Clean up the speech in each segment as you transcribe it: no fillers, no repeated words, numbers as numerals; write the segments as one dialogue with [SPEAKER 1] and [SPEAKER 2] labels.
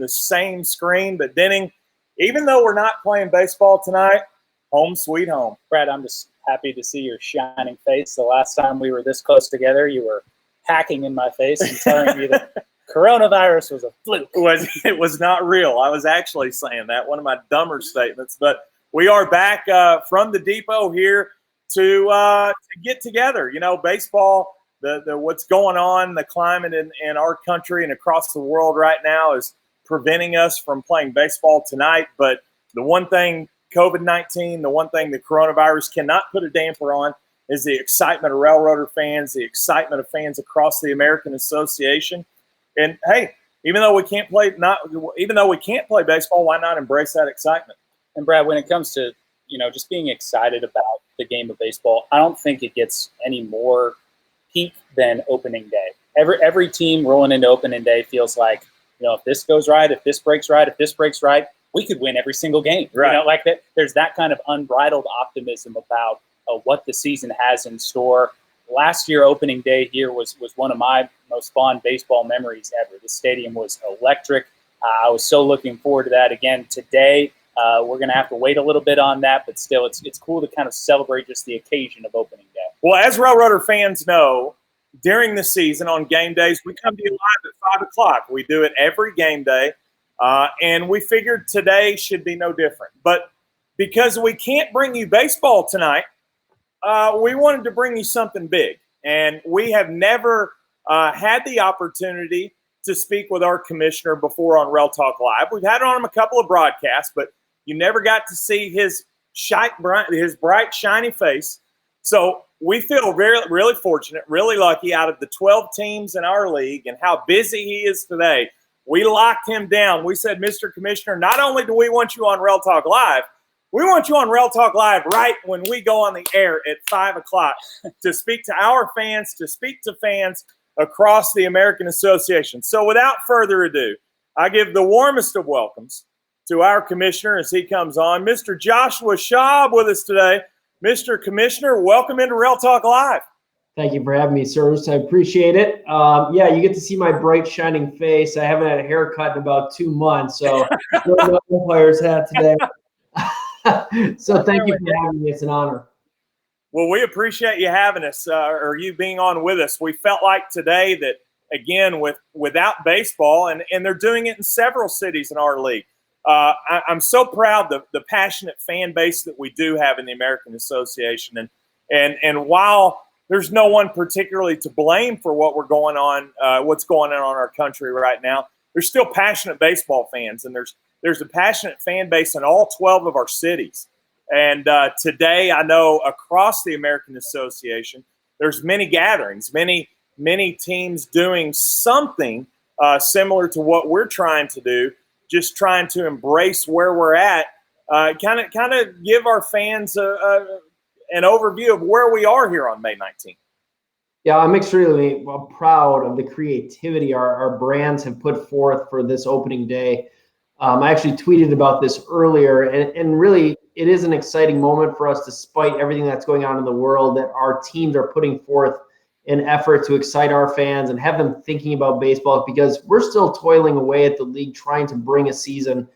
[SPEAKER 1] the same screen. But Denning, even though we're not playing baseball tonight, home sweet home.
[SPEAKER 2] Brad, I'm just happy to see your shining face. The last time we were this close together, you were hacking in my face and telling me that coronavirus was a fluke.
[SPEAKER 1] It was not real. I was actually saying that, one of my dumber statements. But we are back from the depot here to get together. You know, baseball, the what's going on, the climate in our country and across the world right now is preventing us from playing baseball tonight. But the one thing COVID-19, the one thing the coronavirus cannot put a damper on is the excitement of Railroader fans, the excitement of fans across the American Association. And hey, even though we can't play baseball, why not embrace that excitement?
[SPEAKER 2] And Brad, when it comes to, you know, just being excited about the game of baseball, I don't think it gets any more peak than opening day. Every team rolling into opening day feels like, you know, if this goes right, if this breaks right, we could win every single game.
[SPEAKER 1] Right.
[SPEAKER 2] You know, like that. There's that kind of unbridled optimism about what the season has in store. Last year, opening day here was one of my most fond baseball memories ever. The stadium was electric. I was so looking forward to that again today. We're going to have to wait a little bit on that, but still, it's cool to kind of celebrate just the occasion of opening day.
[SPEAKER 1] Well, as Railroader fans know, during the season on game days, we come to you live at 5 o'clock. We do it every game day, and we figured today should be no different. But because we can't bring you baseball tonight, we wanted to bring you something big. And we have never had the opportunity to speak with our commissioner before on RailTalk Live. We've had on him a couple of broadcasts, but you never got to see his bright, shiny face. So we feel really fortunate, really lucky out of the 12 teams in our league and how busy he is today. We locked him down. We said, Mr. Commissioner, not only do we want you on RailTalk Live, we want you on RailTalk Live right when we go on the air at 5 o'clock to speak to our fans, to speak to fans across the American Association. So without further ado, I give the warmest of welcomes to our commissioner as he comes on, Mr. Joshua Schaub with us today. Mr. Commissioner, welcome into RailTalk Live.
[SPEAKER 3] Thank you for having me, sirs. I appreciate it. Yeah, you get to see my bright, shining face. I haven't had a haircut in about 2 months, so we're umpire's hat today. So thank you for having me. It's an honor.
[SPEAKER 1] Well, we appreciate you having us, or you being on with us. We felt like today that, again, without baseball, and they're doing it in several cities in our league. I'm so proud of the passionate fan base that we do have in the American Association. And while there's no one particularly to blame for what's going on in our country right now, there's still passionate baseball fans, and there's a passionate fan base in all 12 of our cities. And today, I know across the American Association, there's many gatherings, many teams doing something similar to what we're trying to do, just trying to embrace where we're at, kind of give our fans an overview of where we are here on May 19th.
[SPEAKER 3] Yeah, I'm extremely proud of the creativity our brands have put forth for this opening day. I actually tweeted about this earlier, and really it is an exciting moment for us, despite everything that's going on in the world, that our teams are putting forth an effort to excite our fans and have them thinking about baseball, because we're still toiling away at the league trying to bring a season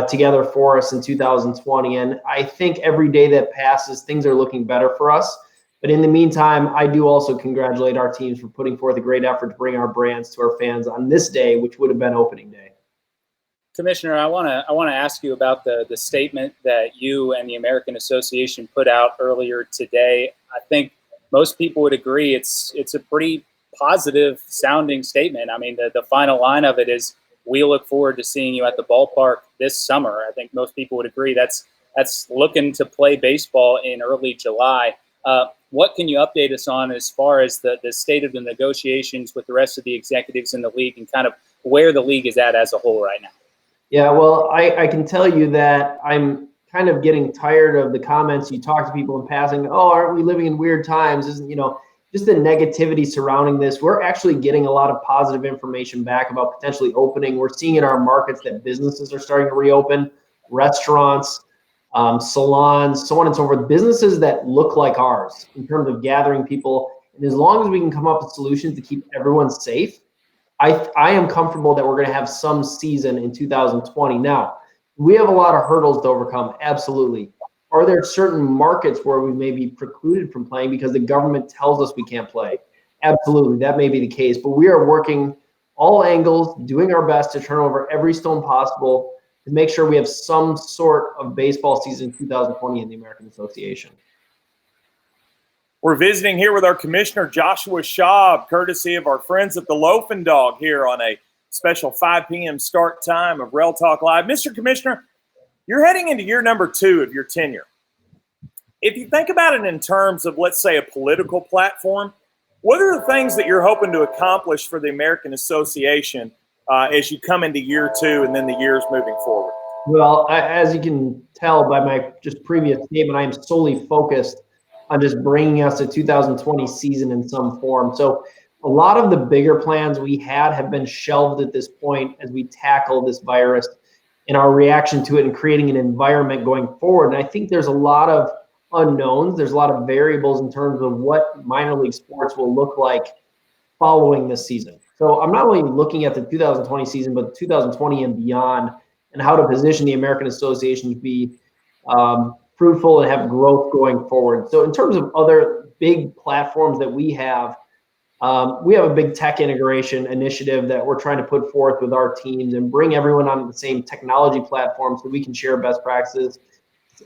[SPEAKER 3] together for us in 2020. And I think every day that passes, things are looking better for us. But in the meantime, I do also congratulate our teams for putting forth a great effort to bring our brands to our fans on this day, which would have been opening day.
[SPEAKER 2] Commissioner, I want to ask you about the statement that you and the American Association put out earlier today. I think most people would agree it's a pretty positive sounding statement. I mean, the final line of it is, we look forward to seeing you at the ballpark this summer. I think most people would agree that's looking to play baseball in early July. What can you update us on as far as the state of the negotiations with the rest of the executives in the league and kind of where the league is at as a whole right now?
[SPEAKER 3] Yeah, well, I can tell you that I'm kind of getting tired of the comments. You talk to people in passing, oh, aren't we living in weird times? Isn't, just the negativity surrounding this. We're actually getting a lot of positive information back about potentially opening. We're seeing in our markets that businesses are starting to reopen, restaurants, salons, so on and so forth, businesses that look like ours in terms of gathering people. And as long as we can come up with solutions to keep everyone safe, I am comfortable that we're going to have some season in 2020. Now, we have a lot of hurdles to overcome. Absolutely. Are there certain markets where we may be precluded from playing because the government tells us we can't play? Absolutely. That may be the case, but we are working all angles, doing our best to turn over every stone possible to make sure we have some sort of baseball season in 2020 in the American Association.
[SPEAKER 1] We're visiting here with our commissioner, Joshua Schaub, courtesy of our friends at the Loafing Dog here on a special 5 p.m. start time of RailTalk Live. Mr. Commissioner, you're heading into year number 2 of your tenure. If you think about it in terms of, let's say, a political platform, what are the things that you're hoping to accomplish for the American Association as you come into year 2 and then the years moving forward?
[SPEAKER 3] Well, as you can tell by my just previous statement, I am solely focused on just bringing us a 2020 season in some form. So a lot of the bigger plans we had have been shelved at this point as we tackle this virus and our reaction to it and creating an environment going forward. And I think there's a lot of unknowns. There's a lot of variables in terms of what minor league sports will look like following this season. So I'm not only looking at the 2020 season, but 2020 and beyond, and how to position the American Association to be fruitful and have growth going forward. So in terms of other big platforms that we have a big tech integration initiative that we're trying to put forth with our teams and bring everyone on the same technology platform so we can share best practices.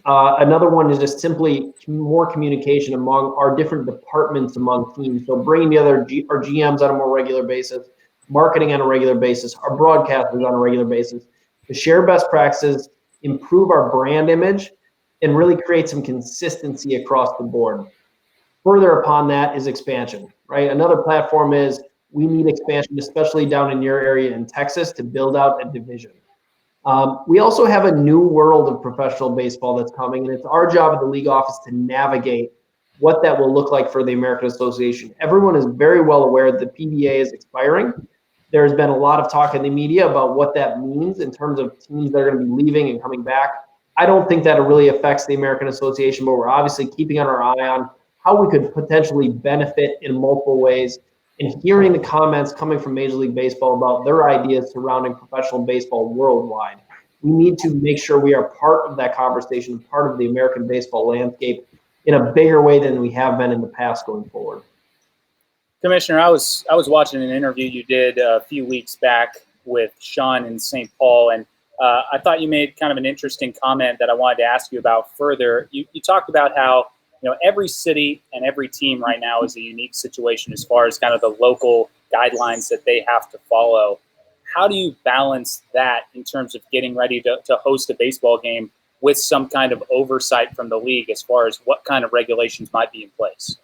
[SPEAKER 3] Another one is just simply more communication among our different departments among teams. So bringing together our GMs on a more regular basis, marketing on a regular basis, our broadcasters on a regular basis to share best practices, improve our brand image, and really create some consistency across the board. Further upon that is expansion, right? Another platform is we need expansion, especially down in your area in Texas, to build out a division. We also have a new world of professional baseball that's coming, and it's our job at the league office to navigate what that will look like for the American Association. Everyone is very well aware that the PBA is expiring. There's been a lot of talk in the media about what that means in terms of teams that are going to be leaving and coming back. I don't think that it really affects the American Association, but we're obviously keeping our eye on how we could potentially benefit in multiple ways, and hearing the comments coming from Major League Baseball about their ideas surrounding professional baseball worldwide. We need to make sure we are part of that conversation, part of the American baseball landscape in a bigger way than we have been in the past going forward.
[SPEAKER 2] Commissioner, I was watching an interview you did a few weeks back with Sean in St. Paul, and I thought you made kind of an interesting comment that I wanted to ask you about further. You talked about how every city and every team right now is a unique situation as far as kind of the local guidelines that they have to follow. How do you balance that in terms of getting ready to host a baseball game with some kind of oversight from the league as far as what kind of regulations might be in place?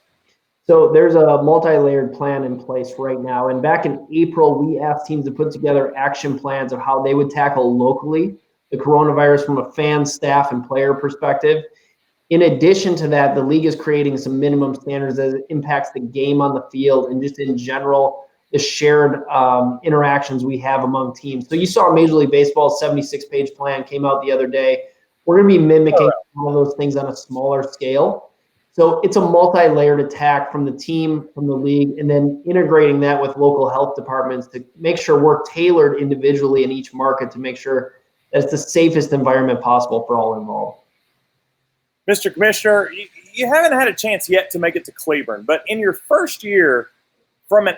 [SPEAKER 3] So there's a multi-layered plan in place right now. And back in April, we asked teams to put together action plans of how they would tackle locally the coronavirus from a fan, staff, and player perspective. In addition to that, the league is creating some minimum standards as it impacts the game on the field and just in general, the shared interactions we have among teams. So you saw Major League Baseball's 76-page plan came out the other day. We're going to be mimicking all of those things on a smaller scale. So it's a multi-layered attack from the team, from the league, and then integrating that with local health departments to make sure we're tailored individually in each market to make sure that it's the safest environment possible for all involved.
[SPEAKER 1] Mr. Commissioner, you haven't had a chance yet to make it to Cleburne, but in your first year, from a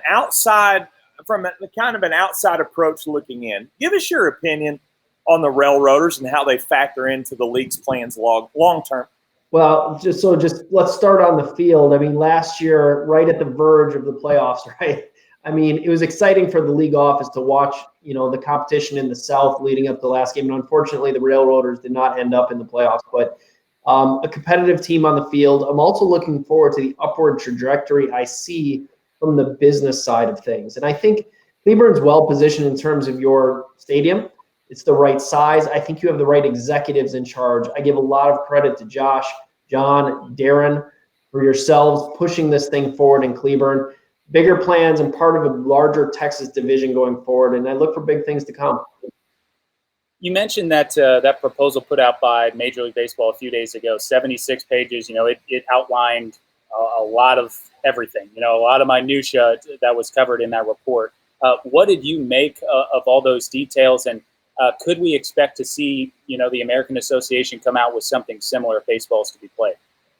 [SPEAKER 1] kind of an outside approach looking in, give us your opinion on the Railroaders and how they factor into the league's plans long term.
[SPEAKER 3] Well, just let's start on the field. I mean, last year, right at the verge of the playoffs, right? I mean, it was exciting for the league office to watch, the competition in the South leading up to the last game. And unfortunately, the Railroaders did not end up in the playoffs, but a competitive team on the field. I'm also looking forward to the upward trajectory I see from the business side of things. And I think Cleburne's well positioned in terms of your stadium. It's the right size. I think you have the right executives in charge. I give a lot of credit to Josh, John, Darren, for yourselves pushing this thing forward in Cleburne. Bigger plans and part of a larger Texas division going forward. And I look for big things to come.
[SPEAKER 2] You mentioned that that proposal put out by Major League Baseball a few days ago, 76 pages. It outlined a lot of everything. A lot of minutia that was covered in that report. What did you make of all those details, and could we expect to see, the American Association come out with something similar if baseball is to be played?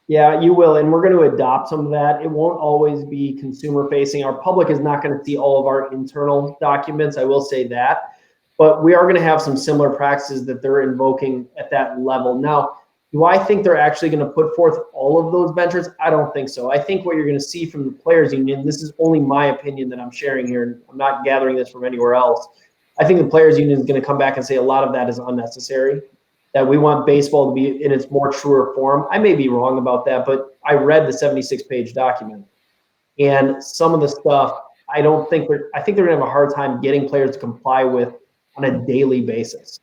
[SPEAKER 3] Yeah, you will, and we're going to adopt some of that. It won't always be consumer facing. Our public is not going to see all of our internal documents, I will say that. But we are going to have some similar practices that they're invoking at that level. Now, do I think they're actually going to put forth all of those ventures? I don't think so. I think what you're going to see from the players union, this is only my opinion that I'm sharing here, and I'm not gathering this from anywhere else. I think the players union is going to come back and say a lot of that is unnecessary, that we want baseball to be in its more truer form. I may be wrong about that, but I read the 76-page document. And some of the stuff, I think they're going to have a hard time getting players to comply with on a daily basis.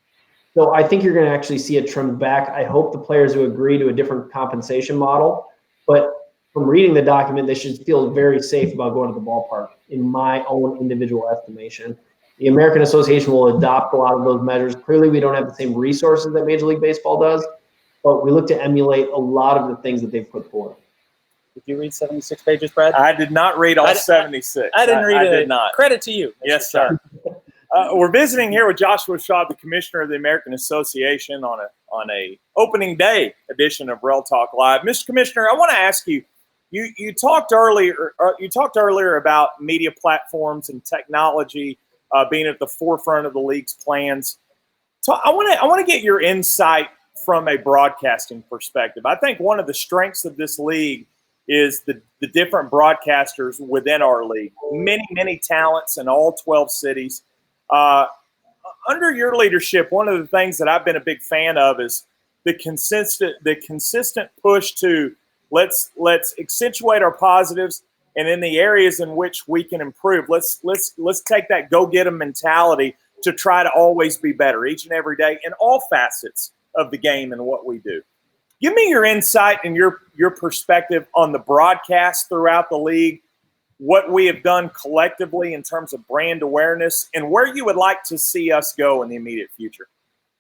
[SPEAKER 3] So I think you're going to actually see it trimmed back. I hope the players who agree to a different compensation model, but from reading the document, they should feel very safe about going to the ballpark, in my own individual estimation. The American Association will adopt a lot of those measures. Clearly, we don't have the same resources that Major League Baseball does, but we look to emulate a lot of the things that they've put forth.
[SPEAKER 2] Did you read 76 pages, Brad?
[SPEAKER 1] I did not read all 76.
[SPEAKER 2] I didn't read it.
[SPEAKER 1] I did not.
[SPEAKER 2] Credit to you, Mr.
[SPEAKER 1] Yes, sir. We're visiting here with Joshua Schaub, the Commissioner of the American Association, on a opening day edition of RailTalk Live. Mr. Commissioner, I want to ask you. You talked earlier about media platforms and technology being at the forefront of the league's plans. So I want to get your insight from a broadcasting perspective. I think one of the strengths of this league is the different broadcasters within our league. Many talents in all 12 cities. Under your leadership, one of the things that I've been a big fan of is the consistent push to let's accentuate our positives, and in the areas in which we can improve, let's take that go get 'em mentality to try to always be better each and every day in all facets of the game and what we do. Give me your insight and your perspective on the broadcast throughout the league, what we have done collectively in terms of brand awareness, and where you would like to see us go in the immediate future.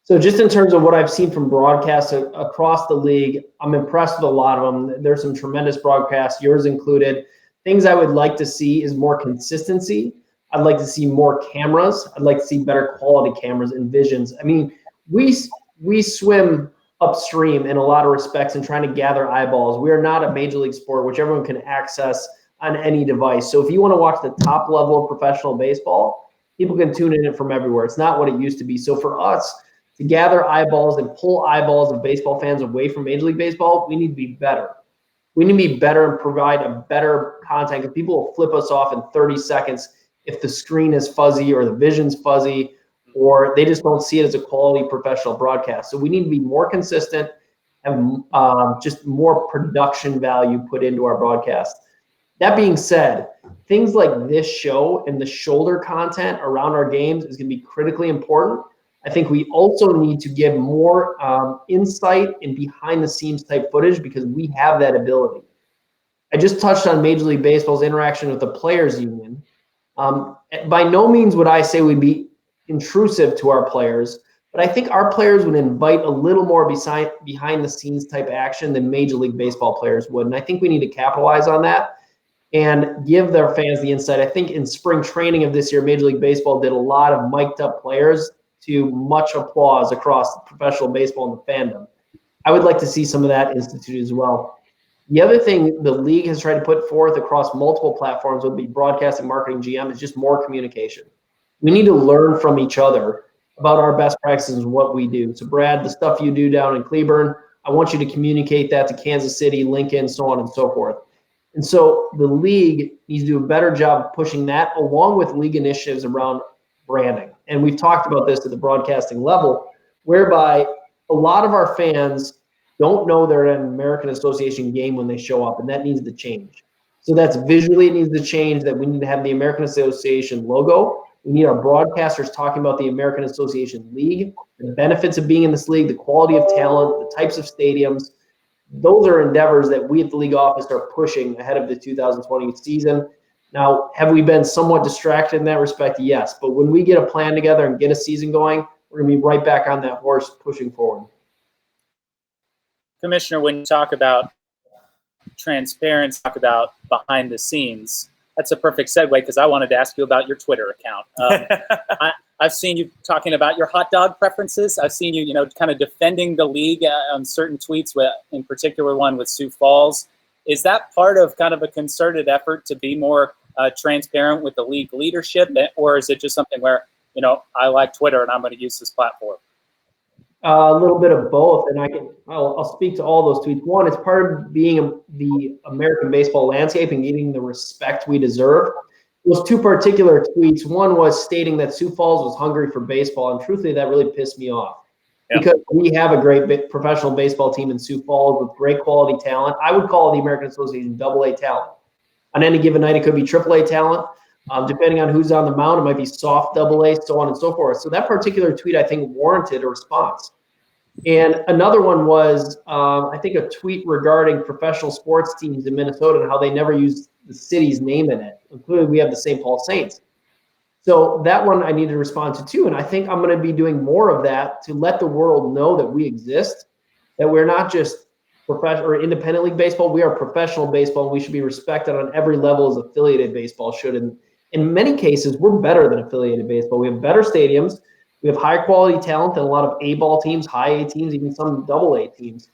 [SPEAKER 3] So just in terms of what I've seen from broadcasts across the league, I'm impressed with a lot of them. There's some tremendous broadcasts, yours included. Things I would like to see is more consistency. I'd like to see more cameras. I'd like to see better quality cameras and visions. I mean, we swim upstream in a lot of respects in trying to gather eyeballs. We are not a major league sport, which everyone can access on any device. So if you want to watch the top level of professional baseball, people can tune in from everywhere. It's not what it used to be. So for us to gather eyeballs and pull eyeballs of baseball fans away from Major League Baseball, we need to be better. We need to be better and provide a better content, because people will flip us off in 30 seconds if the screen is fuzzy or the vision's fuzzy, or they just don't see it as a quality professional broadcast. So we need to be more consistent and just more production value put into our broadcast. That being said, things like this show and the shoulder content around our games is going to be critically important. I think we also need to give more insight and behind-the-scenes type footage, because we have that ability. I just touched on Major League Baseball's interaction with the Players Union. By no means would I say we'd be intrusive to our players, but I think our players would invite a little more behind-the-scenes type action than Major League Baseball players would, and I think we need to capitalize on that and give their fans the insight. I think in spring training of this year, Major League Baseball did a lot of mic'd up players to much applause across professional baseball and the fandom. I would like to see some of that instituted as well. The other thing the league has tried to put forth across multiple platforms, would be broadcasting, marketing, GM, is just more communication. We need to learn from each other about our best practices and what we do. So Brad, the stuff you do down in Cleburne, I want you to communicate that to Kansas City, Lincoln, so on and so forth. And so the league needs to do a better job of pushing that, along with league initiatives around branding. And we've talked about this at the broadcasting level, whereby a lot of our fans don't know they're at an American Association game when they show up, and that needs to change. So that's visually, it needs to change, that we need to have the American Association logo. We need our broadcasters talking about the American Association League, the benefits of being in this league, the quality of talent, the types of stadiums. Those are endeavors that we at the league office are pushing ahead of the 2020 season. Now, have we been somewhat distracted in that respect? Yes. But when we get a plan together and get a season going, we're going to be right back on that horse pushing forward.
[SPEAKER 2] Commissioner, when you talk about transparency, talk about behind the scenes, that's a perfect segue because I wanted to ask you about your Twitter account. I've seen you talking about your hot dog preferences. I've seen you, kind of defending the league on certain tweets, in particular one with Sioux Falls. Is that part of kind of a concerted effort to be more transparent with the league leadership, or is it just something where, I like Twitter and I'm going to use this platform?
[SPEAKER 3] A little bit of both, and I'll speak to all those tweets. One, it's part of being the American baseball landscape and getting the respect we deserve. Those two particular tweets, one was stating that Sioux Falls was hungry for baseball, and truthfully, that really pissed me off. Yep. Because we have a great professional baseball team in Sioux Falls with great quality talent. I would call the American Association AA talent. On any given night, it could be AAA talent. Depending on who's on the mound, it might be soft AA, so on and so forth. So that particular tweet, I think, warranted a response. And another one was, I think, a tweet regarding professional sports teams in Minnesota and how they never use the city's name in it. Including, we have the St. Paul Saints. So that one I need to respond to too. And I think I'm going to be doing more of that to let the world know that we exist, that we're not just professional or independent league baseball. We are professional baseball, and we should be respected on every level as affiliated baseball should. And in many cases, we're better than affiliated baseball. We have better stadiums. We have high quality talent than a lot of A-ball teams, high A teams, even some AA teams.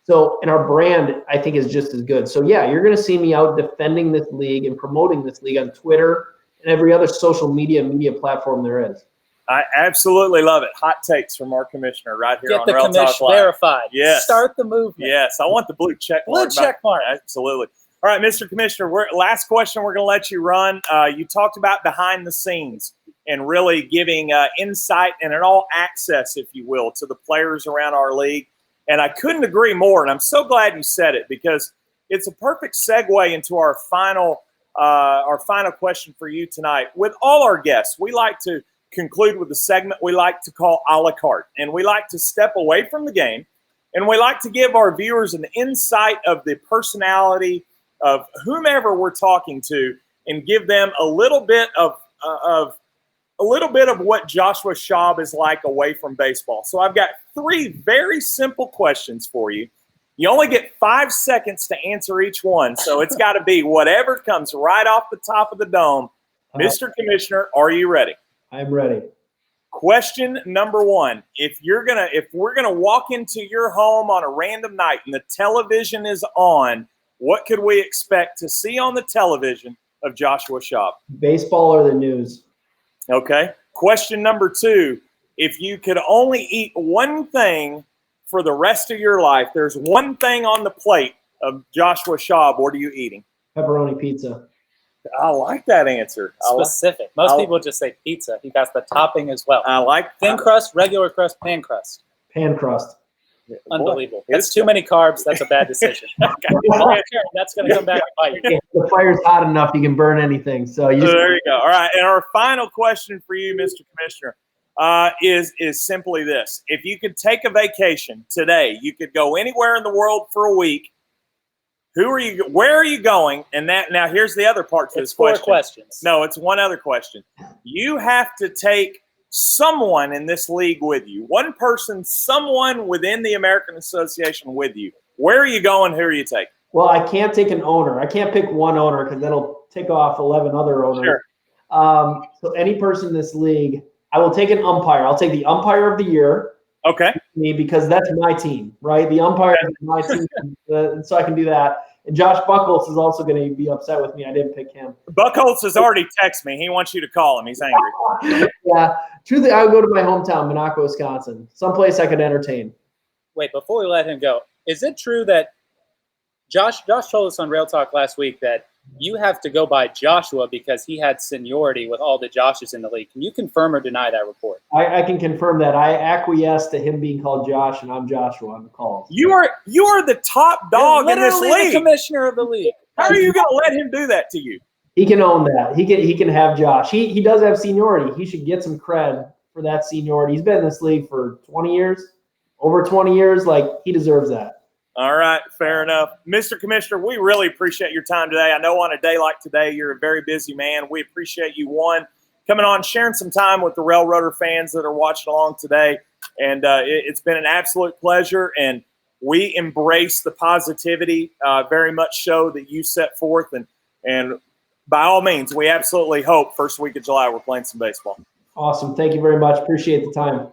[SPEAKER 3] So, and our brand, I think, is just as good. So yeah, you're going to see me out defending this league and promoting this league on Twitter and every other social media platform there is.
[SPEAKER 1] I absolutely love it. Hot takes from our commissioner right here on RailTalk Live.
[SPEAKER 2] Get the commission verified.
[SPEAKER 1] Yes.
[SPEAKER 2] Start the movement.
[SPEAKER 1] Yes, I want the blue check mark.
[SPEAKER 2] Blue check mark.
[SPEAKER 1] Absolutely. All right, Mr. Commissioner, last question we're going to let you run. You talked about behind the scenes and really giving insight and an all access, if you will, to the players around our league. And I couldn't agree more, and I'm so glad you said it because it's a perfect segue into our final question for you tonight. With all our guests, we like to conclude with a segment we like to call a la carte, and we like to step away from the game, and we like to give our viewers an insight of the personality of whomever we're talking to, and give them a little bit of what Joshua Schaub is like away from baseball. So I've got 3 very simple questions for you. You only get 5 seconds to answer each one, so it's got to be whatever comes right off the top of the dome. Mr. Commissioner, are you ready?
[SPEAKER 3] I'm ready.
[SPEAKER 1] Question number 1: If we're gonna walk into your home on a random night and the television is on, what could we expect to see on the television of Joshua Schaub?
[SPEAKER 3] Baseball or the news?
[SPEAKER 1] Okay. Question number 2: If you could only eat one thing for the rest of your life, there's one thing on the plate of Joshua Schaub, what are you eating?
[SPEAKER 3] Pepperoni pizza.
[SPEAKER 1] I like that answer.
[SPEAKER 2] Specific. Most people just say pizza. He got the topping as well.
[SPEAKER 1] I like
[SPEAKER 2] thin crust, regular crust, pan crust.
[SPEAKER 3] Pan crust.
[SPEAKER 2] Unbelievable. That's too many carbs. That's a bad decision. That's going to come back and bite you.
[SPEAKER 3] The fire's hot enough, you can burn anything. So
[SPEAKER 1] there you go. All right. And our final question for you, Mr. Commissioner, is simply this. If you could take a vacation today, you could go anywhere in the world for a week. Where are you going? And now here's the other part to this question.
[SPEAKER 2] 4 questions.
[SPEAKER 1] No, it's one other question. You have to take someone in this league with you. One person, someone within the American Association with you. Where are you going? Who are you taking?
[SPEAKER 3] Well, I can't take an owner. I can't pick one owner because that'll tick off 11 other owners.
[SPEAKER 1] Sure.
[SPEAKER 3] So any person in this league, I will take an umpire. I'll take the umpire of the year.
[SPEAKER 1] Okay.
[SPEAKER 3] Because that's my team, right? The umpire is my team, and so I can do that. And Josh Buchholz is also going to be upset with me. I didn't pick him.
[SPEAKER 1] Buchholz has already texted me. He wants you to call him. He's angry.
[SPEAKER 3] Yeah. Truthfully, I would go to my hometown, Minocqua, Wisconsin, someplace I could entertain.
[SPEAKER 2] Wait, before we let him go, is it true that Josh told us on RailTalk last week that you have to go by Joshua because he had seniority with all the Joshes in the league? Can you confirm or deny that report?
[SPEAKER 3] I can confirm that. I acquiesce to him being called Josh, and I'm Joshua on the calls.
[SPEAKER 1] You are the top dog in this league.
[SPEAKER 2] Literally the commissioner of the league.
[SPEAKER 1] How are you going to let him do that to you?
[SPEAKER 3] He can own that. He can have Josh. He does have seniority. He should get some cred for that seniority. He's been in this league for 20 years, over 20 years. Like, he deserves that.
[SPEAKER 1] All right, fair enough. Mr. Commissioner, we really appreciate your time today. I know on a day like today, you're a very busy man. We appreciate you, coming on, sharing some time with the Railroader fans that are watching along today. And it's been an absolute pleasure, and we embrace the positivity very much so that you set forth. And By all means, we absolutely hope first week of July we're playing some baseball.
[SPEAKER 3] Awesome. Thank you very much. Appreciate the time.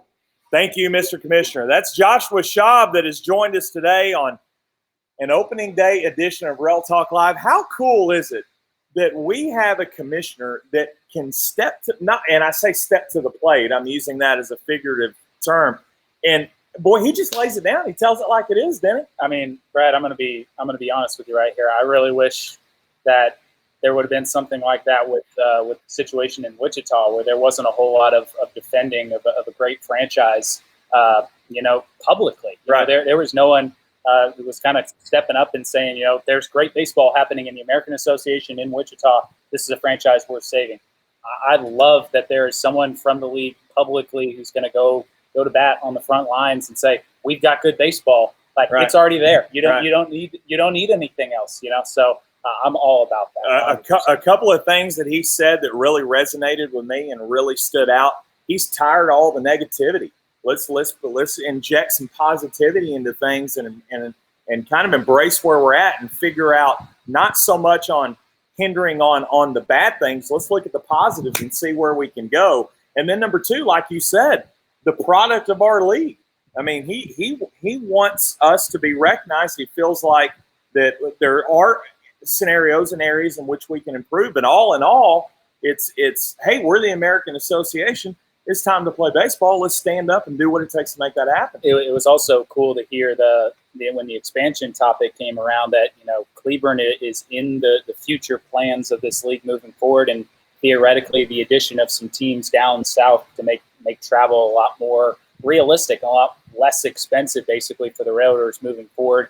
[SPEAKER 1] Thank you, Mr. Commissioner. That's Joshua Schaub that has joined us today on an opening day edition of RailTalk Live. How cool is it that we have a commissioner that can step to, not, and I say step to the plate, I'm using that as a figurative term, and boy, he just lays it down. He tells it like it is, doesn't he?
[SPEAKER 2] I mean, Brad, I'm gonna be honest with you right here. I really wish that there would have been something like that with the situation in Wichita, where there wasn't a whole lot of defending of a great franchise, publicly.
[SPEAKER 1] Right.
[SPEAKER 2] There was no one who was kind of stepping up and saying, there's great baseball happening in the American Association in Wichita. This is a franchise worth saving. I love that there is someone from the league publicly who's going to go to bat on the front lines and say, we've got good baseball. Like,
[SPEAKER 1] right.
[SPEAKER 2] It's already there. You
[SPEAKER 1] right.
[SPEAKER 2] don't need anything else. So. I'm all about that.
[SPEAKER 1] A couple of things that he said that really resonated with me and really stood out. He's tired of all the negativity. Let's inject some positivity into things and kind of embrace where we're at and figure out not so much on hindering on the bad things. Let's look at the positives and see where we can go. And then number two, like you said, the product of our league. I mean, he wants us to be recognized. He feels like that there are scenarios and areas in which we can improve, but all in all, it's hey, we're the American Association. It's time to play baseball. Let's stand up and do what it takes to make that happen.
[SPEAKER 2] It was also cool to hear when the expansion topic came around that Cleburne is in the future plans of this league moving forward, and theoretically the addition of some teams down south to make travel a lot more realistic, a lot less expensive, basically, for the Railroaders moving forward.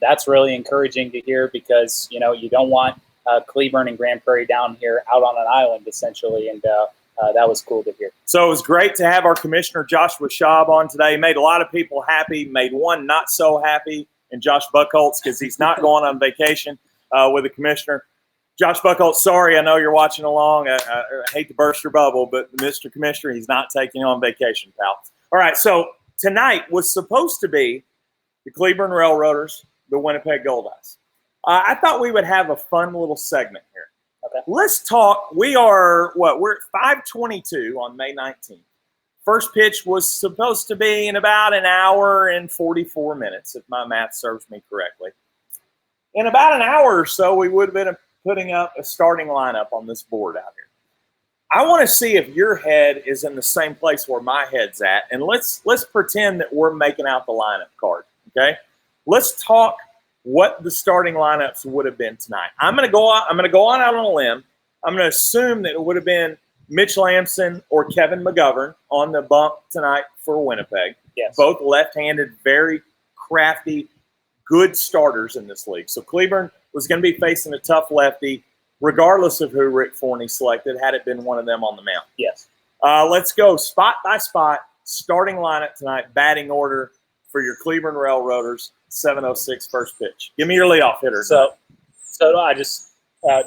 [SPEAKER 2] That's really encouraging to hear because, you don't want Cleburne and Grand Prairie down here out on an island, essentially, and that was cool to hear.
[SPEAKER 1] So it was great to have our commissioner, Joshua Schaub, on today. Made a lot of people happy, made one not so happy, and Josh Buckholtz, because he's not going on vacation with the commissioner. Josh Buckholtz, sorry, I know you're watching along. I hate to burst your bubble, but Mr. Commissioner, he's not taking you on vacation, pal. All right, so tonight was supposed to be the Cleburne Railroaders, the Winnipeg Goldeyes. I thought we would have a fun little segment here.
[SPEAKER 2] Okay.
[SPEAKER 1] Let's talk. We're at 5:22 on May 19th. First pitch was supposed to be in about an hour and 44 minutes, if my math serves me correctly. In about an hour or so, we would have been putting up a starting lineup on this board out here. I want to see if your head is in the same place where my head's at, and let's pretend that we're making out the lineup card. Okay, let's talk what the starting lineups would have been tonight. I'm going to go on out on a limb. I'm going to assume that it would have been Mitch Lamson or Kevin McGovern on the bump tonight for Winnipeg.
[SPEAKER 2] Yes,
[SPEAKER 1] both left-handed, very crafty, good starters in this league. So Cleburne was going to be facing a tough lefty, regardless of who Rick Forney selected. Had it been one of them on the mound.
[SPEAKER 2] Yes.
[SPEAKER 1] Let's go spot by spot. Starting lineup tonight. Batting order for your Cleburne Railroaders, 7:06 first pitch. Give me your leadoff hitter.
[SPEAKER 2] So I just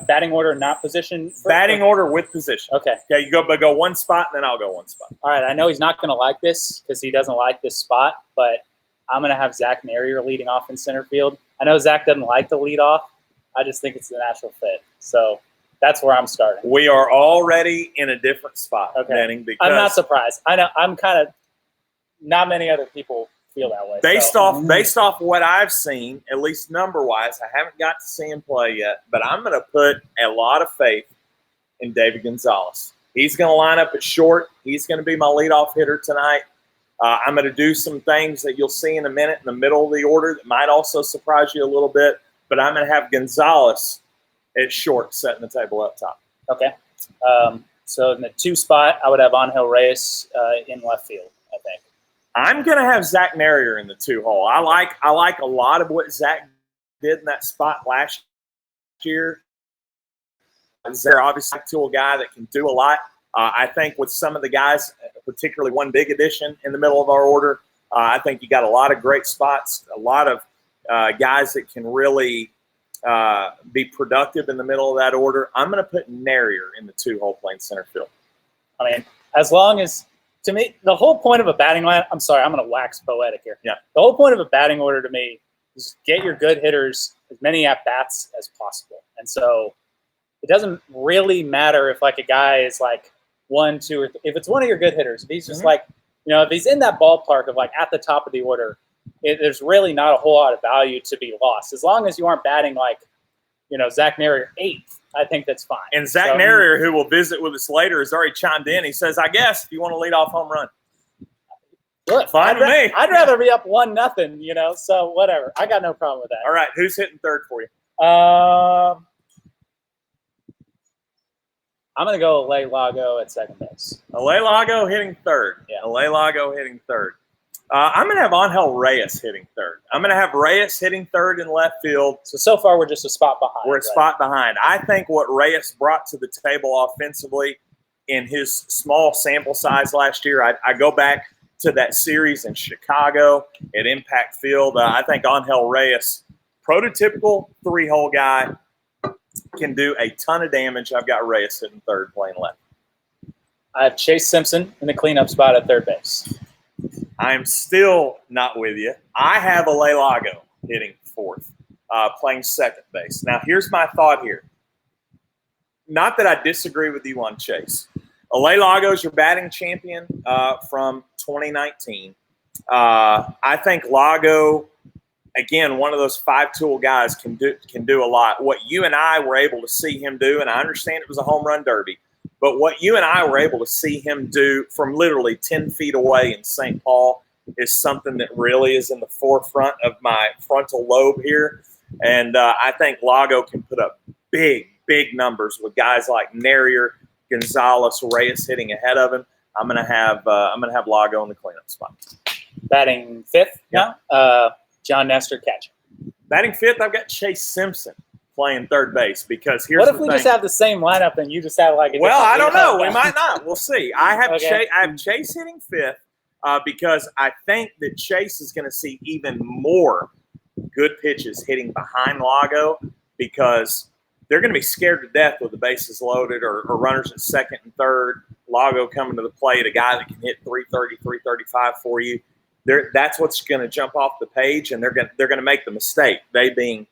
[SPEAKER 2] batting order, not position.
[SPEAKER 1] Batting order with position.
[SPEAKER 2] Okay.
[SPEAKER 1] Okay, you go one spot, and then I'll go one spot.
[SPEAKER 2] All right. I know he's not going to like this because he doesn't like this spot, but I'm going to have Zach Nehrir leading off in center field. I know Zach doesn't like to lead off. I just think it's the natural fit. So that's where I'm starting.
[SPEAKER 1] We are already in a different spot,
[SPEAKER 2] okay.
[SPEAKER 1] Manning, because
[SPEAKER 2] I'm not surprised. I know I'm kind of not many other people feel that way.
[SPEAKER 1] Based off what I've seen, at least number-wise, I haven't got to see him play yet, but I'm going to put a lot of faith in David Gonzalez. He's going to line up at short. He's going to be my leadoff hitter tonight. I'm going to do some things that you'll see in a minute in the middle of the order that might also surprise you a little bit, but I'm going to have Gonzalez at short setting the table up top.
[SPEAKER 2] Okay. So in the 2 spot, I would have Angel Reyes in left field, I think.
[SPEAKER 1] I'm going to have Zach Nehrir in the 2 hole. I like a lot of what Zach did in that spot last year. They're obviously a tool guy that can do a lot. I think with some of the guys, particularly one big addition in the middle of our order, I think you got a lot of great spots, a lot of guys that can really be productive in the middle of that order. I'm going to put Nehrir in the 2 hole playing center field.
[SPEAKER 2] I mean, as long as, to me, the whole point of a batting line, I'm sorry, I'm going to wax poetic here.
[SPEAKER 1] Yeah.
[SPEAKER 2] The whole point of a batting order to me is get your good hitters as many at-bats as possible. And so it doesn't really matter if like a guy is like 1, 2, or if it's one of your good hitters. If he's just like, if he's in that ballpark of like at the top of the order, there's really not a whole lot of value to be lost. As long as you aren't batting like, Zach Nehrir 8th, I think that's fine.
[SPEAKER 1] And Zach Nehrir, who will visit with us later, has already chimed in. He says, I guess if you want to lead off home run.
[SPEAKER 2] Look,
[SPEAKER 1] fine with me.
[SPEAKER 2] I'd rather be up 1-0, so whatever. I got no problem with that.
[SPEAKER 1] All right, who's hitting third for you?
[SPEAKER 2] I'm going to go Allred Lago at second base.
[SPEAKER 1] Allred Lago hitting third.
[SPEAKER 2] Yeah.
[SPEAKER 1] Allred Lago hitting third. I'm going to have Angel Reyes hitting third. I'm going to have Reyes hitting third in left field.
[SPEAKER 2] So far we're just a spot behind.
[SPEAKER 1] We're a spot behind. I think what Reyes brought to the table offensively in his small sample size last year, I go back to that series in Chicago at Impact Field. I think Angel Reyes, prototypical 3-hole guy, can do a ton of damage. I've got Reyes hitting third, playing left.
[SPEAKER 2] I have Chase Simpson in the cleanup spot at third base.
[SPEAKER 1] I'm still not with you. I have Allred Lago hitting fourth, playing second base. Now, here's my thought here. Not that I disagree with you on Chase. Allred Lago is your batting champion from 2019. I think Lago, again, one of those 5-tool guys can do a lot. What you and I were able to see him do, and I understand it was a home run derby, but what you and I were able to see him do from literally 10 feet away in St. Paul is something that really is in the forefront of my frontal lobe here. And I think Lago can put up big numbers with guys like Nehrir, Gonzalez, Reyes hitting ahead of him. I'm gonna have Lago in the cleanup spot.
[SPEAKER 2] Batting fifth now, John Nestor catcher.
[SPEAKER 1] Batting fifth, I've got Chase Simpson playing third base because here's
[SPEAKER 2] what if we just have the same lineup and you just have like a
[SPEAKER 1] I don't know. We might not. We'll see. I have
[SPEAKER 2] Okay.
[SPEAKER 1] I have Chase hitting fifth because I think that Chase is going to see even more good pitches hitting behind Lago because they're going to be scared to death with the bases loaded or runners at second and third. Lago coming to the plate, a guy that can hit 330, 335 for you. That's what's going to jump off the page, and they're going to make the mistake, they being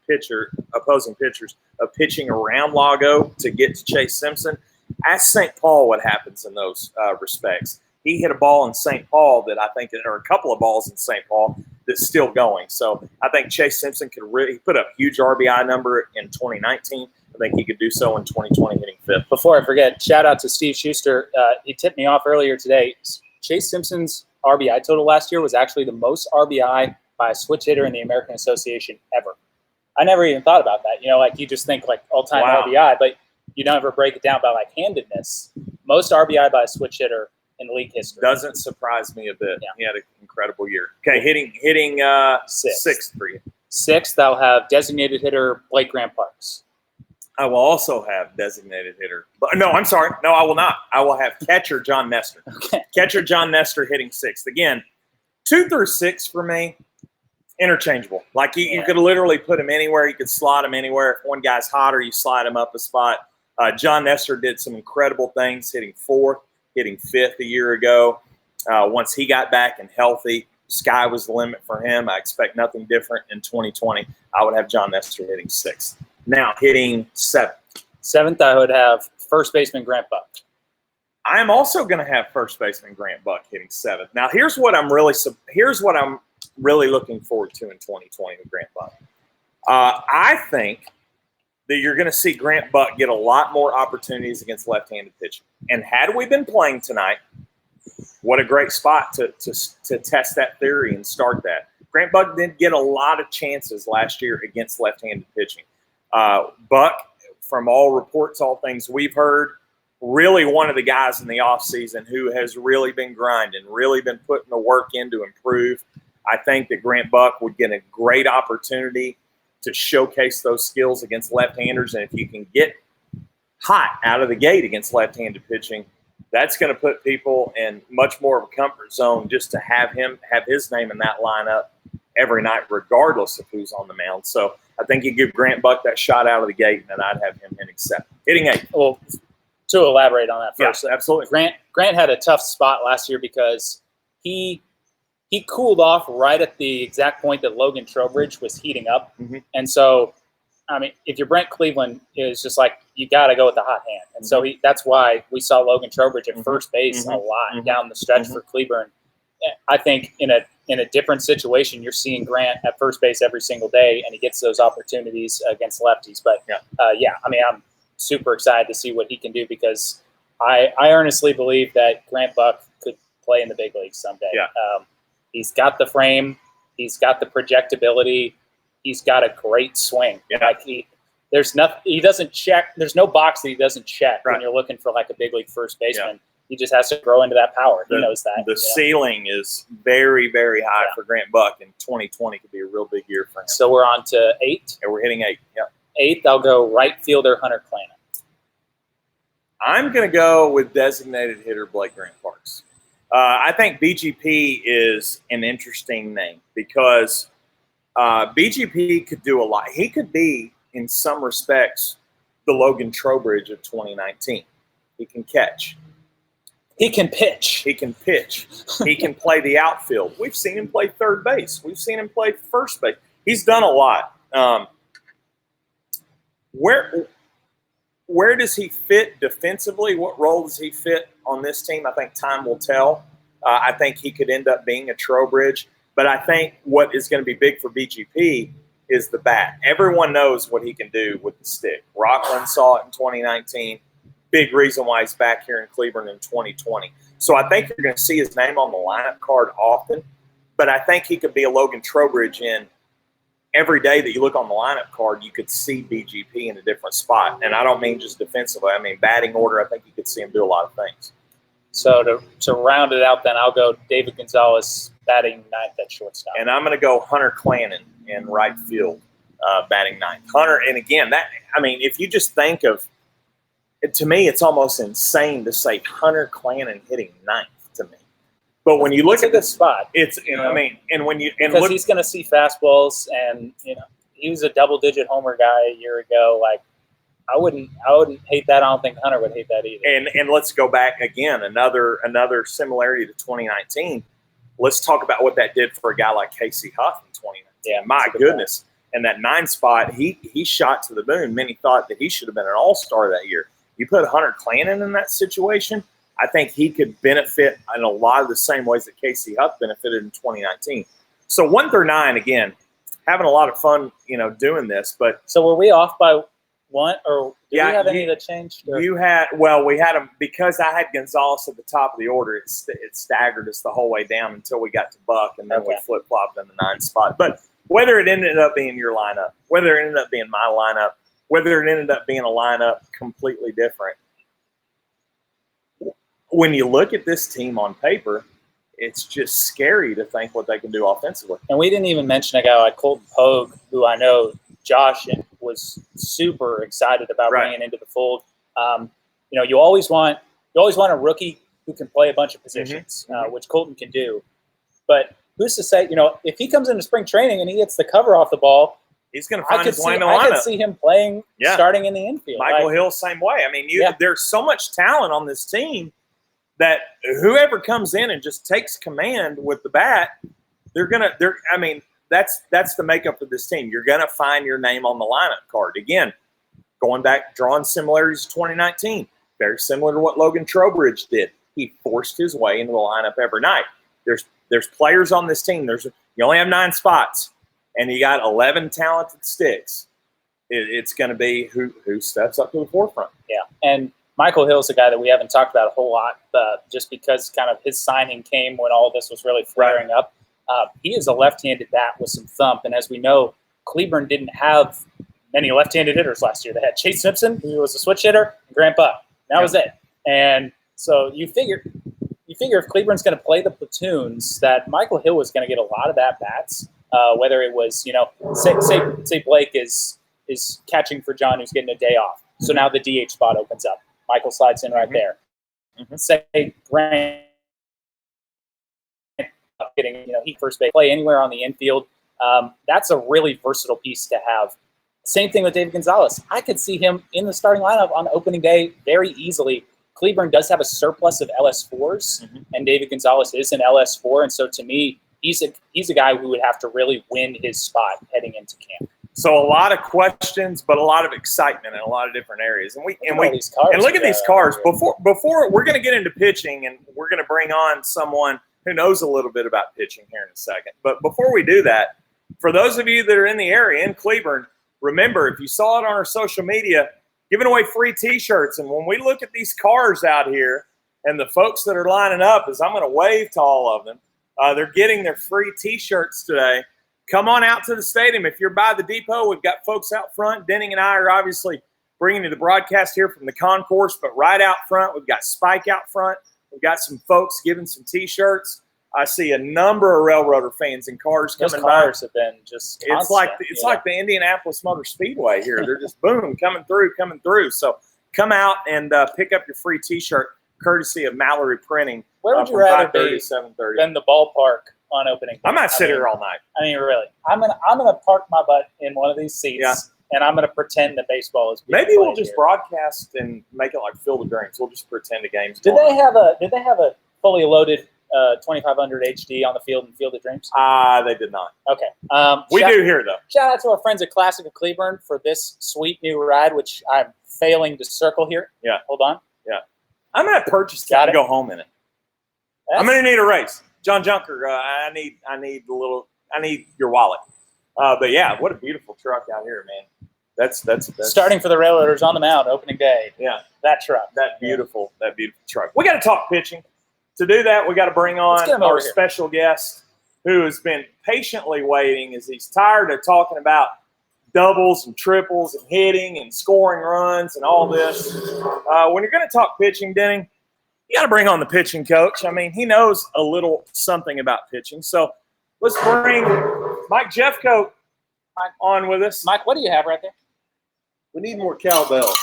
[SPEAKER 1] opposing pitchers, of pitching around Lago to get to Chase Simpson. Ask St. Paul what happens in those respects. He hit a ball in St. Paul that I think, or a couple of balls in St. Paul that's still going. So I think Chase Simpson could really put up a huge RBI number in 2019. I think he could do so in 2020, hitting fifth.
[SPEAKER 2] Before I forget, shout out to Steve Schuster. He tipped me off earlier today. Chase Simpson's RBI total last year was actually the most RBI by a switch hitter in the American Association ever. I never even thought about that. Like you just think like all-time RBI, but you don't ever break it down by like handedness. Most RBI by a switch hitter in league history.
[SPEAKER 1] Doesn't surprise me a bit. Yeah. He had an incredible year. Okay, hitting sixth for you.
[SPEAKER 2] Sixth, I'll have designated hitter Blake Grant Parks.
[SPEAKER 1] I will also have designated hitter. No, I'm sorry. No, I will not. I will have catcher John Nestor.
[SPEAKER 2] Okay.
[SPEAKER 1] Catcher John Nestor hitting sixth. Again, 2 through 6 for me, interchangeable. Like you could literally put him anywhere. You could slot him anywhere. If one guy's hotter, you slide him up a spot. John Nestor did some incredible things, hitting fourth, hitting fifth a year ago. Once he got back and healthy, sky was the limit for him. I expect nothing different in 2020. I would have John Nestor hitting sixth. Now hitting seventh.
[SPEAKER 2] Seventh, I would have first baseman Grant Buck.
[SPEAKER 1] I am also going to have first baseman Grant Buck hitting seventh. Now here's what I'm really looking forward to in 2020 with Grant Buck. I think that you're going to see Grant Buck get a lot more opportunities against left-handed pitching. And had we been playing tonight, what a great spot to test that theory and start that. Grant Buck didn't get a lot of chances last year against left-handed pitching. Buck, from all reports, all things we've heard, really one of the guys in the offseason who has really been grinding, really been putting the work in to improve. I think that Grant Buck would get a great opportunity to showcase those skills against left-handers. And if you can get hot out of the gate against left-handed pitching, that's going to put people in much more of a comfort zone just to have his name in that lineup every night, regardless of who's on the mound. So I think you give Grant Buck that shot out of the gate, and I'd have him hitting eighth.
[SPEAKER 2] Well, to elaborate on that first,
[SPEAKER 1] yeah, absolutely.
[SPEAKER 2] Grant had a tough spot last year because he cooled off right at the exact point that Logan Trowbridge was heating up,
[SPEAKER 1] Mm-hmm.
[SPEAKER 2] and so I mean, if you're Brent Cleveland, it's just like you got to go with the hot hand, and so that's why we saw Logan Trowbridge at first base a lot down the stretch for Cleburne. I think in a different situation, you're seeing Grant at first base every single day, and he gets those opportunities against lefties. But I mean, I'm super excited to see what he can do because I earnestly believe that Grant Buck could play in the big leagues someday.
[SPEAKER 1] Yeah.
[SPEAKER 2] He's got the frame, he's got the projectability. He's got a great swing.
[SPEAKER 1] Yeah.
[SPEAKER 2] Like there's nothing. He doesn't check. There's no box that he doesn't check
[SPEAKER 1] Right.
[SPEAKER 2] when you're looking for like a big league first baseman. Yeah. He just has to grow into that power. He knows that.
[SPEAKER 1] The ceiling is very, very high for Grant Buck, and 2020 could be a real big year for him.
[SPEAKER 2] So we're on to 8.
[SPEAKER 1] Yeah, we're hitting 8. Yeah.
[SPEAKER 2] 8th, I'll go right fielder Hunter Clannon.
[SPEAKER 1] I'm going to go with designated hitter Blake Grant Parks. I think BGP is an interesting name because BGP could do a lot. He could be, in some respects, the Logan Trowbridge of 2019. He can catch.
[SPEAKER 2] He can pitch.
[SPEAKER 1] He can pitch. He can play the outfield. We've seen him play third base. We've seen him play first base. He's done a lot. Where does he fit defensively? What role does he fit on this team? I think time will tell. I think he could end up being a Trowbridge. But I think what is going to be big for BGP is the bat. Everyone knows what he can do with the stick. Rockland saw it in 2019. Big reason why he's back here in Cleburne in 2020. So I think you're going to see his name on the lineup card often. But I think he could be a Logan Trowbridge in every day that you look on the lineup card, you could see BGP in a different spot. And I don't mean just defensively. I mean batting order, I think you could see him do a lot of things.
[SPEAKER 2] So to round it out, then I'll go David Gonzalez batting 9th at shortstop.
[SPEAKER 1] And I'm going to go Hunter Clannon in right field batting 9th. Hunter, and again, if you just think of it, to me, it's almost insane to say Hunter Clannon hitting 9th to me. But when you look at this spot, it's because
[SPEAKER 2] he's going to see fastballs, and he was a double-digit homer guy a year ago. Like I wouldn't hate that. I don't think Hunter would hate that either.
[SPEAKER 1] And let's go back again. Another similarity to 2019. Let's talk about what that did for a guy like Casey Huff in 2019.
[SPEAKER 2] Yeah,
[SPEAKER 1] my goodness. And that 9 spot, he shot to the moon. Many thought that he should have been an all-star that year. You put Hunter Clannon in that situation, I think he could benefit in a lot of the same ways that Casey Huff benefited in 2019. So 1 through 9, again, having a lot of fun, doing this. But
[SPEAKER 2] so were we off by 1, or did we have any that changed?
[SPEAKER 1] We had them because I had Gonzalez at the top of the order. It staggered us the whole way down until we got to Buck, and then we flip-flopped in the 9 spot. But whether it ended up being your lineup, whether it ended up being my lineup, whether it ended up being a lineup completely different, when you look at this team on paper, it's just scary to think what they can do offensively.
[SPEAKER 2] And we didn't even mention a guy like Colton Pogue, who I know Josh was super excited about bringing into the fold. You always want a rookie who can play a bunch of positions, which Colton can do. But who's to say, if he comes into spring training and he gets the cover off the ball,
[SPEAKER 1] he's going to find his way in the
[SPEAKER 2] I
[SPEAKER 1] lineup.
[SPEAKER 2] could see him playing, starting in the infield.
[SPEAKER 1] Michael Hill, same way. I mean, there's so much talent on this team that whoever comes in and just takes command with the bat, that's the makeup of this team. You're going to find your name on the lineup card. Again, going back, drawing similarities to 2019, very similar to what Logan Trowbridge did. He forced his way into the lineup every night. There's players on this team. You only have 9 spots, and you got 11 talented sticks. It's going to be who steps up to the forefront.
[SPEAKER 2] Yeah, and Michael Hill's a guy that we haven't talked about a whole lot, just because kind of his signing came when all this was really flaring up. He is a left-handed bat with some thump, and as we know, Cleburne didn't have many left-handed hitters last year. They had Chase Simpson, who was a switch hitter, and Grant Buck. That was it. And so you figure if Cleburne's going to play the platoons, that Michael Hill was going to get a lot of at-bats, whether it was, say Blake is catching for John, who's getting a day off. So now the DH spot opens up. Michael slides in right there. Say Grant getting he first base, play anywhere on the infield. That's a really versatile piece to have. Same thing with David Gonzalez. I could see him in the starting lineup on opening day very easily. Cleburne does have a surplus of LS4s, and David Gonzalez is an LS4, and so to me, he's a guy who would have to really win his spot heading into camp.
[SPEAKER 1] So a lot of questions, but a lot of excitement in a lot of different areas. And look at these cars. Before we're going to get into pitching, and we're going to bring on someone who knows a little bit about pitching here in a second. But before we do that, for those of you that are in the area in Cleburne, remember, if you saw it on our social media, giving away free T-shirts. And when we look at these cars out here and the folks that are lining up, as I'm going to wave to all of them, they're getting their free T-shirts today. Come on out to the stadium. If you're by the depot, we've got folks out front. Denning and I are obviously bringing you the broadcast here from the concourse, but right out front, we've got Spike out front. We've got some folks giving some T-shirts. I see a number of Railroader fans and cars coming by.
[SPEAKER 2] Those cars have been just constant.
[SPEAKER 1] It's like the Indianapolis Motor Speedway here. They're just boom, coming through. So come out and pick up your free T-shirt, courtesy of Mallory Printing.
[SPEAKER 2] Where would you rather be than the ballpark on opening day?
[SPEAKER 1] I might sit here all night.
[SPEAKER 2] I mean, really, I'm gonna park my butt in one of these seats, and I'm gonna pretend that baseball is.
[SPEAKER 1] Maybe we'll just broadcast and make it like Field of Dreams. We'll just pretend a game's
[SPEAKER 2] Did they have a fully loaded 2500 HD on the field in Field of Dreams?
[SPEAKER 1] They did not.
[SPEAKER 2] Okay.
[SPEAKER 1] We do here though.
[SPEAKER 2] Shout out to our friends at Classic of Cleburne for this sweet new ride, which I'm failing to circle here.
[SPEAKER 1] Yeah.
[SPEAKER 2] Hold on.
[SPEAKER 1] Yeah. I'm gonna purchase that and go home in it. I'm gonna need a race. John Junker, I need your wallet. But yeah, what a beautiful truck out here, man. That's
[SPEAKER 2] starting for the Railroaders on the mound, opening day.
[SPEAKER 1] Yeah,
[SPEAKER 2] that truck,
[SPEAKER 1] that beautiful truck. We got to talk pitching. To do that, we got to bring on our special guest, who has been patiently waiting, as he's tired of talking about doubles and triples and hitting and scoring runs and all this. When you're going to talk pitching, Denning, you got to bring on the pitching coach. I mean, he knows a little something about pitching. So let's bring Mike Jeffcoat on with us.
[SPEAKER 2] Mike, what do you have right there?
[SPEAKER 4] We need more cowbell.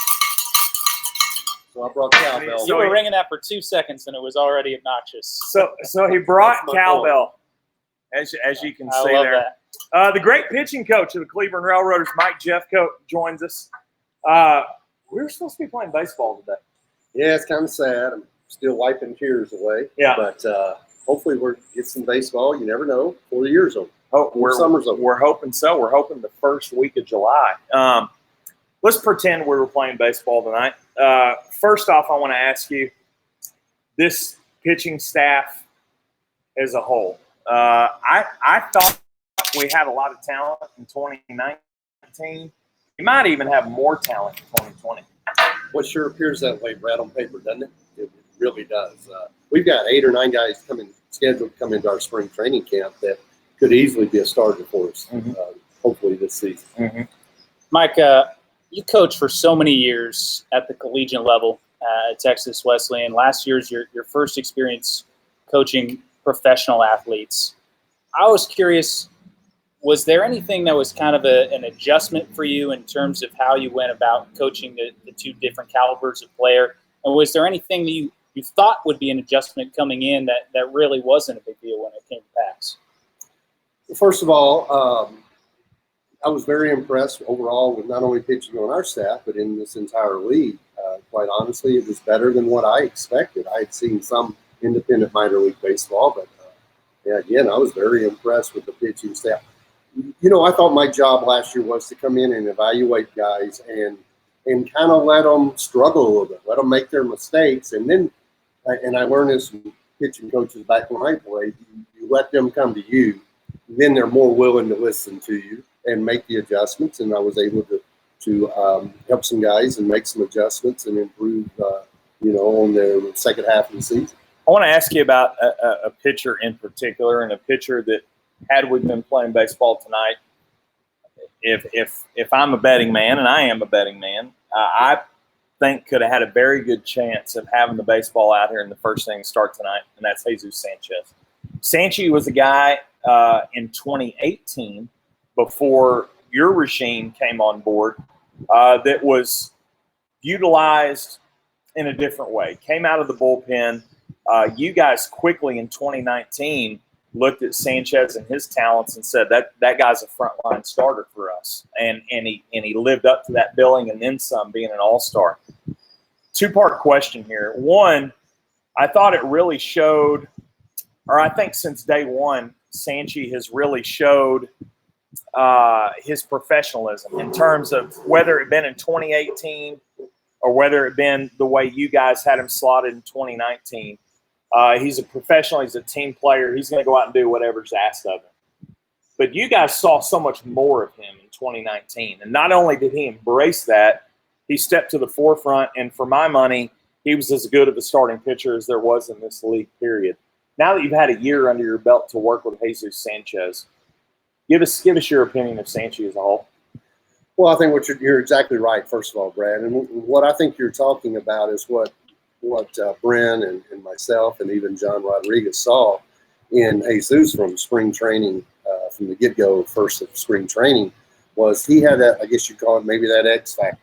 [SPEAKER 4] So I brought cowbell.
[SPEAKER 2] You were ringing that for 2 seconds, and it was already obnoxious.
[SPEAKER 1] So he brought cowbell, as you can see there. The great pitching coach of the Cleburne Railroaders, Mike Jeffcoat, joins us. We were supposed to be playing baseball today.
[SPEAKER 4] Yeah, it's kind of sad. I'm still wiping tears away.
[SPEAKER 1] Yeah.
[SPEAKER 4] But hopefully we'll get some baseball. You never know. 4 years over.
[SPEAKER 1] Summer's over. We're hoping so. We're hoping the first week of July. Let's pretend we were playing baseball tonight. First off, I want to ask you, this pitching staff as a whole, I thought we had a lot of talent in 2019. You might even have more talent in 2020.
[SPEAKER 4] Well, sure appears that way, Brad, on paper, doesn't it? It really does. We've got 8 or 9 guys scheduled to come into our spring training camp that could easily be a starter for us, hopefully this season.
[SPEAKER 1] Mm-hmm.
[SPEAKER 2] Mike, you coached for so many years at the collegiate level at Texas Wesleyan. Last year's your first experience coaching professional athletes. I was curious, was there anything that was kind of an adjustment for you in terms of how you went about coaching the two different calibers of player? And was there anything that you thought would be an adjustment coming in that really wasn't a big deal when it came to pass?
[SPEAKER 4] First of all, I was very impressed overall with not only pitching on our staff, but in this entire league. Quite honestly, it was better than what I expected. I had seen some independent minor league baseball, but again, I was very impressed with the pitching staff. You know, I thought my job last year was to come in and evaluate guys and kind of let them struggle a little bit, let them make their mistakes. And then, and I learned this from pitching coaches back when I played, you let them come to you, then they're more willing to listen to you and make the adjustments. And I was able to help some guys and make some adjustments and improve, on the second half of the season.
[SPEAKER 1] I want to ask you about a pitcher in particular, and a pitcher that, had we been playing baseball tonight, if I'm a betting man, and I am a betting man, I think could have had a very good chance of having the baseball out here in the first inning start tonight, and that's Jesus Sanchez. Sanchez was a guy in 2018, before your regime came on board, that was utilized in a different way. Came out of the bullpen. You guys quickly in 2019 looked at Sanchez and his talents and said that guy's a frontline starter for us, and he lived up to that billing and then some, being an all-star. Two-part question here. One, I thought it really showed, or I think since day one, Sanchez has really showed his professionalism in terms of whether it been in 2018 or whether it been the way you guys had him slotted in 2019. He's a professional. He's a team player. He's going to go out and do whatever's asked of him. But you guys saw so much more of him in 2019. And not only did he embrace that, he stepped to the forefront. And for my money, he was as good of a starting pitcher as there was in this league, period. Now that you've had a year under your belt to work with Jesus Sanchez, give us your opinion of Sanchez as a whole.
[SPEAKER 4] Well, I think you're exactly right, first of all, Brad. And what I think you're talking about is what Brent and myself and even John Rodriguez saw in Jesus from spring training, from the get-go first of spring training, was he had that, I guess you'd call it maybe that X factor.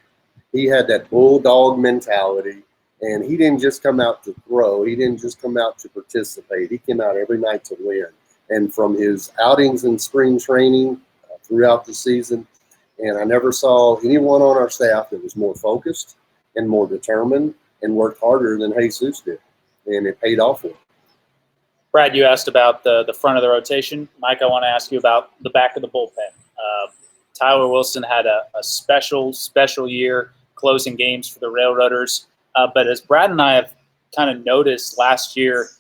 [SPEAKER 4] He had that bulldog mentality, and he didn't just come out to throw. He didn't just come out to participate. He came out every night to win. And from his outings in spring training throughout the season, and I never saw anyone on our staff that was more focused and more determined and worked harder than Jesus did. And it paid off for him.
[SPEAKER 2] Brad, you asked about the front of the rotation. Mike, I want to ask you about the back of the bullpen. Tyler Wilson had a special year closing games for the Railroaders. But as Brad and I have kind of noticed last year,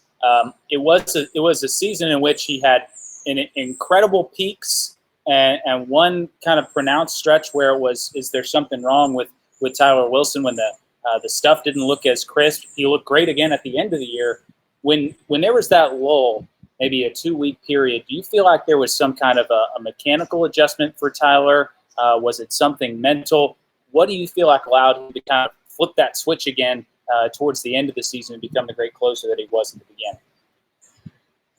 [SPEAKER 2] it was a season in which he had incredible peaks and one kind of pronounced stretch where it was, is there something wrong with Tyler Wilson when the stuff didn't look as crisp? He looked great again at the end of the year. When there was that lull, maybe a 2-week period, do you feel like there was some kind of a mechanical adjustment for Tyler? Was it something mental? What do you feel like allowed him to kind of flip that switch again towards the end of the season and become the great closer that he was at the beginning?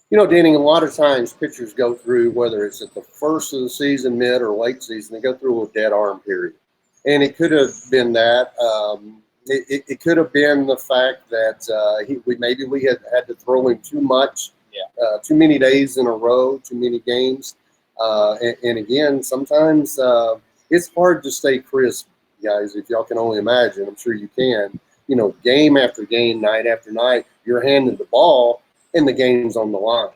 [SPEAKER 4] You know, Danny, a lot of times pitchers go through, whether it's at the first of the season, mid, or late season, they go through a dead arm period. And it could have been that. It could have been the fact that we had to throw him too much, too many days in a row, too many games. And again, sometimes it's hard to stay crisp, guys, if y'all can only imagine. I'm sure you can. You know, game after game, night after night, you're handing the ball and the game's on the line.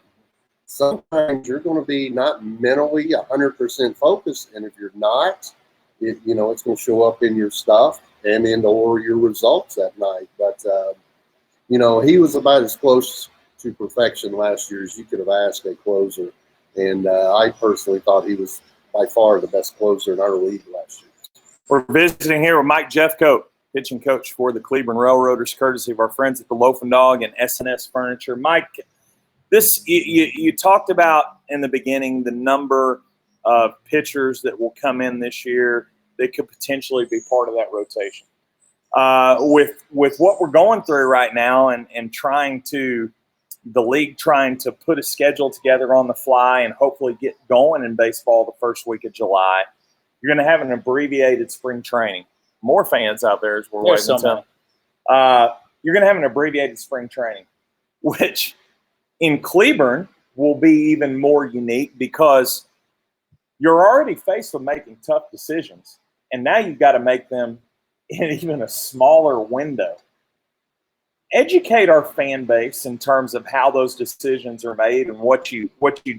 [SPEAKER 4] Sometimes you're going to be not mentally 100% focused, and if you're not, it's going to show up in your stuff and or your results that night. But, he was about as close to perfection last year as you could have asked a closer. And I personally thought he was by far the best closer in our league last year.
[SPEAKER 1] We're visiting here with Mike Jeffcoat, pitching coach for the Cleburne Railroaders, courtesy of our friends at the Loaf and Dog and S&S Furniture. Mike, this you talked about in the beginning the number of pitchers that will come in this year that could potentially be part of that rotation. With what we're going through right now and the league trying to put a schedule together on the fly and hopefully get going in baseball the first week of July, you're going to have an abbreviated spring training. More fans out there as we're waiting until. You're going to have an abbreviated spring training, which in Cleburne will be even more unique because you're already faced with making tough decisions, and now you've got to make them in even a smaller window. Educate our fan base in terms of how those decisions are made and what you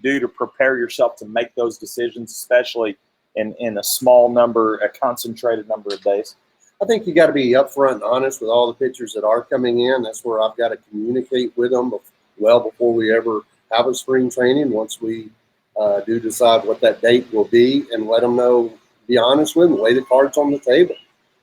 [SPEAKER 1] do to prepare yourself to make those decisions, especially in a small number, a concentrated number of days.
[SPEAKER 4] I think you got to be upfront and honest with all the pitchers that are coming in. That's where I've got to communicate with them well before we ever have a spring training. Once we do decide what that date will be, and let them know, be honest with them, lay the cards on the table,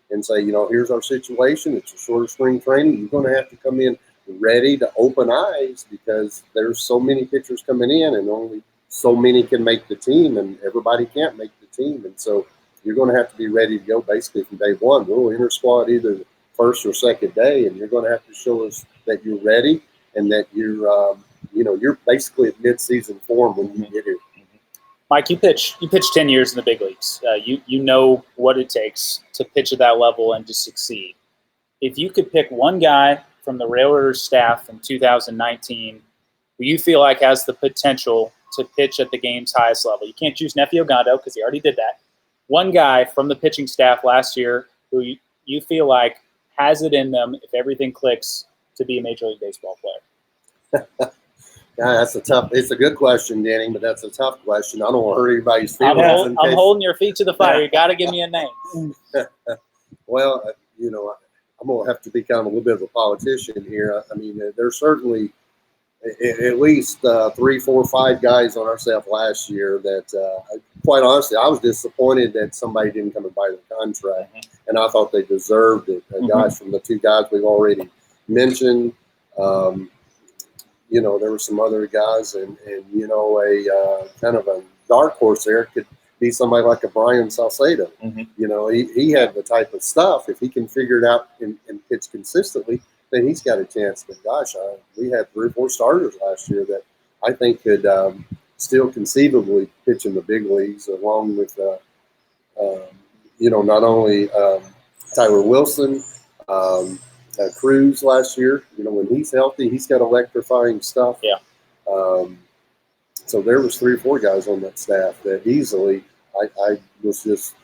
[SPEAKER 4] and say, here's our situation. It's a shorter spring training. You're going to have to come in ready to open eyes because there's so many pitchers coming in, and only so many can make the team, and everybody can't make the team, and so you're going to have to be ready to go basically from day one. We'll enter squad either the first or second day, and you're going to have to show us that you're ready and that you're basically at mid-season form when you get here.
[SPEAKER 2] Mike, you pitched 10 years in the big leagues. You know what it takes to pitch at that level and to succeed. If you could pick one guy from the Railroaders staff in 2019 who you feel like has the potential to pitch at the game's highest level, you can't choose Nehrir Ogando because he already did that. One guy from the pitching staff last year who you feel like has it in them, if everything clicks, to be a Major League Baseball player.
[SPEAKER 4] Yeah, that's a tough. It's a good question, Danny, but that's a tough question. I don't want to hurt anybody's feelings.
[SPEAKER 2] I'm holding your feet to the fire. You got to give me a name.
[SPEAKER 4] Well, I'm gonna have to be kind of a little bit of a politician here. I mean, there's certainly at least 3, 4, 5 guys on our staff last year that, quite honestly, I was disappointed that somebody didn't come and buy the contract, and I thought they deserved it. Guys from the 2 guys we've already mentioned. There were some other guys, and a kind of a dark horse there could be somebody like a Brian Salcedo. He had the type of stuff. If he can figure it out and pitch consistently, then he's got a chance. But gosh, we had 3 or 4 starters last year that I think could still conceivably pitch in the big leagues, along with not only Tyler Wilson. Cruz last year, when he's healthy, he's got electrifying stuff.
[SPEAKER 2] Yeah.
[SPEAKER 4] So there was 3 or 4 guys on that staff that easily, I was just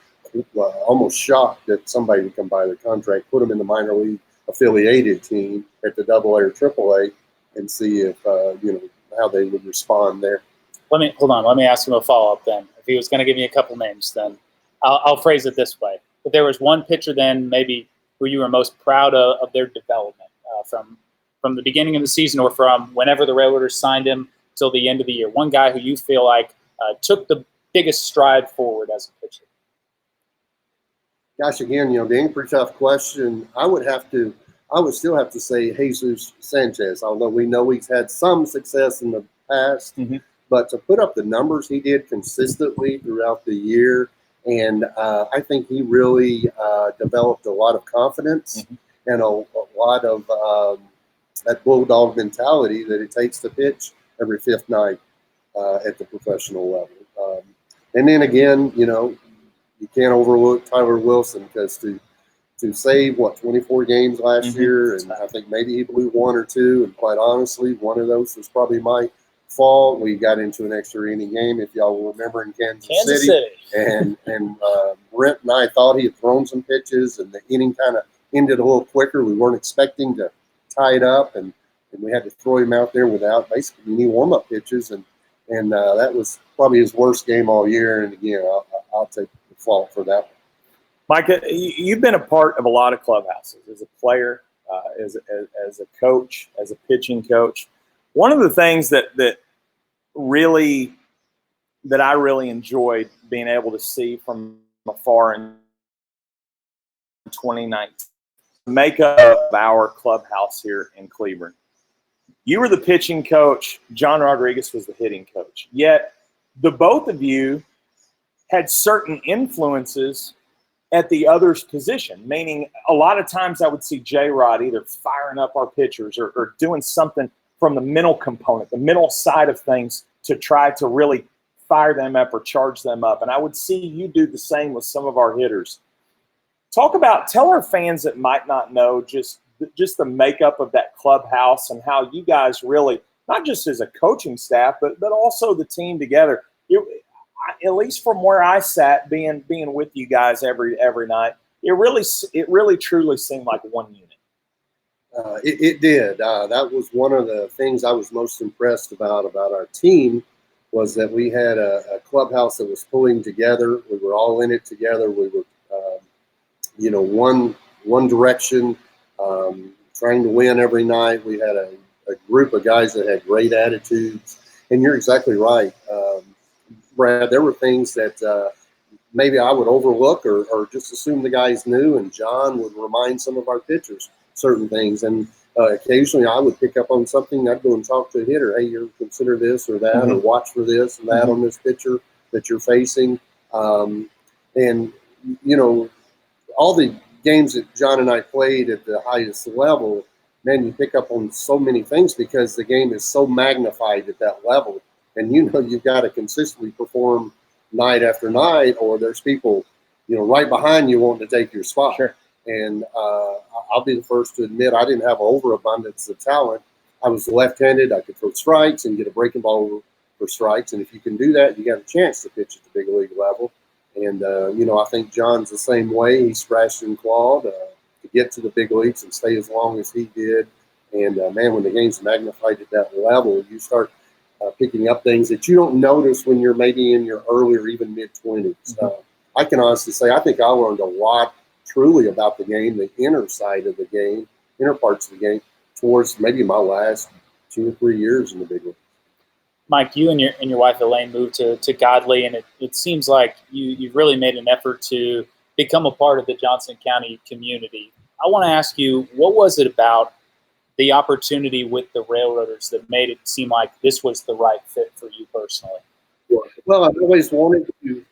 [SPEAKER 4] almost shocked that somebody would come by the contract, put them in the minor league affiliated team at the AA or AAA, and see if how they would respond there.
[SPEAKER 2] Let me ask him a follow up then. If he was going to give me a couple names, then I'll phrase it this way: if there was one pitcher, then maybe who you were most proud of their development from the beginning of the season, or from whenever the Railroaders signed him till the end of the year. One guy who you feel like took the biggest stride forward as a pitcher.
[SPEAKER 4] Gosh, again, being a pretty tough question. I would still have to say Jesus Sanchez, although we know he's had some success in the past. But to put up the numbers he did consistently throughout the year, and I think he really developed a lot of confidence and a lot of that bulldog mentality that it takes to pitch every 5th night at the professional level. And then again, you can't overlook Tyler Wilson, because to save 24 games last year, and I think maybe he blew 1 or 2, and quite honestly, one of those was probably my fault. We got into an extra inning game, if y'all will remember, in Kansas City. And Brent and I thought he had thrown some pitches, and the inning kind of ended a little quicker. We weren't expecting to tie it up, and we had to throw him out there without basically any warm-up pitches, and that was probably his worst game all year. And again, I'll take the fault for that one.
[SPEAKER 1] Mike, you've been a part of a lot of clubhouses as a player, as a coach, as a pitching coach. One of the things that I really enjoyed being able to see from afar in 2019, the makeup of our clubhouse here in Cleburne. You were the pitching coach. John Rodriguez was the hitting coach. Yet the both of you had certain influences at the other's position, meaning a lot of times I would see J-Rod either firing up our pitchers or doing something from the mental component, the mental side of things, to try to really fire them up or charge them up. And I would see you do the same with some of our hitters. Tell our fans that might not know just the makeup of that clubhouse and how you guys really, not just as a coaching staff, but also the team together. At least from where I sat, being with you guys every night, it really truly seemed like one unit.
[SPEAKER 4] It did. That was one of the things I was most impressed about our team, was that we had a clubhouse that was pulling together. We were all in it together. We were, one direction, trying to win every night. We had a group of guys that had great attitudes. And you're exactly right, Brad. There were things that maybe I would overlook or just assume the guys knew, and John would remind some of our pitchers certain things. And occasionally I would pick up on something. I'd go and talk to a hitter. Hey, you consider this or that, or watch for this and that on this pitcher that you're facing. And, all the games that John and I played at the highest level, man, you pick up on so many things because the game is so magnified at that level. And, you've got to consistently perform night after night, or there's people, right behind you wanting to take your spot.
[SPEAKER 2] Sure.
[SPEAKER 4] And I'll be the first to admit I didn't have an overabundance of talent. I was left-handed. I could throw strikes and get a breaking ball for strikes. And if you can do that, you got a chance to pitch at the big league level. And, I think John's the same way. He scratched and clawed to get to the big leagues and stay as long as he did. And, man, when the game's magnified at that level, you start picking up things that you don't notice when you're maybe in your early or even mid-20s. I can honestly say I think I learned a lot truly about the game, the inner side of the game, inner parts of the game, towards maybe my last 2 or 3 years in the big league.
[SPEAKER 2] Mike, you and your wife Elaine moved to Godley, and it seems like you've really made an effort to become a part of the Johnson County community. I want to ask you, what was it about the opportunity with the Railroaders that made it seem like this was the right fit for you personally?
[SPEAKER 4] Well, I'd always wanted to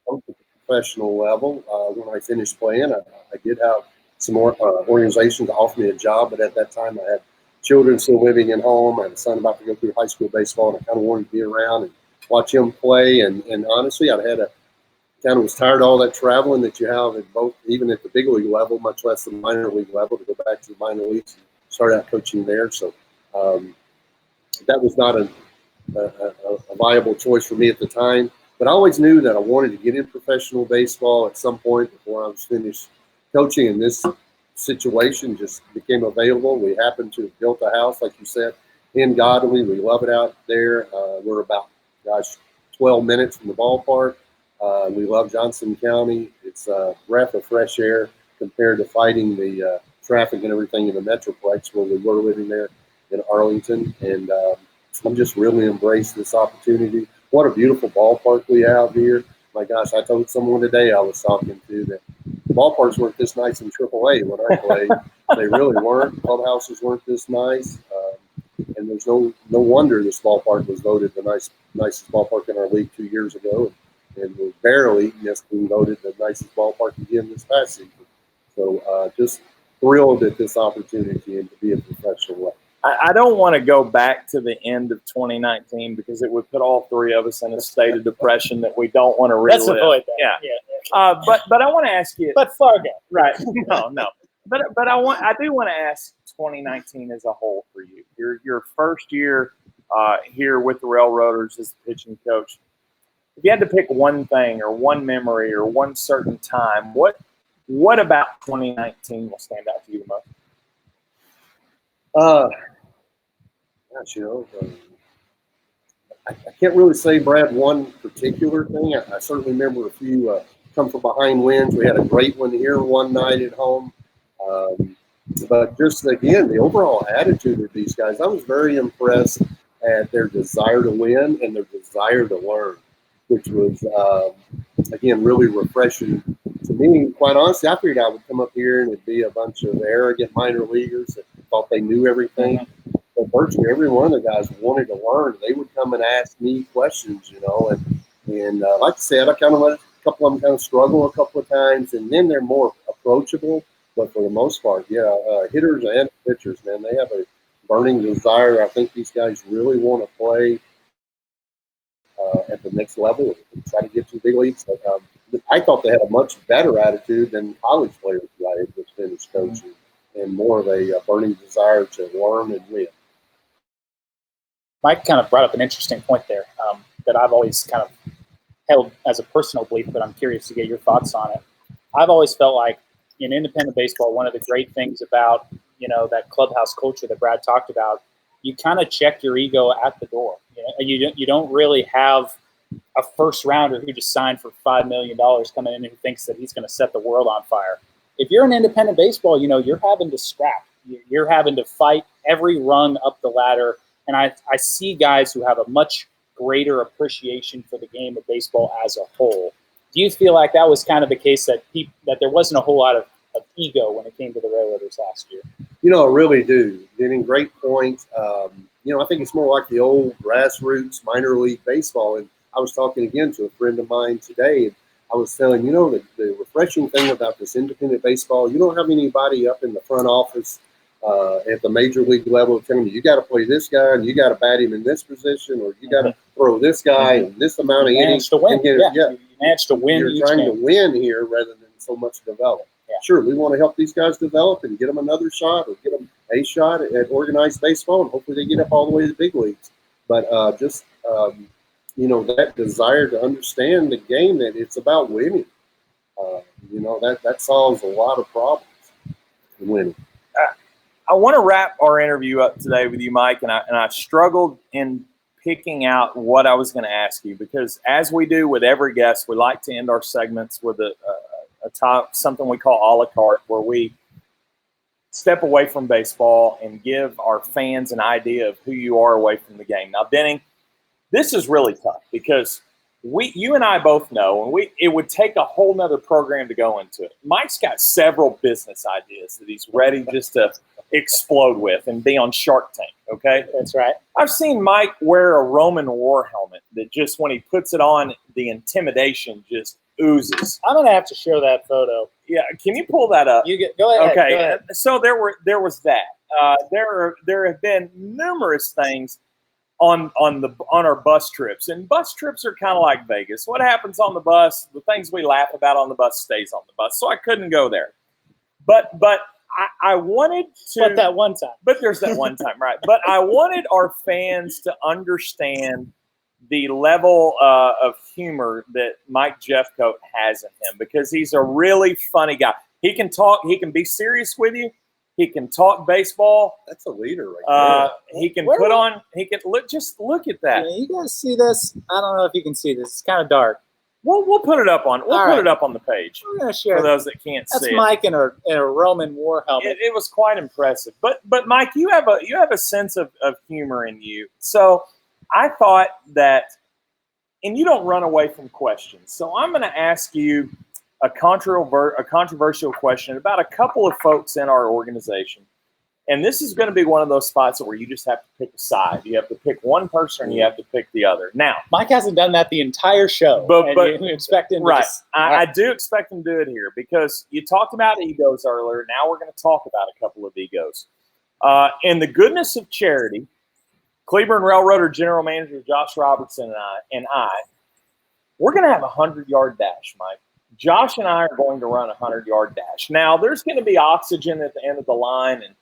[SPEAKER 4] coach at the professional level. When I finished playing, I did have some more organizations offer me a job, but at that time I had children still living at home. I had a son about to go through high school baseball, and I kind of wanted to be around and watch him play. And honestly, I kind of was tired of all that traveling that you have at both, even at the big league level, much less the minor league level, to go back to the minor leagues and start out coaching there. So that was not a viable choice for me at the time. But I always knew that I wanted to get in professional baseball at some point before I was finished coaching, and this situation just became available. We happened to have built a house, like you said, in Godley. We love it out there. We're about, 12 minutes from the ballpark. We love Johnson County. It's a breath of fresh air compared to fighting the traffic and everything in the Metroplex where we were living there in Arlington. And I'm just really embraced this opportunity. What a beautiful ballpark we have here. My gosh, I told someone today I was talking to that the ballparks weren't this nice in AAA when I played. They really weren't. Clubhouses weren't this nice. And there's no wonder this ballpark was voted the nicest ballpark in our league 2 years ago. And we're barely just being voted the nicest ballpark again this past season. So just thrilled at this opportunity and to be a professional level.
[SPEAKER 1] I don't want to go back to the end of 2019 because it would put all three of us in a state of depression that we don't want to relive.
[SPEAKER 2] Let's avoid that.
[SPEAKER 1] Yeah. But I want to ask you.
[SPEAKER 2] But Fargo.
[SPEAKER 1] Right. No. But I do want to ask 2019 as a whole for you. Your first year here with the Railroaders as the pitching coach. If you had to pick one thing or one memory or one certain time, what about 2019 will stand out to you the most?
[SPEAKER 4] I can't really say, Brad, one particular thing. I certainly remember a few come from behind wins. We had a great one here one night at home. But just, again, the overall attitude of these guys, I was very impressed at their desire to win and their desire to learn, which was, again, really refreshing to me. Quite honestly, I figured I would come up here and it'd be a bunch of arrogant minor leaguers that thought they knew everything. But virtually every one of the guys wanted to learn. They would come and ask me questions, and like I said, I kind of let a couple of them kind of struggle a couple of times, and then they're more approachable. But for the most part, hitters and pitchers, man, they have a burning desire. I think these guys really want to play at the next level and try to get to the big leagues. I thought they had a much better attitude than college players who I had just finished coaching, and more of a burning desire to learn and win.
[SPEAKER 2] Mike kind of brought up an interesting point there that I've always kind of held as a personal belief, but I'm curious to get your thoughts on it. I've always felt like in independent baseball, one of the great things about, that clubhouse culture that Brad talked about, you kind of check your ego at the door. You don't really have a first rounder who just signed for $5 million coming in who thinks that he's going to set the world on fire. If you're in independent baseball, you're having to scrap. You're having to fight every rung up the ladder. And I see guys who have a much greater appreciation for the game of baseball as a whole. Do you feel like that was kind of the case that there wasn't a whole lot of ego when it came to the Railroaders last year?
[SPEAKER 4] I really do. Getting great points. I think it's more like the old grassroots minor league baseball. And I was talking again to a friend of mine today, and I was telling the refreshing thing about this independent baseball, you don't have anybody up in the front office at the major league level telling you got to play this guy and you got to bat him in this position, or you got to throw this guy in this amount of innings
[SPEAKER 2] to win.
[SPEAKER 4] You
[SPEAKER 2] managed to win.
[SPEAKER 4] You're trying to win here rather than so much develop.
[SPEAKER 2] Yeah.
[SPEAKER 4] Sure, we want to help these guys develop and get them another shot or get them a shot at organized baseball, and hopefully they get up all the way to the big leagues. But that desire to understand the game, that it's about winning. That solves a lot of problems. Winning.
[SPEAKER 1] I want to wrap our interview up today with you, Mike, and I struggled in picking out what I was going to ask you, because as we do with every guest, we like to end our segments with a something we call a la carte, where we step away from baseball and give our fans an idea of who you are away from the game. Now, Denning, this is really tough because you and I both know, and it would take a whole nother program to go into it. Mike's got several business ideas that he's ready just to explode with and be on Shark Tank, okay?
[SPEAKER 2] That's right.
[SPEAKER 1] I've seen Mike wear a Roman war helmet that just, when he puts it on, the intimidation just oozes.
[SPEAKER 2] I'm going to have to show that photo.
[SPEAKER 1] Yeah, can you pull that up?
[SPEAKER 2] Go ahead.
[SPEAKER 1] Okay,
[SPEAKER 2] go ahead.
[SPEAKER 1] So there was that. There have been numerous things on our bus trips, and bus trips are kind of like Vegas. What happens on the bus, the things we laugh about on the bus stays on the bus. So I couldn't go there, but I wanted to.
[SPEAKER 2] But that one time.
[SPEAKER 1] But there's that one time, right? But I wanted our fans to understand the level of humor that Mike Jeffcoat has in him, because he's a really funny guy. He can talk. He can be serious with you. He can talk baseball.
[SPEAKER 4] That's a leader right there.
[SPEAKER 1] He can put on. He can look. Just look at that.
[SPEAKER 2] Yeah, you guys see this? I don't know if you can see this. It's kind of dark.
[SPEAKER 1] We'll put it up on. Put it up on the page
[SPEAKER 2] We're gonna share
[SPEAKER 1] for those that can't
[SPEAKER 2] That's
[SPEAKER 1] see it.
[SPEAKER 2] Mike in a Roman war helmet.
[SPEAKER 1] It was quite impressive. But Mike, you have a sense of humor in you. So I thought that, and you don't run away from questions. So I'm going to ask you a controversial question about a couple of folks in our organization. And this is going to be one of those spots where you just have to pick a side. You have to pick one person, and you have to pick the other. Now,
[SPEAKER 2] Mike hasn't done that the entire show,
[SPEAKER 1] but
[SPEAKER 2] you expect him to
[SPEAKER 1] right.
[SPEAKER 2] just,
[SPEAKER 1] I do expect him to do it here, because you talked about egos earlier. Now we're going to talk about a couple of egos. In the goodness of charity, Cleburne Railroader General Manager Josh Robertson and I, we're going to have a 100-yard dash, Mike. Josh and I are going to run a 100-yard dash. Now, there's going to be oxygen at the end of the line, and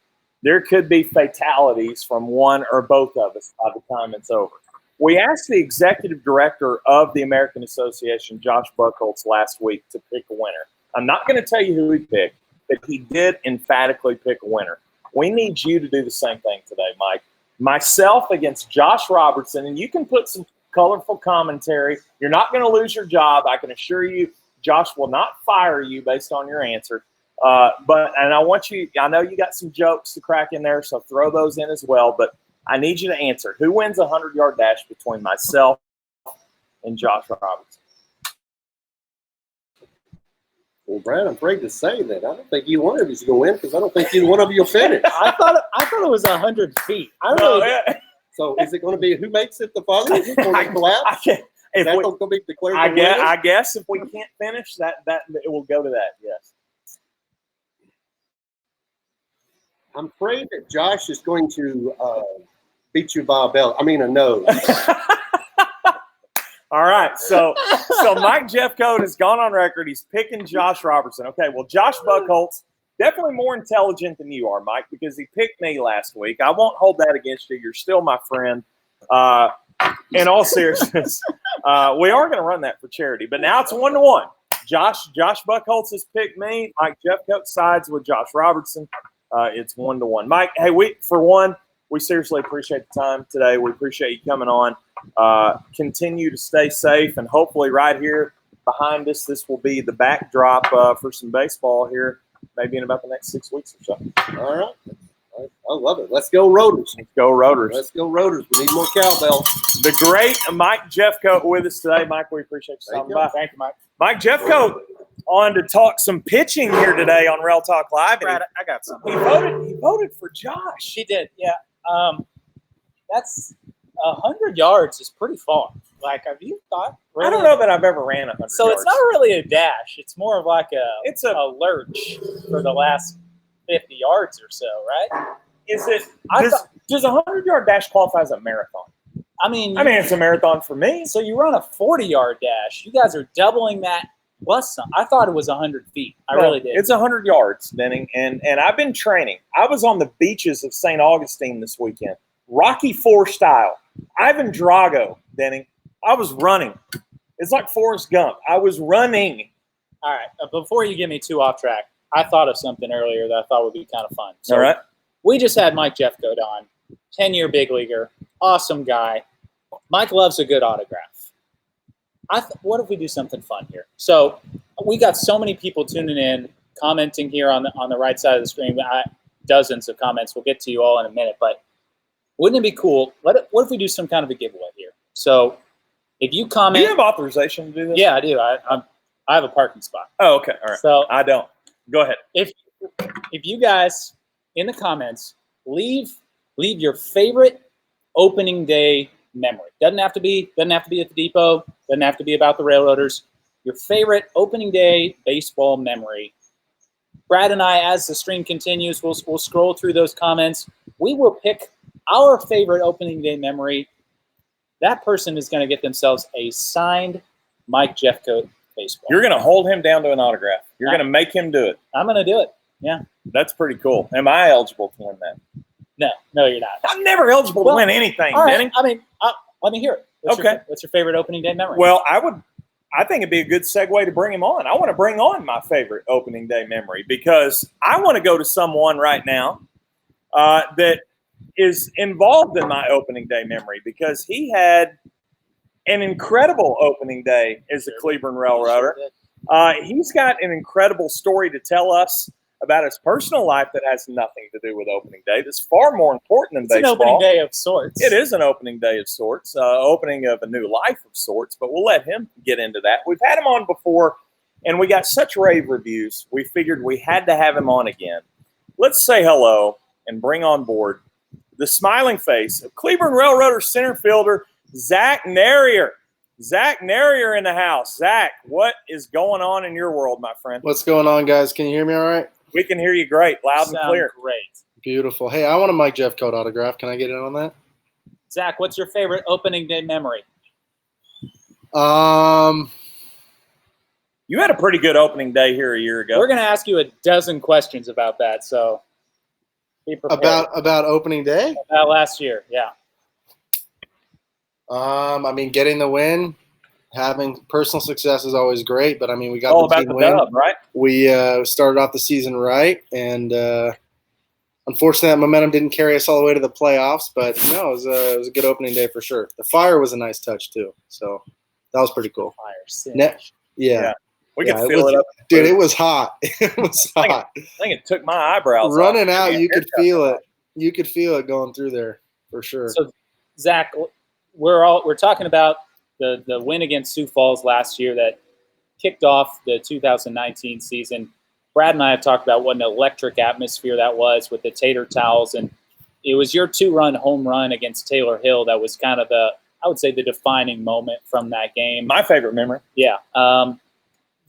[SPEAKER 1] there could be fatalities from one or both of us by the time it's over. We asked the executive director of the American Association, Josh Buchholz, last week to pick a winner. I'm not going to tell you who he picked, but he did emphatically pick a winner. We need you to do the same thing today, Mike. Myself against Josh Robertson, and you can put some colorful commentary. You're not going to lose your job. I can assure you, Josh will not fire you based on your answer. And I know you got some jokes to crack in there, so throw those in as well. But I need you to answer. Who wins a 100-yard dash between myself and Josh Robertson?
[SPEAKER 4] Well, Brad, I'm afraid to say that I don't think either one of you is going to win, because I don't think either one of you will finish.
[SPEAKER 2] I thought it was 100 feet.
[SPEAKER 4] So is it going to be who makes it the farthest? Is it going to collapse? Is that going to be declared the winner?
[SPEAKER 1] I guess if we can't finish, that it will go to that, yes.
[SPEAKER 4] I'm afraid that Josh is going to beat you by a nose.
[SPEAKER 1] All right, so Mike Jeffcoat has gone on record. He's picking Josh Robertson. Okay, well, Josh Buchholz, definitely more intelligent than you are, Mike, because he picked me last week. I won't hold that against you. You're still my friend. In all seriousness, we are going to run that for charity, but now it's 1-1. Josh Buchholz has picked me. Mike Jeffcoat sides with Josh Robertson. It's 1-1. Mike, hey, we seriously appreciate the time today. We appreciate you coming on. Continue to stay safe, and hopefully right here behind us, this will be the backdrop for some baseball here, maybe in about the next 6 weeks or so.
[SPEAKER 4] All right. I love it. Let's go Roaders.
[SPEAKER 1] Let's go Roaders.
[SPEAKER 4] Let's go Roaders. We need more cowbell.
[SPEAKER 1] The great Mike Jeffcoat with us today. Mike, we appreciate you stopping by.
[SPEAKER 2] Thank you, Mike.
[SPEAKER 1] Mike Jeffcoat on to talk some pitching here today on RailTalk Live.
[SPEAKER 2] Brad, I got something.
[SPEAKER 1] He voted for Josh.
[SPEAKER 2] He did, yeah. That's 100 yards is pretty far. Like, have you thought? Really?
[SPEAKER 1] I don't know that I've ever ran 100
[SPEAKER 2] So
[SPEAKER 1] yards.
[SPEAKER 2] it's not really a dash. It's more of like a lurch for the last 50 yards or so, right?
[SPEAKER 1] Is it? Does a 100-yard dash qualify as a marathon?
[SPEAKER 2] I mean,
[SPEAKER 1] it's a marathon for me.
[SPEAKER 2] So you run a 40-yard dash. You guys are doubling that plus some. I thought it was 100 feet. I really did.
[SPEAKER 1] It's 100 yards, Denning, and I've been training. I was on the beaches of St. Augustine this weekend, Rocky IV style. Ivan Drago, Denning. I was running. It's like Forrest Gump. I was running.
[SPEAKER 2] All right. Before you get me too off track, I thought of something earlier that I thought would be kind of fun. So
[SPEAKER 1] All right.
[SPEAKER 2] we just had Mike Jeffcoat on, 10-year big leaguer, awesome guy. Mike loves a good autograph. What if we do something fun here? So we got so many people tuning in, commenting here on the right side of the screen. Dozens of comments. We'll get to you all in a minute, but wouldn't it be cool? What if we do some kind of a giveaway here? So if you comment,
[SPEAKER 1] do you have authorization to do this?
[SPEAKER 2] Yeah, I do. I have a parking spot.
[SPEAKER 1] Oh, okay. All right.
[SPEAKER 2] So
[SPEAKER 1] I don't. Go ahead.
[SPEAKER 2] If you guys in the comments leave your favorite opening day memory. Doesn't have to be at the depot. Doesn't have to be about the Railroaders. Your favorite opening day baseball memory. Brad and I, as the stream continues, we'll scroll through those comments. We will pick our favorite opening day memory. That person is going to get themselves a signed Mike Jeffcoat baseball.
[SPEAKER 1] You're going to hold him down to an autograph. You're going to make him do it.
[SPEAKER 2] I'm going to do it. Yeah.
[SPEAKER 1] That's pretty cool. Am I eligible to win that?
[SPEAKER 2] No, you're not.
[SPEAKER 1] I'm never eligible to win anything,
[SPEAKER 2] all right.
[SPEAKER 1] Denny.
[SPEAKER 2] I mean, let me hear it. What's your favorite opening day memory?
[SPEAKER 1] Well, I think it'd be a good segue to bring him on. I want to bring on my favorite opening day memory because I want to go to someone right now that is involved in my opening day memory because he had an incredible opening day as a Cleburne Railroader. He's got an incredible story to tell us about his personal life that has nothing to do with opening day. That's far more important than baseball.
[SPEAKER 2] It's an opening day of sorts.
[SPEAKER 1] It is an opening day of sorts, opening of a new life of sorts, but we'll let him get into that. We've had him on before, and we got such rave reviews, we figured we had to have him on again. Let's say hello and bring on board the smiling face of Cleburne Railroaders Centerfielder, Zach Nehrir. Zach Nehrir in the house. Zach, what is going on in your world, my friend?
[SPEAKER 5] What's going on, guys? Can you hear me all right?
[SPEAKER 1] We can hear you great, loud and clear.
[SPEAKER 2] Great.
[SPEAKER 5] Beautiful. Hey, I want a Mike Jeffcoat autograph. Can I get in on that?
[SPEAKER 2] Zach, what's your favorite opening day memory?
[SPEAKER 1] You had a pretty good opening day here a year ago.
[SPEAKER 2] We're going to ask you a dozen questions about that, so be prepared.
[SPEAKER 5] About opening day?
[SPEAKER 2] About last year, yeah.
[SPEAKER 5] I mean, getting the win, having personal success is always great, but I mean, we got
[SPEAKER 1] all
[SPEAKER 5] the
[SPEAKER 1] about
[SPEAKER 5] team
[SPEAKER 1] the
[SPEAKER 5] win.
[SPEAKER 1] dub, right?
[SPEAKER 5] We started off the season right, and unfortunately, that momentum didn't carry us all the way to the playoffs. But no, it was a good opening day for sure. The fire was a nice touch too, so that was pretty cool. Yeah.
[SPEAKER 1] We could feel it up,
[SPEAKER 5] dude. It was hot. It was hot.
[SPEAKER 1] I think it took my eyebrows
[SPEAKER 5] running
[SPEAKER 1] off.
[SPEAKER 5] out. You could feel it. You could feel it going through there for sure.
[SPEAKER 2] So, Zach, we're talking about the win against Sioux Falls last year that kicked off the 2019 season. Brad and I have talked about what an electric atmosphere that was with the tater towels, and it was your 2-run home run against Taylor Hill that was kind of I would say the defining moment from that game.
[SPEAKER 1] My favorite memory.
[SPEAKER 2] Yeah.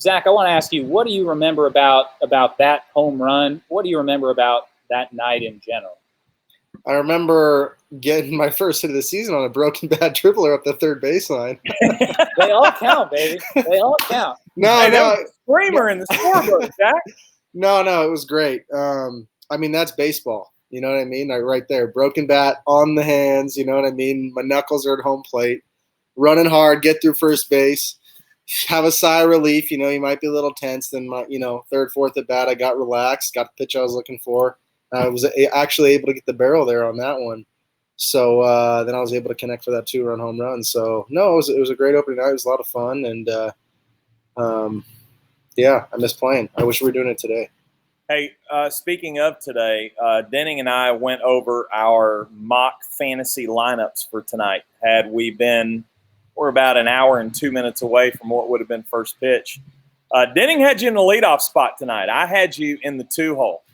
[SPEAKER 2] Zach, I want to ask you, what do you remember about that home run? What do you remember about that night in general?
[SPEAKER 5] I remember getting my first hit of the season on a broken bat dribbler up the third baseline.
[SPEAKER 2] They all count, baby. They all count.
[SPEAKER 5] No.
[SPEAKER 1] Screamer in the scorebook, Jack.
[SPEAKER 5] No, it was great. I mean, that's baseball. You know what I mean? Like right there, broken bat on the hands. You know what I mean? My knuckles are at home plate, running hard, get through first base, have a sigh of relief. You know, you might be a little tense. Then my, third, fourth at bat, I got relaxed, got the pitch I was looking for. I was actually able to get the barrel there on that one. So then I was able to connect for that 2-run home run. So, no, it was a great opening night. It was a lot of fun. And, yeah, I miss playing. I wish we were doing it today.
[SPEAKER 1] Hey, speaking of today, Denning and I went over our mock fantasy lineups for tonight. We're about an hour and 2 minutes away from what would have been first pitch. Denning had you in the leadoff spot tonight. I had you in the 2-hole.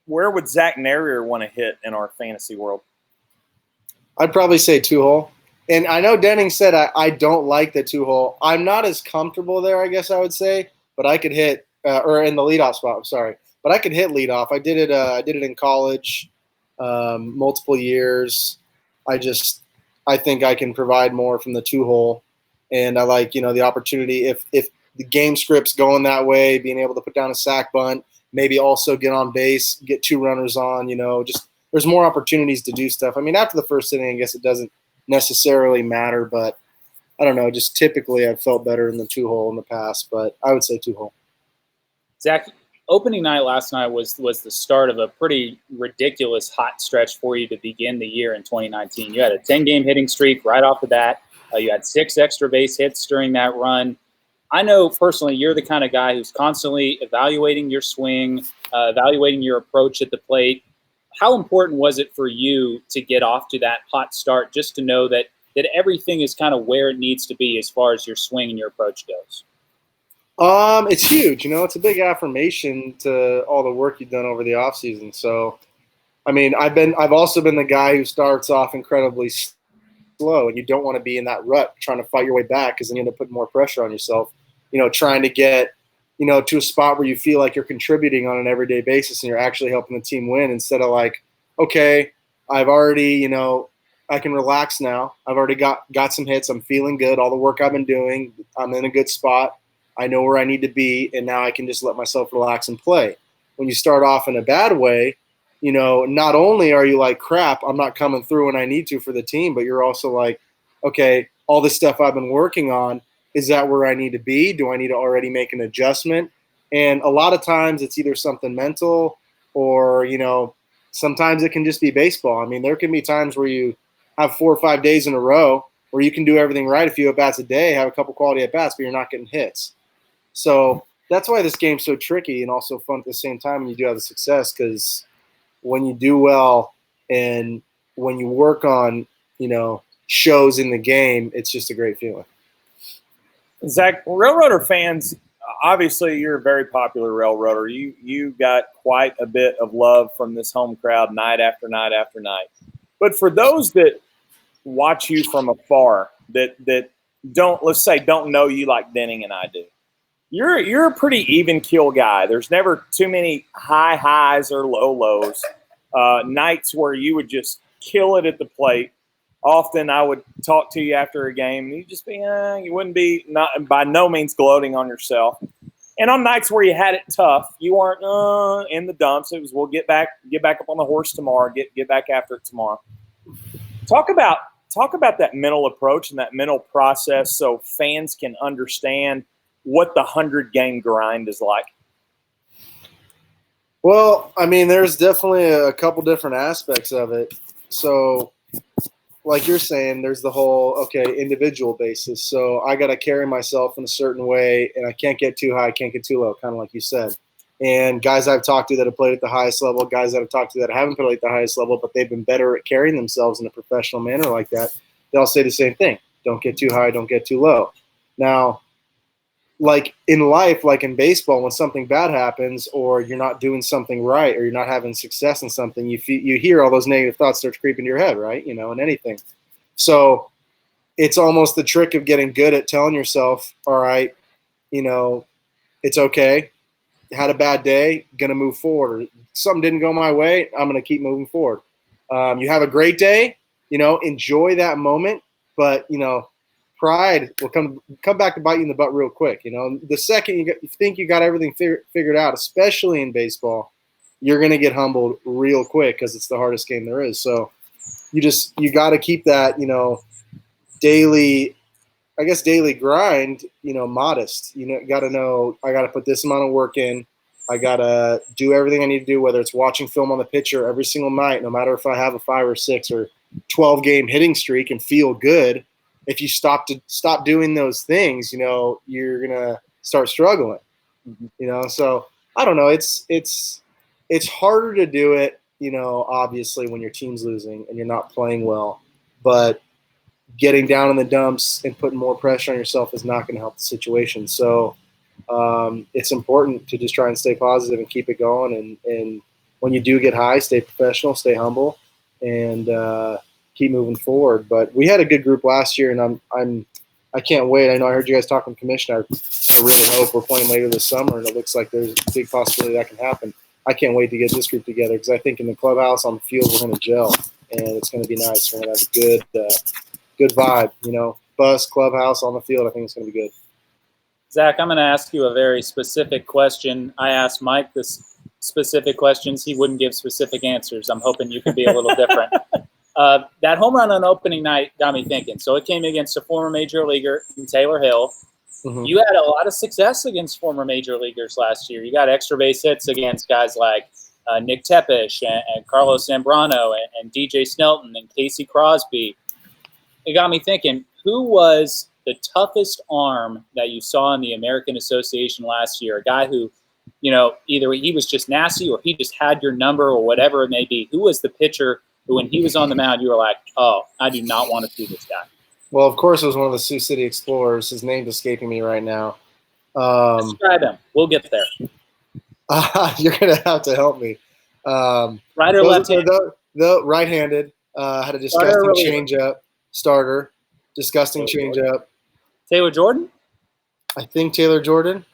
[SPEAKER 1] Where would Zach Nehrir want to hit in our fantasy world?
[SPEAKER 5] I'd probably say 2-hole. And I know Denning said I don't like the 2-hole. I'm not as comfortable there, I guess I would say. But I could hit or in the leadoff spot. I'm sorry, but I could hit leadoff. I did it. I did it in college, multiple years. I think I can provide more from the 2-hole, and I like the opportunity if the game script's going that way, being able to put down a sack bunt. Maybe also get on base, get 2 runners on, just there's more opportunities to do stuff. I mean, after the first inning, I guess it doesn't necessarily matter, but I don't know. Just typically I've felt better in the 2-hole in the past, but I would say 2-hole.
[SPEAKER 2] Zach, Opening night last night was the start of a pretty ridiculous hot stretch for you to begin the year in 2019. You had a 10-game hitting streak right off the bat. You had 6 extra base hits during that run. I know personally you're the kind of guy who's constantly evaluating your swing, evaluating your approach at the plate. How important was it for you to get off to that hot start, just to know that everything is kind of where it needs to be as far as your swing and your approach goes?
[SPEAKER 5] It's huge. It's a big affirmation to all the work you've done over the offseason. So, I mean, I've also been the guy who starts off incredibly slow, and you don't want to be in that rut trying to fight your way back, because then you end up putting more pressure on yourself. Trying to get, to a spot where you feel like you're contributing on an everyday basis and you're actually helping the team win, instead of like, okay, I've already, I can relax now. I've already got some hits. I'm feeling good. All the work I've been doing, I'm in a good spot. I know where I need to be, and now I can just let myself relax and play. When you start off in a bad way, not only are you like, crap, I'm not coming through when I need to for the team, but you're also like, okay, all this stuff I've been working on, is that where I need to be? Do I need to already make an adjustment? And a lot of times it's either something mental or, sometimes it can just be baseball. I mean, there can be times where you have 4 or 5 days in a row where you can do everything right, a few at-bats a day, have a couple quality at-bats, but you're not getting hits. So that's why this game's so tricky and also fun at the same time when you do have the success, because when you do well and when you work on, shows in the game, it's just a great feeling.
[SPEAKER 1] Zach, Railroader fans, obviously you're a very popular Railroader. You got quite a bit of love from this home crowd night after night after night. But for those that watch you from afar, that don't know you like Denning and I do, you're a pretty even keel guy. There's never too many high highs or low lows. Nights where you would just kill it at the plate. Often I would talk to you after a game, and you'd just be, you wouldn't be not by no means gloating on yourself. And on nights where you had it tough, you weren't in the dumps. It was, we'll get back up on the horse tomorrow, get back after it tomorrow. Talk about that mental approach and that mental process so fans can understand what the 100-game grind is like.
[SPEAKER 5] Well, I mean, there's definitely a couple different aspects of it. So, like you're saying, there's the whole, individual basis. So I got to carry myself in a certain way, and I can't get too high, can't get too low, kind of like you said. And guys I've talked to that have played at the highest level, guys that I've talked to that haven't played at the highest level, but they've been better at carrying themselves in a professional manner like that, they'll say the same thing. Don't get too high, don't get too low. Now, like in life, like in baseball, when something bad happens or you're not doing something right or you're not having success in something, you hear all those negative thoughts start creeping to your head, right? In anything. So it's almost the trick of getting good at telling yourself, all right, it's okay. Had a bad day, going to move forward. Or something didn't go my way, I'm going to keep moving forward. You have a great day, enjoy that moment, but, pride will come back to bite you in the butt real quick. The second you think you got everything figured out, especially in baseball, you're going to get humbled real quick because it's the hardest game there is. So you got to keep that, daily grind, modest. Got to know I got to put this amount of work in. I got to do everything I need to do, whether it's watching film on the pitcher every single night, no matter if I have a 5 or 6 or 12-game hitting streak and feel good. If you stop doing those things, you're going to start struggling, So I don't know. It's harder to do it, obviously when your team's losing and you're not playing well, but getting down in the dumps and putting more pressure on yourself is not going to help the situation. So it's important to just try and stay positive and keep it going. And when you do get high, stay professional, stay humble, and keep moving forward. But we had a good group last year, and I can't wait. I know I heard you guys talking to the commissioner. I really hope we're playing later this summer, and it looks like there's a big possibility that can happen. I can't wait to get this group together because I think in the clubhouse, on the field, we're going to gel, and it's going to be nice. We're going to have a good vibe, bus, clubhouse, on the field. I think it's going to be good.
[SPEAKER 2] Zach, I'm going to ask you a very specific question. I asked Mike this specific questions. He wouldn't give specific answers. I'm hoping you could be a little different. That home run on opening night got me thinking. So it came against a former major leaguer in Taylor Hill. You had a lot of success against former major leaguers last year. You got extra base hits against guys like Nick Tepesh and Carlos Zambrano and DJ Snelton and Casey Crosby. It got me thinking, who was the toughest arm that you saw in the American Association last year? A guy who, either he was just nasty or he just had your number or whatever it may be. Who was the pitcher who, when he was on the mound, you were like, oh, I do not want to see this guy?
[SPEAKER 5] Well, of course, it was one of the Sioux City Explorers. His name's escaping me right now.
[SPEAKER 2] Describe him. We'll get there.
[SPEAKER 5] You're going to have to help me.
[SPEAKER 2] Right or left-handed?
[SPEAKER 5] The right-handed. Had a disgusting changeup. Starter. Disgusting changeup.
[SPEAKER 2] Taylor Jordan?
[SPEAKER 5] I think Taylor Jordan.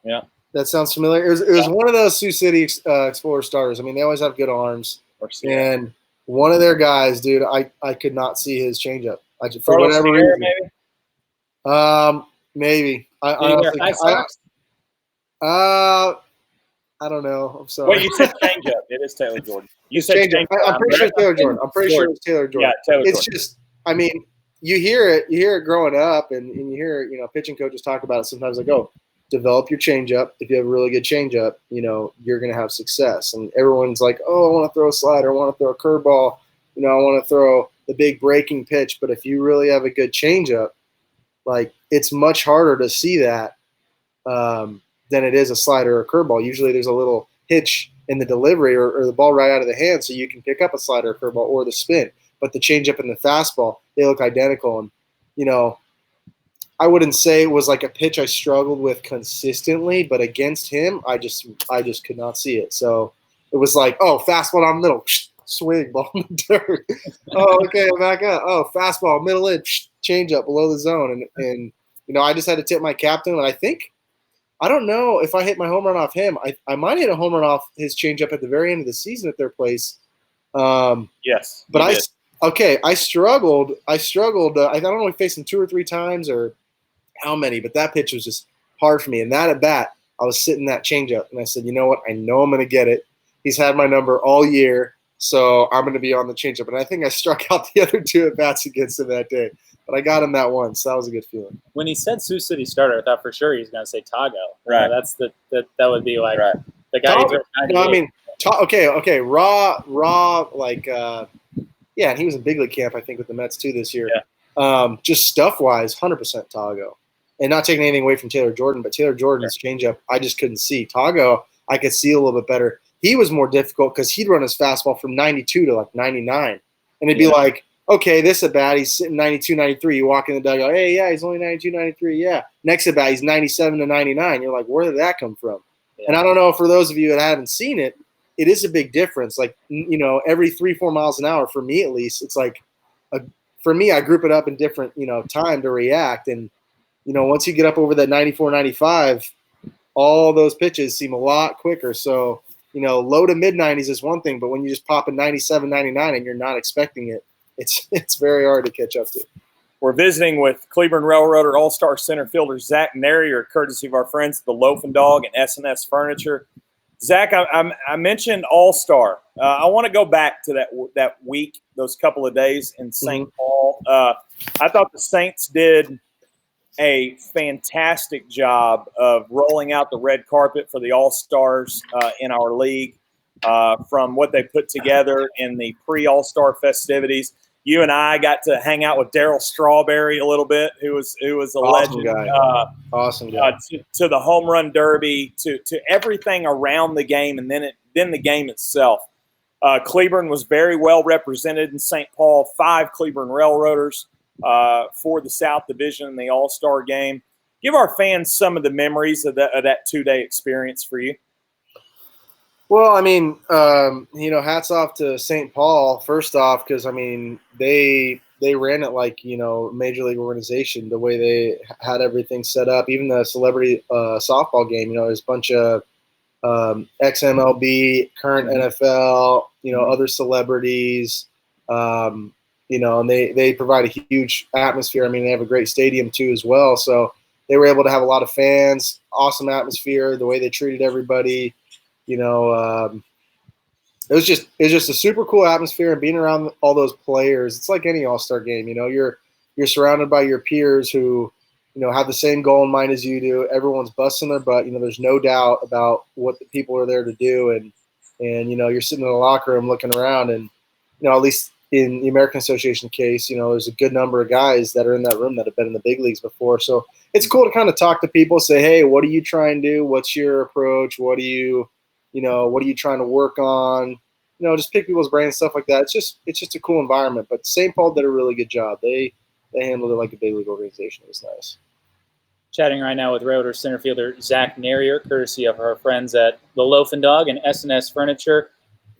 [SPEAKER 2] Yeah.
[SPEAKER 5] That sounds familiar. It was one of those Sioux City Explorer starters. I mean, they always have good arms. And one of their guys, dude, I could not see his changeup. For whatever reason. Maybe. I don't know. I'm sorry.
[SPEAKER 1] Well, you said changeup. It is Taylor Jordan. You said changeup.
[SPEAKER 5] I'm pretty sure it's Taylor Jordan. I'm pretty sure it's Taylor Jordan.
[SPEAKER 1] Yeah, Taylor Jordan.
[SPEAKER 5] It's just, I mean, you hear it growing up, and you hear, pitching coaches talk about it sometimes. Like, oh, develop your changeup. If you have a really good changeup, you're going to have success. And everyone's like, oh, I want to throw a slider. I want to throw a curveball. I want to throw the big breaking pitch. But if you really have a good changeup, like, it's much harder to see that than it is a slider or a curveball. Usually there's a little hitch in the delivery or the ball right out of the hand, so you can pick up a slider or curveball or the spin. But the changeup and the fastball, they look identical. And, I wouldn't say it was like a pitch I struggled with consistently, but against him, I just could not see it. So it was like, oh, fastball down the middle, swing, ball in the dirt. Oh, okay, I'm back up. Oh, fastball, middle in, changeup below the zone. And I just had to tip my cap to him. And I don't know if I hit my home run off him. I might hit a home run off his changeup at the very end of the season at their place.
[SPEAKER 1] Yes.
[SPEAKER 5] But I struggled. I don't know if I faced him 2 or 3 times or how many, but that pitch was just hard for me. And that at bat, I was sitting that changeup, and I said, you know what? I know I'm going to get it. He's had my number all year, so I'm going to be on the changeup. And I think I struck out the other 2 at bats against him that day. But I got him that one, so that was a good feeling.
[SPEAKER 2] When he said Sioux City starter, I thought for sure he was going to say Tago.
[SPEAKER 1] Right.
[SPEAKER 2] That would be like the guy who
[SPEAKER 5] okay. Raw, like, yeah, and he was in big league camp, I think, with the Mets too this year.
[SPEAKER 1] Yeah.
[SPEAKER 5] Just stuff-wise, 100% Tago. And not taking anything away from Taylor Jordan, but Taylor Jordan's changeup, I just couldn't see. Tago, I could see a little bit better. He was more difficult because he'd run his fastball from 92 to like 99. And it'd be like, okay, this at bat, he's sitting 92, 93. You walk in the dugout, hey, yeah, he's only 92, 93, yeah. Next at bat, he's 97 to 99. You're like, where did that come from? Yeah. And I don't know, for those of you that haven't seen it, it is a big difference. Like, every 3-4 miles an hour, for me at least, it's like, for me, I group it up in different, time to react. And, once you get up over that 94, 95, all those pitches seem a lot quicker. So, low to mid 90s is one thing, but when you just pop a 97, 99 and you're not expecting it, it's very hard to catch up to.
[SPEAKER 1] We're visiting with Cleburne Railroader All-Star Centerfielder Zach Nehrir, courtesy of our friends at the Loaf and Dog and S&S Furniture. Zach, I mentioned All-Star. I want to go back to that week, those couple of days in St. Paul. I thought the Saints did a fantastic job of rolling out the red carpet for the All-Stars in our league, from what they put together in the pre-All-Star festivities. You and I got to hang out with Darryl Strawberry a little bit, who was a
[SPEAKER 5] awesome
[SPEAKER 1] legend.
[SPEAKER 5] Guy. Awesome guy.
[SPEAKER 1] To the home run derby, to everything around the game, and then the game itself. Cleburne was very well represented in St. Paul. 5 Cleburne Railroaders for the South Division in the All-Star game. Give our fans some of the memories of that 2-day experience for you.
[SPEAKER 5] Well, I mean, hats off to St. Paul, first off, because, I mean, they ran it like, major league organization, the way they had everything set up. Even the celebrity softball game, there's a bunch of ex-MLB, current NFL, other celebrities, and they provide a huge atmosphere. I mean, they have a great stadium, too, as well. So they were able to have a lot of fans, awesome atmosphere, the way they treated everybody. It was just a super cool atmosphere, and being around all those players, it's like any All-Star game. You're surrounded by your peers who, have the same goal in mind as you do. Everyone's busting their butt. There's no doubt about what the people are there to do. And you're sitting in the locker room looking around, and, at least in the American Association case, there's a good number of guys that are in that room that have been in the big leagues before. So it's cool to kind of talk to people, say, hey, what are you trying to do? What's your approach? What are you trying to work on? Just pick people's brains, stuff like that. It's just a cool environment. But St. Paul did a really good job. They handled it like a big league organization. It was nice.
[SPEAKER 2] Chatting right now with Railroaders Centerfielder Zach Nehrir, courtesy of our friends at the Loaf and Dog and S&S Furniture.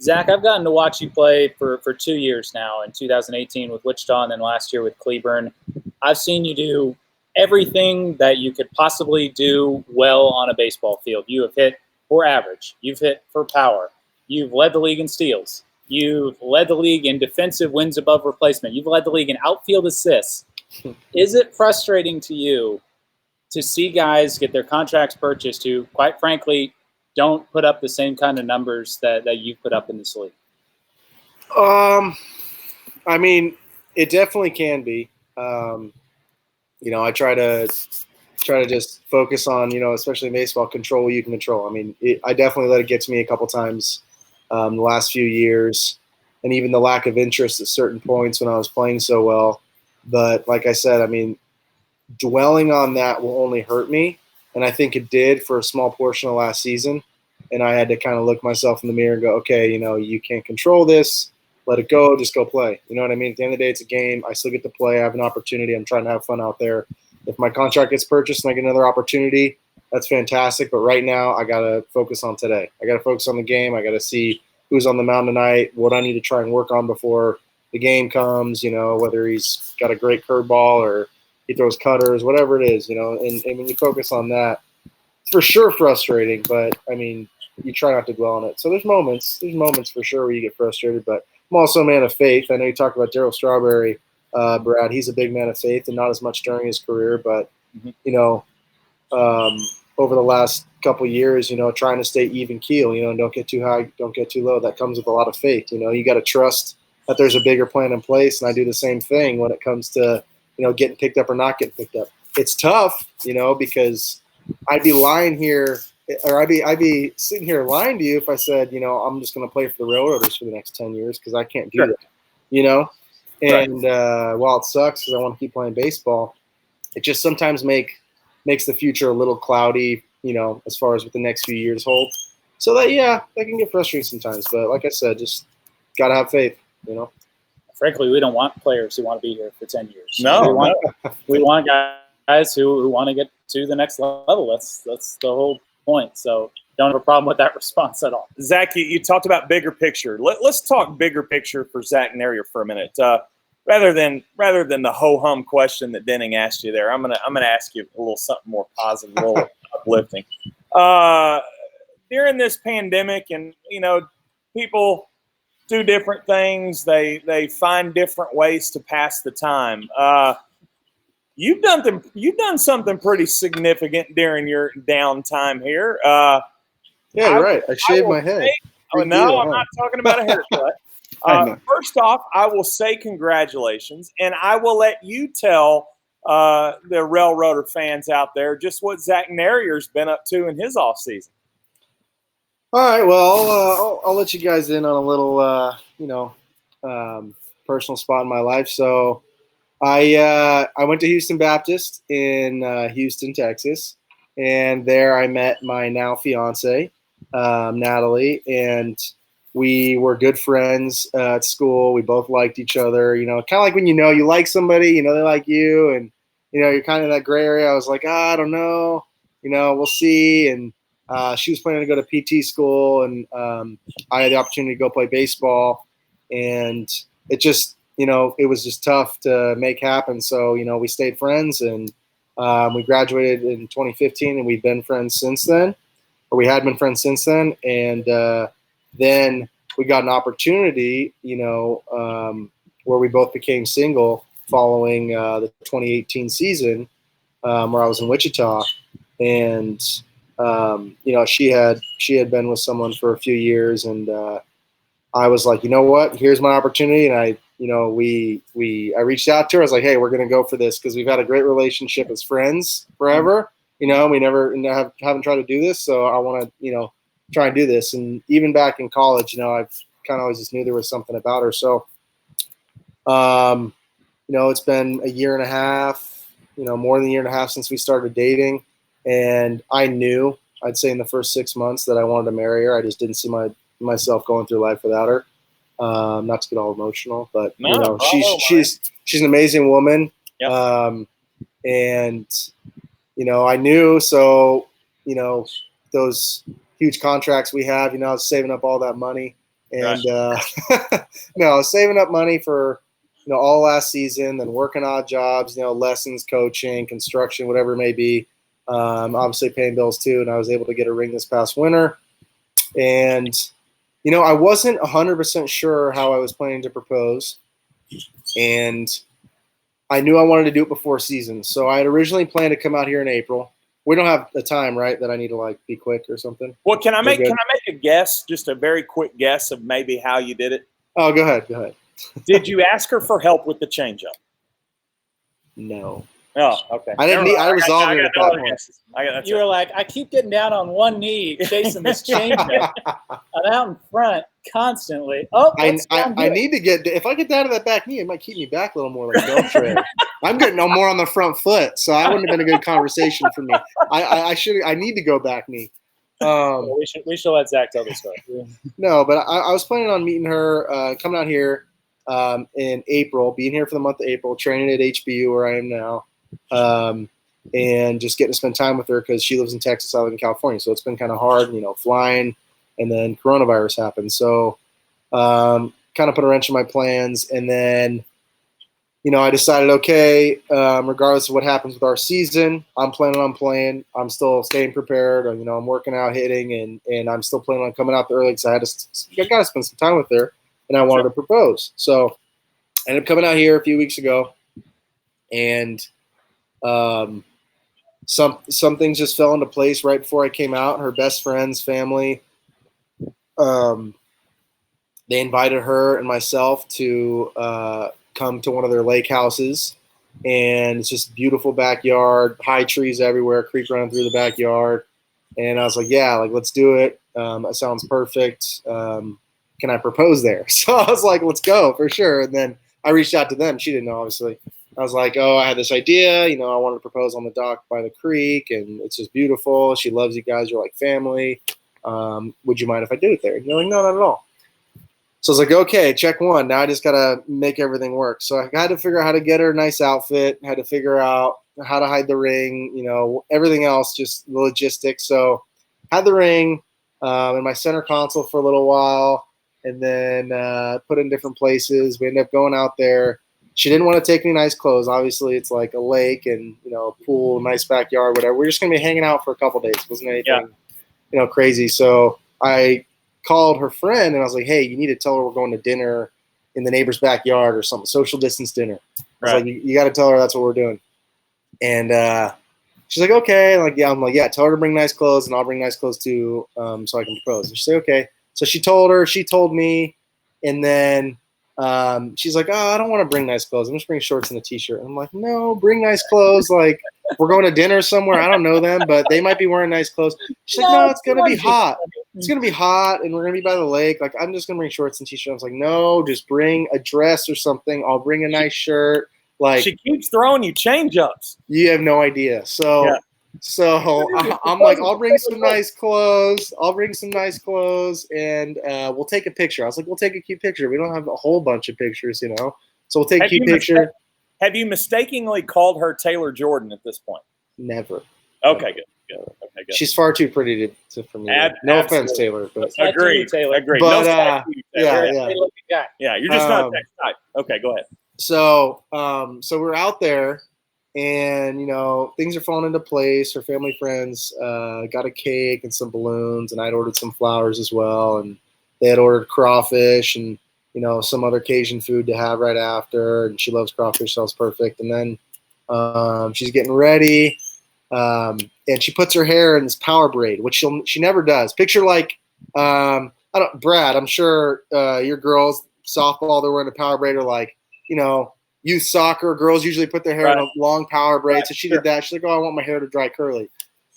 [SPEAKER 2] Zach, I've gotten to watch you play for 2 years now, in 2018 with Wichita and then last year with Cleburne. I've seen you do everything that you could possibly do well on a baseball field. You have hit for average. You've hit for power. You've led the league in steals. You've led the league in defensive wins above replacement. You've led the league in outfield assists. Is it frustrating to you to see guys get their contracts purchased who, quite frankly, don't put up the same kind of numbers that you put up in this league?
[SPEAKER 5] I mean, it definitely can be. I try to just focus on, especially in baseball, control what you can control. I mean, I definitely let it get to me a couple times the last few years, and even the lack of interest at certain points when I was playing so well. But like I said, I mean, dwelling on that will only hurt me. And I think it did for a small portion of last season. And I had to kind of look myself in the mirror and go, okay, you can't control this. Let it go. Just go play. You know what I mean? At the end of the day, it's a game. I still get to play. I have an opportunity. I'm trying to have fun out there. If my contract gets purchased and I get another opportunity, that's fantastic. But right now, I got to focus on today. I got to focus on the game. I got to see who's on the mound tonight, what I need to try and work on before the game comes, whether he's got a great curveball or he throws cutters, whatever it is, and when you focus on that, it's for sure frustrating, but I mean, you try not to dwell on it. So there's moments for sure where you get frustrated, but I'm also a man of faith. I know you talked about Darryl Strawberry, Brad. He's a big man of faith, and not as much during his career, but over the last couple of years, trying to stay even keel, and don't get too high, don't get too low. That comes with a lot of faith. You got to trust that there's a bigger plan in place, and I do the same thing when it comes to getting picked up or not getting picked up. It's tough, because I'd be lying here, or I'd be sitting here lying to you if I said, I'm just going to play for the Railroaders for the next 10 years, because I can't do that, And while it sucks because I want to keep playing baseball, it just sometimes makes the future a little cloudy, as far as what the next few years hold. So that can get frustrating sometimes. But like I said, just got to have faith,
[SPEAKER 2] Frankly, we don't want players who want to be here for 10 years.
[SPEAKER 1] No,
[SPEAKER 2] we want guys who want to get to the next level. That's the whole point. So don't have a problem with that response at all.
[SPEAKER 1] Zach, you talked about bigger picture. Let's talk bigger picture for Zach Nehrir for a minute. Rather than the ho-hum question that Denning asked you there, I'm gonna ask you a little something more positive, a little uplifting. During this pandemic, and people do different things. They find different ways to pass the time. You've done something pretty significant during your downtime here.
[SPEAKER 5] Yeah, you're right. I shaved my head.
[SPEAKER 1] I'm not talking about a haircut. First off, I will say congratulations, and I will let you tell the Railroader fans out there just what Zach Nehrir's been up to in his offseason.
[SPEAKER 5] All right, well, I'll let you guys in on a little, personal spot in my life. So I went to Houston Baptist in Houston, Texas, and there I met my now fiance, Natalie, and we were good friends at school. We both liked each other, kind of like when you like somebody, they like you, and you're kind of in that gray area. I was like, I don't know, we'll see. And she was planning to go to PT school, and I had the opportunity to go play baseball, and it just, it was just tough to make happen. So, we stayed friends, and we graduated in 2015, and we've been friends since then, or we had been friends since then. And then we got an opportunity, where we both became single following the 2018 season, where I was in Wichita, and she had been with someone for a few years, and I was like, you know what? Here's my opportunity, and I reached out to her. I was like, hey, we're going to go for this because we've had a great relationship as friends forever. We haven't tried to do this, so I want to try and do this. And even back in college, I've kind of always just knew there was something about her. So, it's been a year and a half, more than a year and a half since we started dating, and I knew, I'd say in the first 6 months, that I wanted to marry her. I just didn't see myself going through life without her. Not to get all emotional, but she's an amazing woman. Yep. And I knew, so those huge contracts we have, I was saving up all that money, and I was saving up money for all last season, then working odd jobs, lessons, coaching, construction, whatever it may be. Obviously paying bills too, and I was able to get a ring this past winter. And I wasn't 100% sure how I was planning to propose, and I knew I wanted to do it before season. So I had originally planned to come out here in April. We don't have the time, right, that I need to be quick or something?
[SPEAKER 1] Well, can I make a guess, just a very quick guess of maybe how you did it?
[SPEAKER 5] Oh, go ahead.
[SPEAKER 1] Did you ask her for help with the changeup?
[SPEAKER 5] No.
[SPEAKER 1] Oh, okay.
[SPEAKER 5] I resolved it at that point.
[SPEAKER 2] You were like, I keep getting down on one knee chasing this changeup. I'm out in front constantly. Oh,
[SPEAKER 5] I need to get. If I get down to that back knee, it might keep me back a little more, like Bill Trey. I'm getting no more on the front foot, so that wouldn't have been a good conversation for me. I need to go back knee.
[SPEAKER 2] We should let Zach tell the story.
[SPEAKER 5] No, but I was planning on meeting her, coming out here in April, being here for the month of April, training at HBU where I am now. And just getting to spend time with her because she lives in Texas, I live in California. So it's been kind of hard, flying, and then coronavirus happened. So kind of put a wrench in my plans. And then, I decided, okay, regardless of what happens with our season, I'm planning on playing. I'm still staying prepared. I'm working out, hitting, and I'm still planning on coming out there early because I got to spend some time with her, and I wanted to propose. So I ended up coming out here a few weeks ago, and some things just fell into place right before I came out. Her best friend's family, they invited her and myself to come to one of their lake houses, and it's just beautiful backyard, high trees everywhere, creek running through the backyard. And I was like, yeah, let's do it. That sounds perfect. Can I propose there? So I was like, let's go for sure. And then I reached out to them. She didn't know, obviously. I was like, oh, I had this idea, I wanted to propose on the dock by the creek, and it's just beautiful. She loves you guys. You're like family. Would you mind if I did it there? And you're like, no, not at all. So I was like, okay, check one. Now I just got to make everything work. So I had to figure out how to get her a nice outfit, had to figure out how to hide the ring, everything else, just the logistics. So had the ring in my center console for a little while, and then put it in different places. We ended up going out there. She didn't want to take any nice clothes. Obviously, it's like a lake and, pool, nice backyard, whatever. We're just going to be hanging out for a couple days. It wasn't anything, crazy. So I called her friend, and I was like, hey, you need to tell her we're going to dinner in the neighbor's backyard or something, social distance dinner. I was like, you got to tell her that's what we're doing. And she's like, okay. I'm like, yeah, tell her to bring nice clothes, and I'll bring nice clothes too, so I can propose. And she said, okay. So she told me, and then she's like, oh, I don't want to bring nice clothes. I'm just bring shorts and a t-shirt. And I'm like, no, bring nice clothes. We're going to dinner somewhere. I don't know them, but they might be wearing nice clothes. She's like, no, it's going to be hot. It's going to be hot, and we're going to be by the lake. I'm just going to bring shorts and t-shirt. I was like, no, just bring a dress or something. I'll bring a nice shirt.
[SPEAKER 1] She keeps throwing you change-ups.
[SPEAKER 5] You have no idea. So I'm like, I'll bring some nice clothes. And we'll take a picture. I was like, we'll take a cute picture. We don't have a whole bunch of pictures, So we'll take a cute picture.
[SPEAKER 1] Have you mistakenly called her Taylor Jordan at this point?
[SPEAKER 5] Never.
[SPEAKER 1] Okay, good. Okay, good.
[SPEAKER 5] She's far too pretty for me. No offense, Taylor. But
[SPEAKER 1] agreed. Taylor. Agreed.
[SPEAKER 5] But,
[SPEAKER 1] yeah, you're just not that type. Okay, go ahead.
[SPEAKER 5] So we're out there, and things are falling into place. Her family friends got a cake and some balloons, and I'd ordered some flowers as well, and they had ordered crawfish and some other Cajun food to have right after. And she loves crawfish, so it was perfect. And then she's getting ready, and she puts her hair in this power braid, which she never does. Picture like Brad, I'm sure your girls softball, they're wearing a power braid, or like, youth soccer, girls usually put their hair in a long power braid. So she did that. She's like, oh, I want my hair to dry curly.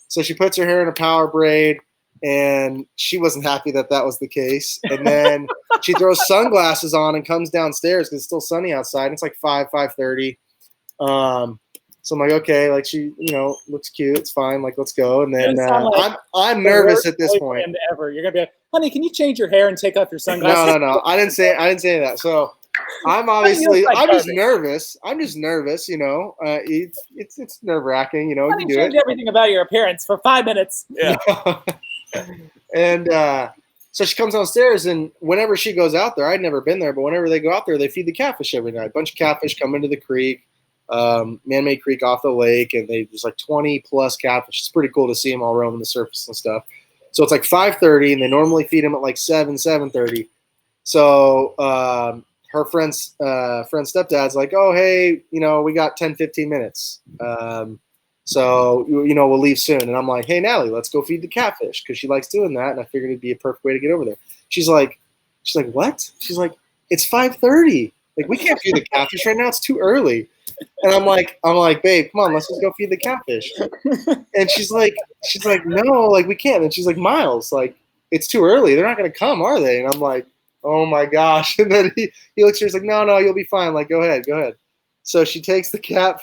[SPEAKER 5] So she puts her hair in a power braid, and she wasn't happy that was the case. And then she throws sunglasses on and comes downstairs because it's still sunny outside. And it's like 5:30. So I'm like, okay, like she, looks cute. It's fine. Like, let's go. And then I'm nervous at this point.
[SPEAKER 2] Ever. You're gonna be like, honey, can you change your hair and take off your sunglasses?
[SPEAKER 5] No. I didn't say that. So I'm obviously, I'm just nervous. It's nerve wracking,
[SPEAKER 2] Honey, you change everything about your appearance for 5 minutes.
[SPEAKER 1] Yeah.
[SPEAKER 5] And so she comes downstairs, and whenever she goes out there, I'd never been there, but whenever they go out there, they feed the catfish every night. A bunch of catfish come into the creek. Man-made creek off the lake, and there's like 20 plus catfish. It's pretty cool to see them all roaming the surface and stuff. So it's like 5:30, and they normally feed them at like 7:30. So her friend's stepdad's like, oh, hey, we got 10-15 minutes. So we'll leave soon. And I'm like, hey, Natalie, let's go feed the catfish, because she likes doing that, and I figured it'd be a perfect way to get over there. She's like, what? She's like, it's 5:30. Like, we can't feed the catfish right now. It's too early. And I'm like, babe, come on, let's just go feed the catfish. And she's like, no, like, we can't. And she's like, Miles, like, it's too early. They're not going to come, are they? And I'm like, oh my gosh. And then he looks at her, he's like, no, you'll be fine. Like, go ahead. So she takes the catfish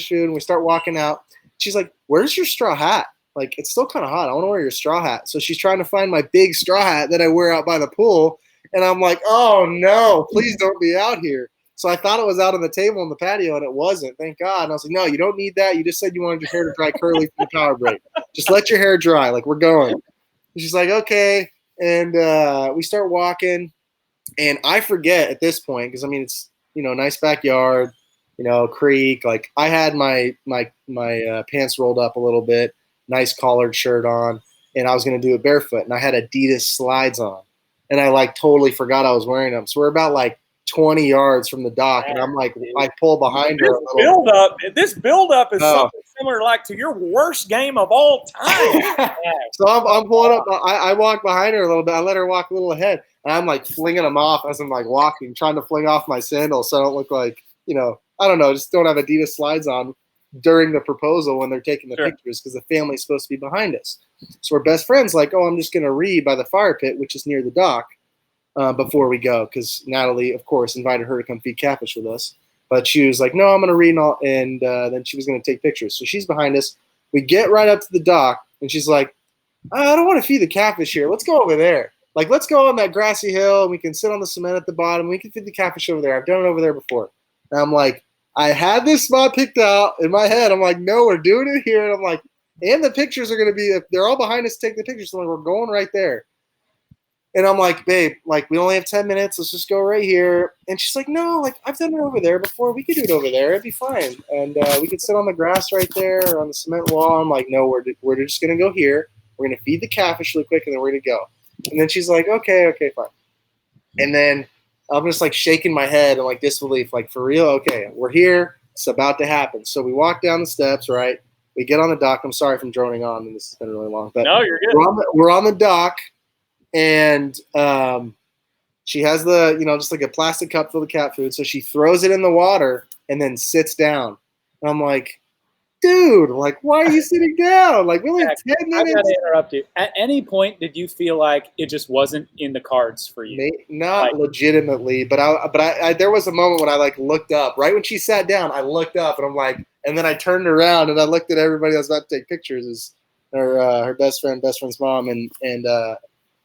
[SPEAKER 5] food, and we start walking out. She's like, where's your straw hat? Like, it's still kind of hot. I want to wear your straw hat. So she's trying to find my big straw hat that I wear out by the pool. And I'm like, oh no, please don't be out here. So I thought it was out on the table on the patio, and it wasn't. Thank God. And I was like, no, you don't need that. You just said you wanted your hair to dry curly from the power braid. Just let your hair dry. Like, we're going. And she's like, okay. And we start walking, and I forget at this point, because it's nice backyard, creek. Like, I had my pants rolled up a little bit, nice collared shirt on, and I was gonna do it barefoot, and I had Adidas slides on, and I like totally forgot I was wearing them. So we're about like 20 yards from the dock, and I'm like, I pull behind her a little.
[SPEAKER 1] This build up is something similar, like, to your worst game of all time.
[SPEAKER 5] So I'm pulling up. I walk behind her a little bit. I let her walk a little ahead, and I'm like flinging them off as I'm like walking, trying to fling off my sandals so I don't look like, I don't know, just don't have Adidas slides on during the proposal when they're taking the pictures, because the family's supposed to be behind us. So we're best friends. Like, oh, I'm just gonna read by the fire pit, which is near the dock. Before we go, because Natalie, of course, invited her to come feed catfish with us. But she was like, no, I'm going to read and then she was going to take pictures. So she's behind us. We get right up to the dock, and she's like, I don't want to feed the catfish here. Let's go over there. Like, let's go on that grassy hill, and we can sit on the cement at the bottom. We can feed the catfish over there. I've done it over there before. And I'm like, I had this spot picked out in my head. I'm like, no, we're doing it here. And I'm like, and the pictures are going to be, they're all behind us to take the pictures. So I'm like, we're going right there. And I'm like, babe, like, we only have 10 minutes. Let's just go right here. And she's like, no, like, I've done it over there before. We could do it over there. It'd be fine. And we could sit on the grass right there or on the cement wall. I'm like, no, we're just going to go here. We're going to feed the catfish really quick, and then we're going to go. And then she's like, okay, fine. And then I'm just like shaking my head in like disbelief, like, for real? Okay, we're here. It's about to happen. So we walk down the steps, right? We get on the dock. I'm sorry if I'm droning on, and this has been really long. But
[SPEAKER 1] no, you're good.
[SPEAKER 5] We're on the dock. And she has just like a plastic cup full of cat food. So she throws it in the water and then sits down. And I'm like, dude, like, why are you sitting down? Like, we only have 10 minutes.
[SPEAKER 2] I got to interrupt you. At any point, did you feel like it just wasn't in the cards for you?
[SPEAKER 5] Not legitimately, but I there was a moment when I like looked up. Right when she sat down, I looked up, and I'm like, and then I turned around and I looked at everybody that was about to take pictures. Is her best friend's mom, and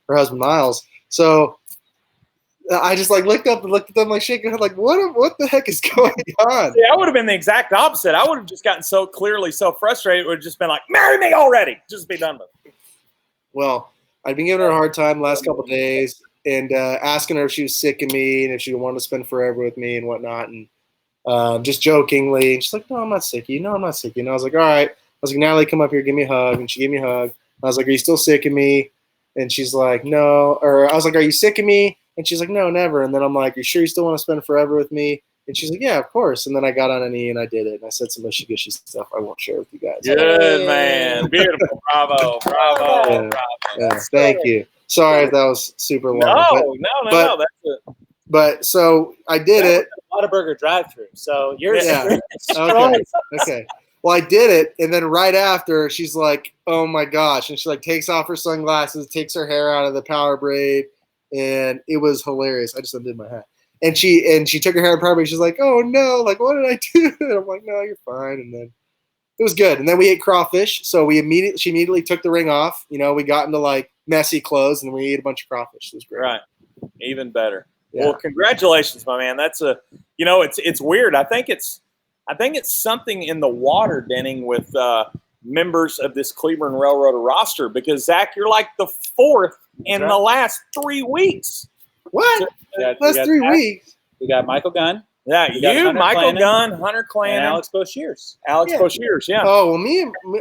[SPEAKER 5] her husband Miles. So I just like looked up and looked at them, like shaking her head, like, what the heck is going on?
[SPEAKER 1] See, I would have been the exact opposite. I would have just gotten so frustrated. It would have just been like, marry me already. Just be done with it.
[SPEAKER 5] Well, I'd been giving her a hard time the last couple of days, and asking her if she was sick of me and if she wanted to spend forever with me and whatnot, and just jokingly. And she's like, no, I'm not sick of you. No, I'm not sick of you. And I was like, all right. I was like, Natalie, come up here, give me a hug. And she gave me a hug. I was like, are you still sick of me? And she's like, no. Or I was like, are you sick of me? And she's like, no, never. And then I'm like, are you sure you still want to spend forever with me? And she's like, yeah, of course. And then I got on a knee and I did it. And I said some mushy-gushy stuff I won't share with you guys.
[SPEAKER 1] Good, man. Beautiful. Bravo.
[SPEAKER 5] Yeah, thank you. Sorry if that was super long.
[SPEAKER 1] No. That's it.
[SPEAKER 5] But so I did it.
[SPEAKER 2] Whataburger drive-through. So you're
[SPEAKER 5] Yeah. Okay. Well, I did it, and then right after, she's like, "Oh my gosh!" And she like takes off her sunglasses, takes her hair out of the power braid, and it was hilarious. I just undid my hat, and she took her hair out of the power braid. She's like, "Oh no! Like, what did I do?" And I'm like, "No, you're fine." And then it was good. And then we ate crawfish. So she immediately took the ring off. You know, we got into like messy clothes, and we ate a bunch of crawfish. It was great.
[SPEAKER 1] Right. Even better.
[SPEAKER 5] Yeah.
[SPEAKER 1] Well, congratulations, my man. That's it's weird. I think it's something in the water, Denning, with members of this Cleburne Railroader roster, because Zach, you're like the fourth in the last 3 weeks.
[SPEAKER 5] What? Last 3 weeks?
[SPEAKER 2] We got Michael Gunn.
[SPEAKER 1] Yeah, you, Michael Gunn, Hunter Clannon,
[SPEAKER 2] and Alex Boshears.
[SPEAKER 1] Boshears, yeah.
[SPEAKER 5] Oh,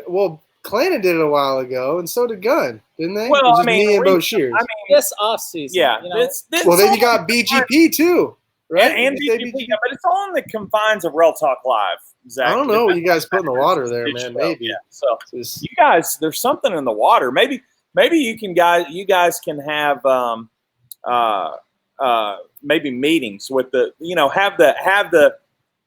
[SPEAKER 5] well, Clannon did it a while ago, and so did Gunn, didn't they?
[SPEAKER 1] Well, I
[SPEAKER 5] mean, me and Boshears.
[SPEAKER 2] This offseason.
[SPEAKER 1] Yeah.
[SPEAKER 5] Well, then you got BGP too, right?
[SPEAKER 1] And BGP, yeah, but it's all in the confines of RailTalk Live, Zach.
[SPEAKER 5] I don't know what you guys put in the water there, man.
[SPEAKER 1] Show.
[SPEAKER 5] Maybe.
[SPEAKER 1] Yeah. So you guys, there's something in the water. Maybe you guys can have maybe meetings with the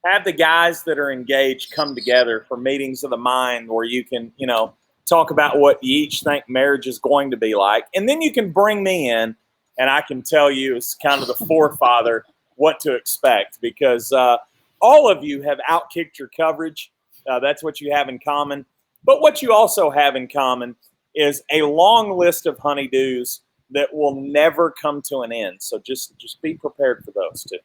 [SPEAKER 1] have the guys that are engaged come together for meetings of the mind where you can, talk about what you each think marriage is going to be like. And then you can bring me in and I can tell you as kind of the forefather what to expect, because all of you have outkicked your coverage. That's what you have in common. But what you also have in common is a long list of honeydews that will never come to an end. So just be prepared for those two.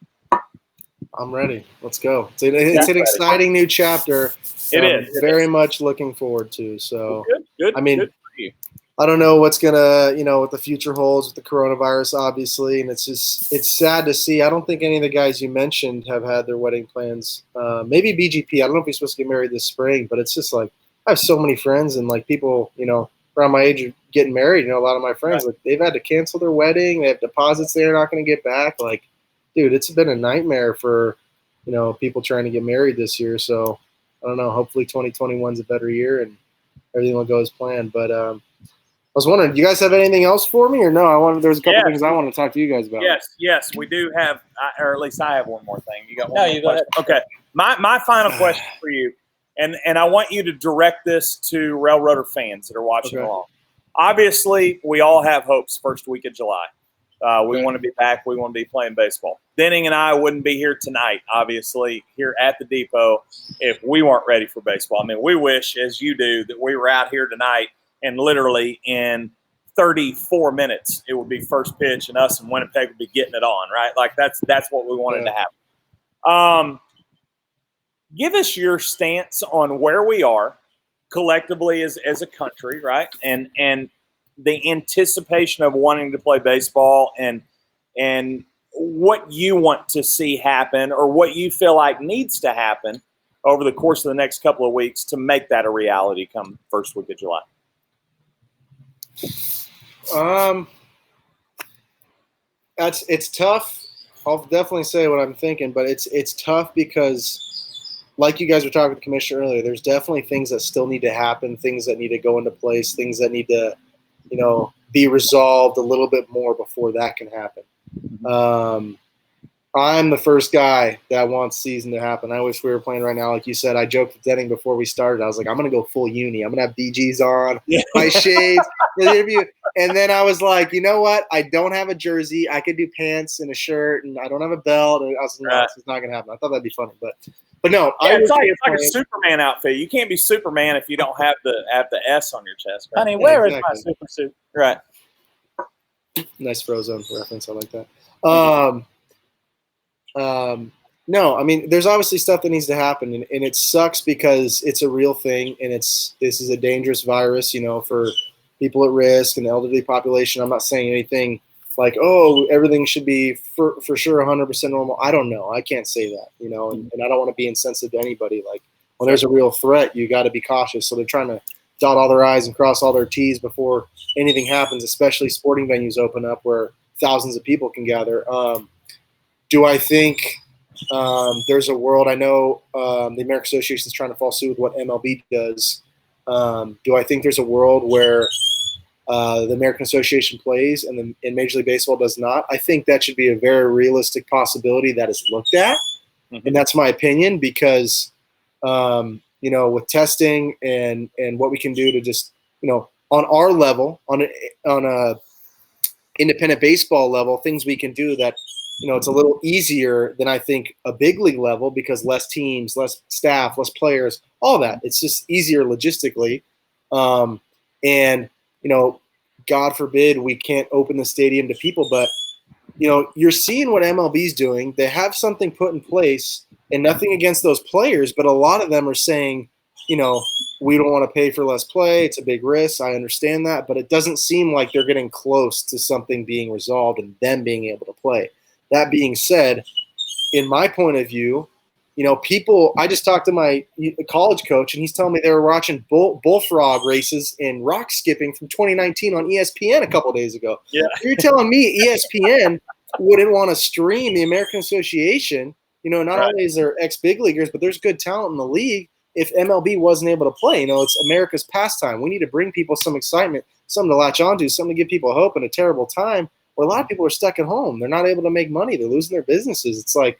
[SPEAKER 5] I'm ready. Let's go. It's an exciting new chapter.
[SPEAKER 1] It is.
[SPEAKER 5] Very much looking forward to. So,
[SPEAKER 1] good.
[SPEAKER 5] I mean,
[SPEAKER 1] good for you.
[SPEAKER 5] I don't know what's gonna, what the future holds with the coronavirus, obviously, and it's sad to see. I don't think any of the guys you mentioned have had their wedding plans. Maybe BGP. I don't know if he's supposed to get married this spring, but it's just like I have so many friends and like people, around my age are getting married. A lot of my friends, like they've had to cancel their wedding. They have deposits they're not going to get back. Like, dude, it's been a nightmare for, people trying to get married this year. So I don't know. Hopefully 2021 is a better year and everything will go as planned. But I was wondering, do you guys have anything else for me or no? There's a couple things I want to talk to you guys about.
[SPEAKER 1] Yes, we do have, or at least I have one more thing. You got one?
[SPEAKER 2] No,
[SPEAKER 1] more
[SPEAKER 2] you go ahead.
[SPEAKER 1] Okay. My final question for you, and I want you to direct this to Railroader fans that are watching along. Obviously, we all have hopes first week of July. We want to be back. We want to be playing baseball. Denning and I wouldn't be here tonight, obviously, here at the depot if we weren't ready for baseball. I mean, we wish, as you do, that we were out here tonight and literally in 34 minutes it would be first pitch and us and Winnipeg would be getting it on, right? Like that's what we wanted to happen. Give us your stance on where we are collectively as a country, right? And the anticipation of wanting to play baseball and what you want to see happen or what you feel like needs to happen over the course of the next couple of weeks to make that a reality come first week of July.
[SPEAKER 5] It's tough. I'll definitely say what I'm thinking, but it's tough because, like you guys were talking with the commissioner earlier, there's definitely things that still need to happen, things that need to go into place, things that need to, be resolved a little bit more before that can happen. I'm the first guy that wants season to happen. I wish we were playing right now. Like you said, I joked with Denning before we started. I was like, I'm going to go full uni. I'm going to have BGs on, my shades, the interview. And then I was like, you know what? I don't have a jersey. I could do pants and a shirt, and I don't have a belt. And I was like, no, it's not going to happen. I thought that'd be funny. But no.
[SPEAKER 1] It's like a Superman outfit. You can't be Superman if you don't have the S on your chest. Right?
[SPEAKER 2] Honey, where is my super suit?
[SPEAKER 1] Right.
[SPEAKER 5] Nice Frozone reference. I like that. No, I mean, there's obviously stuff that needs to happen, and it sucks because it's a real thing, and this is a dangerous virus, for people at risk and the elderly population. I'm not saying anything like, oh, everything should be for sure 100% normal. I don't know. I can't say that, and I don't want to be insensitive to anybody. Like, when there's a real threat, you got to be cautious. So they're trying to dot all their I's and cross all their T's before anything happens, especially sporting venues open up where thousands of people can gather. Do I think there's a world? I know the American Association is trying to follow suit with what MLB does. Do I think there's a world where the American Association plays and Major League Baseball does not. I think that should be a very realistic possibility that is looked at. Mm-hmm. And that's my opinion because, with testing and what we can do to just, on our level, on a independent baseball level, things we can do that, it's a little easier than I think a big league level because less teams, less staff, less players, all that. It's just easier logistically. And, God forbid we can't open the stadium to people, but, you're seeing what MLB's doing. They have something put in place and nothing against those players, but a lot of them are saying, we don't want to pay for less play. It's a big risk. I understand that, but it doesn't seem like they're getting close to something being resolved and them being able to play. That being said, in my point of view, people, I just talked to my college coach and he's telling me they were watching bullfrog races and rock skipping from 2019 on ESPN a couple of days ago.
[SPEAKER 1] Yeah.
[SPEAKER 5] You're telling me ESPN wouldn't want to stream the American Association, not
[SPEAKER 1] right.
[SPEAKER 5] only is there ex-big leaguers, but there's good talent in the league. If MLB wasn't able to play, it's America's pastime. We need to bring people some excitement, something to latch onto, something to give people hope in a terrible time where a lot of people are stuck at home. They're not able to make money. They're losing their businesses. It's like,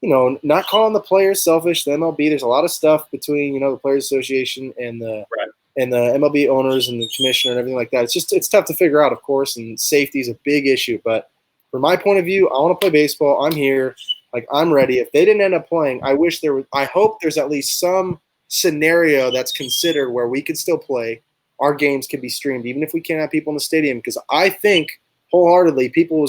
[SPEAKER 5] not calling the players selfish, the MLB. There's a lot of stuff between, the Players Association and the MLB owners and the commissioner and everything like that. It's tough to figure out, of course, and safety is a big issue. But from my point of view, I want to play baseball. I'm here. I'm ready. If they didn't end up playing, I hope there's at least some scenario that's considered where we could still play. Our games can be streamed, even if we can't have people in the stadium, because I think wholeheartedly people will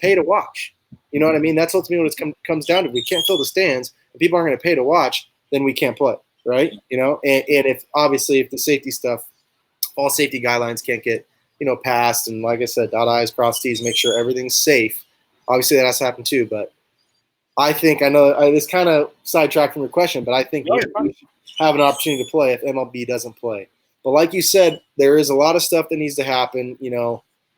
[SPEAKER 5] pay to watch. You know what I mean? That's ultimately what it comes down to. If we can't fill the stands, and people aren't going to pay to watch, then we can't play, right? And if the safety stuff, all safety guidelines can't get, passed, and like I said, dot I's, cross T's, make sure everything's safe. Obviously that has to happen too, but I think this kind of sidetracked from your question, but I think we should have an opportunity to play if MLB doesn't play. But like you said, there is a lot of stuff that needs to happen.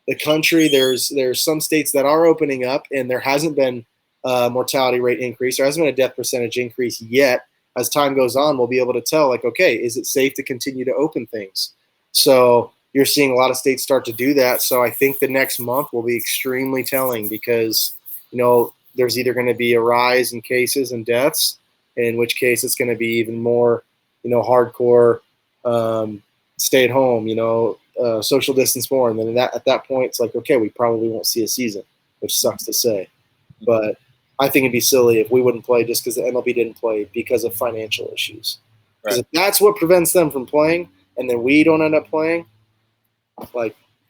[SPEAKER 5] The country, there's some states that are opening up, and there hasn't been a mortality rate increase. There hasn't been a death percentage increase yet. As time goes on, we'll be able to tell, okay, is it safe to continue to open things? So you're seeing a lot of states start to do that. So I think the next month will be extremely telling because, there's either going to be a rise in cases and deaths, in which case it's going to be even more, hardcore, stay at home, social distance more. And then at that point, it's like, okay, we probably won't see a season, which sucks to say. But I think it'd be silly if we wouldn't play just because the MLB didn't play because of financial issues. Because if that's what prevents them from playing and then we don't end up playing,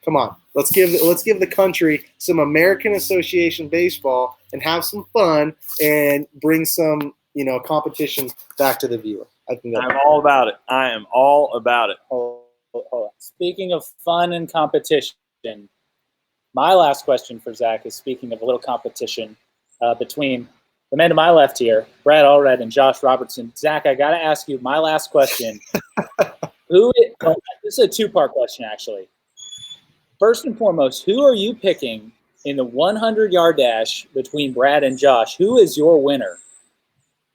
[SPEAKER 5] come on. Let's give the country some American Association baseball and have some fun and bring some, competition back to the viewer.
[SPEAKER 1] I'm all about it. I am all about it.
[SPEAKER 2] Hold on. Speaking of fun and competition, my last question for Zach is speaking of a little competition between the man to my left here, Brad Allred and Josh Robertson. Zach, I got to ask you my last question. This is a two-part question, actually. First and foremost, who are you picking in the 100-yard dash between Brad and Josh? Who is your winner?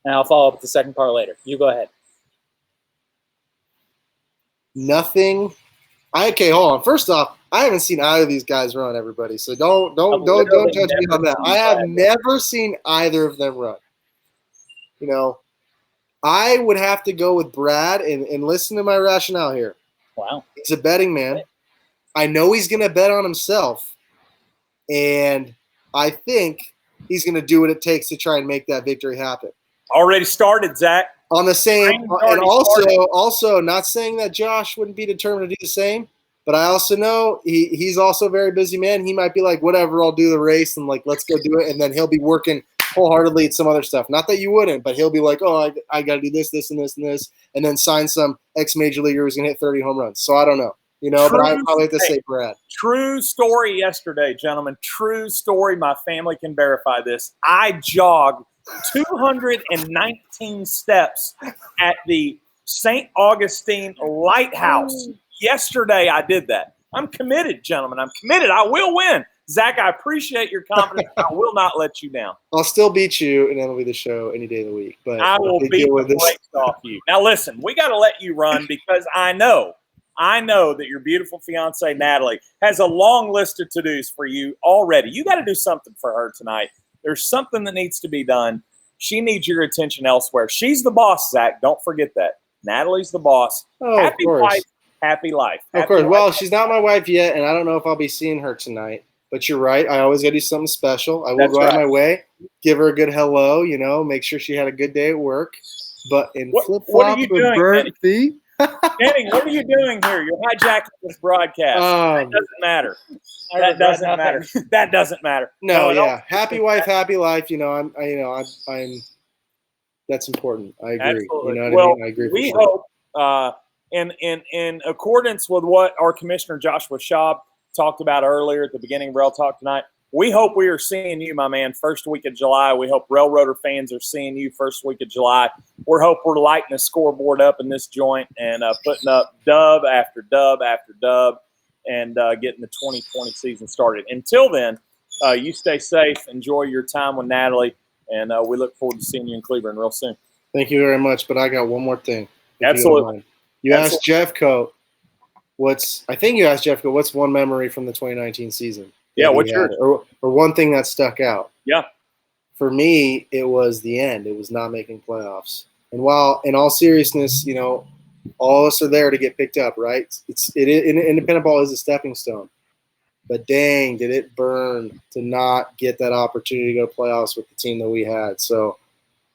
[SPEAKER 2] And I'll follow up with the second part later. You go ahead.
[SPEAKER 5] Nothing. Okay, hold on. First off, I haven't seen either of these guys run, everybody. So don't judge me on that. I have never seen either of them run. I would have to go with Brad and listen to my rationale here.
[SPEAKER 2] Wow.
[SPEAKER 5] He's a betting man. I know he's going to bet on himself, and I think he's going to do what it takes to try and make that victory happen.
[SPEAKER 1] Already started, Zach.
[SPEAKER 5] On the same, and also not saying that Josh wouldn't be determined to do the same, but I also know he's also a very busy man. He might be like, whatever, I'll do the race, and let's go do it, and then he'll be working wholeheartly at some other stuff. Not that you wouldn't, but he'll be like, oh, I got to do this, this, and this, and this, and then sign some ex-major leaguer who's going to hit 30 home runs. So I don't know. But I probably have to say Brad.
[SPEAKER 1] True story yesterday, gentlemen. True story. My family can verify this. I jogged 219 steps at the St. Augustine Lighthouse. Yesterday I did that. I'm committed, gentlemen. I'm committed. I will win. Zach, I appreciate your confidence. I will not let you down.
[SPEAKER 5] I'll still beat you, and that'll be the show any day of the week. But
[SPEAKER 1] I will beat the brakes off you. Now, listen, we got to let you run because I know I know that your beautiful fiance, Natalie, has a long list of to-dos for you already. You got to do something for her tonight. There's something that needs to be done. She needs your attention elsewhere. She's the boss, Zach. Don't forget that. Natalie's the boss.
[SPEAKER 5] Oh,
[SPEAKER 1] happy
[SPEAKER 5] of course.
[SPEAKER 1] wife, happy life.
[SPEAKER 5] Of
[SPEAKER 1] Happy
[SPEAKER 5] course.
[SPEAKER 1] life.
[SPEAKER 5] Well, she's not my wife yet, and I don't know if I'll be seeing her tonight. But you're right. I always got to do something special. I will go out of my way, give her a good hello, make sure she had a good day at work. But in flip-flops with burnt feet?
[SPEAKER 1] Danny, what are you doing here? You're hijacking this broadcast. That doesn't matter. That doesn't matter. That doesn't matter.
[SPEAKER 5] No, yeah. Happy wife, happy life. I'm that's important. I agree.
[SPEAKER 1] Absolutely.
[SPEAKER 5] You know what
[SPEAKER 1] Well,
[SPEAKER 5] I mean? I agree.
[SPEAKER 1] We hope, in accordance with what our Commissioner Joshua Schaub talked about earlier at the beginning of Rail Talk tonight, we hope we are seeing you, my man, first week of July. We hope Railroader fans are seeing you first week of July. We hope we're lighting the scoreboard up in this joint and putting up dub after dub after dub and getting the 2020 season started. Until then, you stay safe. Enjoy your time with Natalie, and we look forward to seeing you in Cleburne real soon.
[SPEAKER 5] Thank you very much, but I got one more thing.
[SPEAKER 1] Absolutely.
[SPEAKER 5] You asked Jeffcoat what's one memory from the 2019 season?
[SPEAKER 1] Yeah, what's yours?
[SPEAKER 5] Or one thing that stuck out?
[SPEAKER 1] Yeah.
[SPEAKER 5] For me, it was the end. It was not making playoffs. And while, in all seriousness, all of us are there to get picked up, right? Independent ball is a stepping stone. But dang, did it burn to not get that opportunity to go to playoffs with the team that we had. So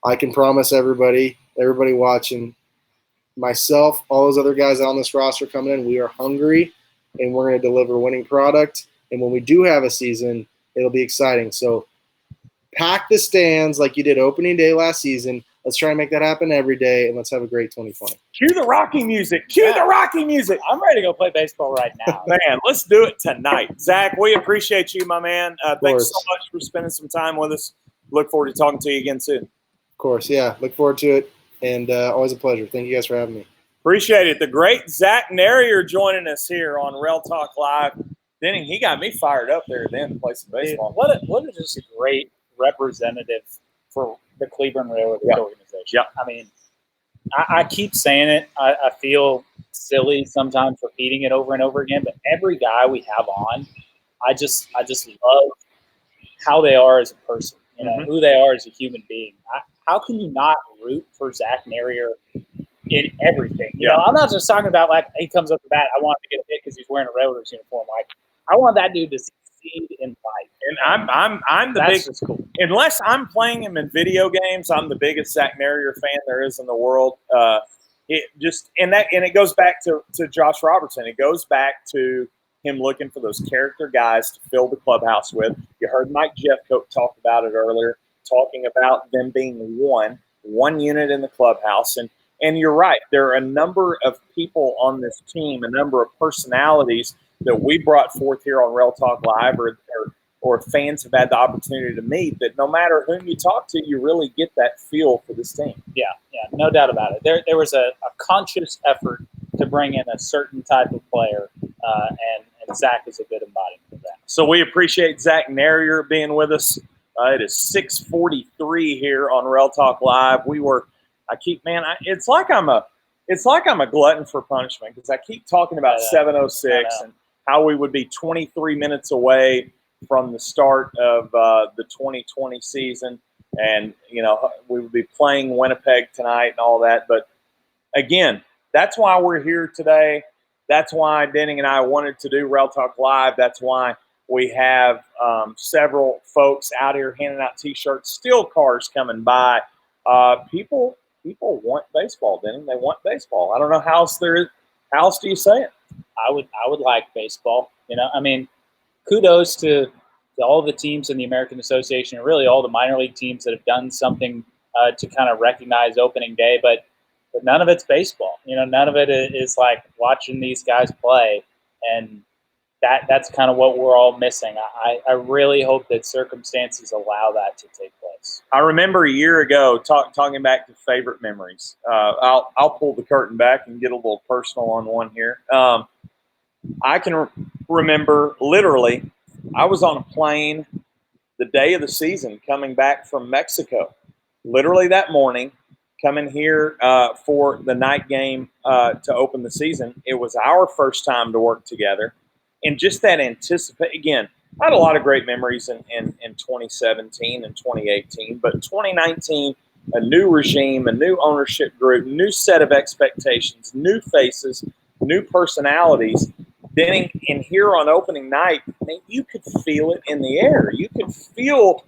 [SPEAKER 5] I can promise everybody watching, myself, all those other guys on this roster coming in, we are hungry, and we're going to deliver a winning product. And when we do have a season, it'll be exciting. So pack the stands like you did opening day last season. Let's try and make that happen every day, and let's have a great 2020.
[SPEAKER 1] Cue the Rocky music. Cue the Rocky music.
[SPEAKER 2] I'm ready to go play baseball right now.
[SPEAKER 1] Man, let's do it tonight. Zach, we appreciate you, my man. Thanks so much for spending some time with us. Look forward to talking to you again soon.
[SPEAKER 5] Of course, yeah. Look forward to it, and always a pleasure. Thank you guys for having me. Appreciate
[SPEAKER 1] it. The great Zach Nehrir joining us here on Rail Talk Live. Denning, he got me fired up there then to play some baseball.
[SPEAKER 2] What a just a great representative for the Cleburne Railroaders organization.
[SPEAKER 1] Yeah.
[SPEAKER 2] I mean, I keep saying it. I feel silly sometimes repeating it over and over again, but every guy we have on, I just love how they are as a person, who they are as a human being. How can you not root for Zach Nehrir in everything? I'm not just talking about like he comes up the bat, I want him to get a hit because he's wearing a Railroaders uniform. Like, I want that dude to succeed in life.
[SPEAKER 1] And I'm the biggest. Cool. Unless I'm playing him in video games, I'm the biggest Zach Nehrir fan there is in the world. It goes back to Josh Robertson. It goes back to him looking for those character guys to fill the clubhouse with. You heard Mike Jeffcoat talk about it earlier, talking about them being one unit in the clubhouse. And you're right. There are a number of people on this team, a number of personalities that we brought forth here on Rail Talk Live or fans have had the opportunity to meet, that no matter whom you talk to, you really get that feel for this team.
[SPEAKER 2] Yeah, no doubt about it. There was a conscious effort to bring in a certain type of player, and Zach is a good embodiment of that.
[SPEAKER 1] So we appreciate Zach Nehrir being with us. It is 6:43 here on Rail Talk Live. It's like I'm a glutton for punishment because I keep talking about 7:06 and how we would be 23 minutes away from the start of the 2020 season. And, we would be playing Winnipeg tonight and all that. But, again, that's why we're here today. That's why Denning and I wanted to do Rail Talk Live. That's why we have several folks out here handing out T-shirts, steel cars coming by. People want baseball, Denning. They want baseball. I don't know how else there is. How else do you say it?
[SPEAKER 2] I would like baseball. Kudos to all the teams in the American Association and really all the minor league teams that have done something to kind of recognize opening day, but none of it's baseball. None of it is like watching these guys play, and that's kind of what we're all missing. I really hope that circumstances allow that to take place.
[SPEAKER 1] I remember a year ago talking back to favorite memories. I'll pull the curtain back and get a little personal on one here. I can remember literally I was on a plane the day of the season coming back from Mexico. Literally that morning, coming here for the night game to open the season. It was our first time to work together. And just that again, I had a lot of great memories in 2017 and 2018, but 2019, a new regime, a new ownership group, new set of expectations, new faces, new personalities. Then in here on opening night, you could feel it in the air. You could feel,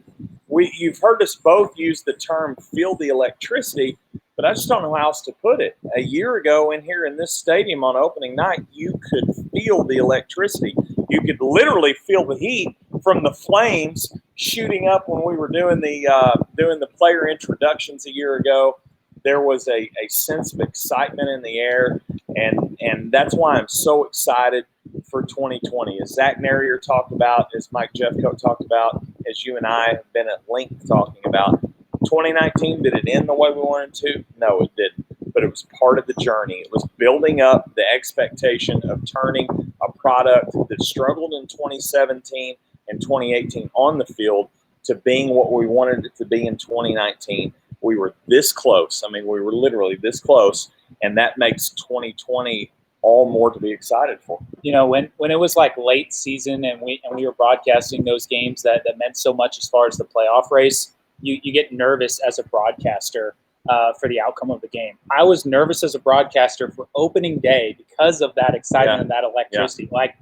[SPEAKER 1] you've heard us both use the term feel the electricity, but I just don't know how else to put it. A year ago in here in this stadium on opening night, you could feel the electricity. You could literally feel the heat from the flames shooting up when we were doing the player introductions a year ago. There was a sense of excitement in the air, and that's why I'm so excited for 2020. As Zach Nehrir talked about, as Mike Jeffcoat talked about, as you and I have been at length talking about, 2019, did it end the way we wanted to? No, it didn't. But it was part of the journey. It was building up the expectation of turning a product that struggled in 2017 and 2018 on the field to being what we wanted it to be in 2019. We were this close. I mean, we were literally this close, and that makes 2020 all more to be excited for.
[SPEAKER 2] You know, when it was like late season and we were broadcasting those games that meant so much as far as the playoff race, you get nervous as a broadcaster for the outcome of the game. I was nervous as a broadcaster for opening day because of that excitement and that electricity. Yeah. Like,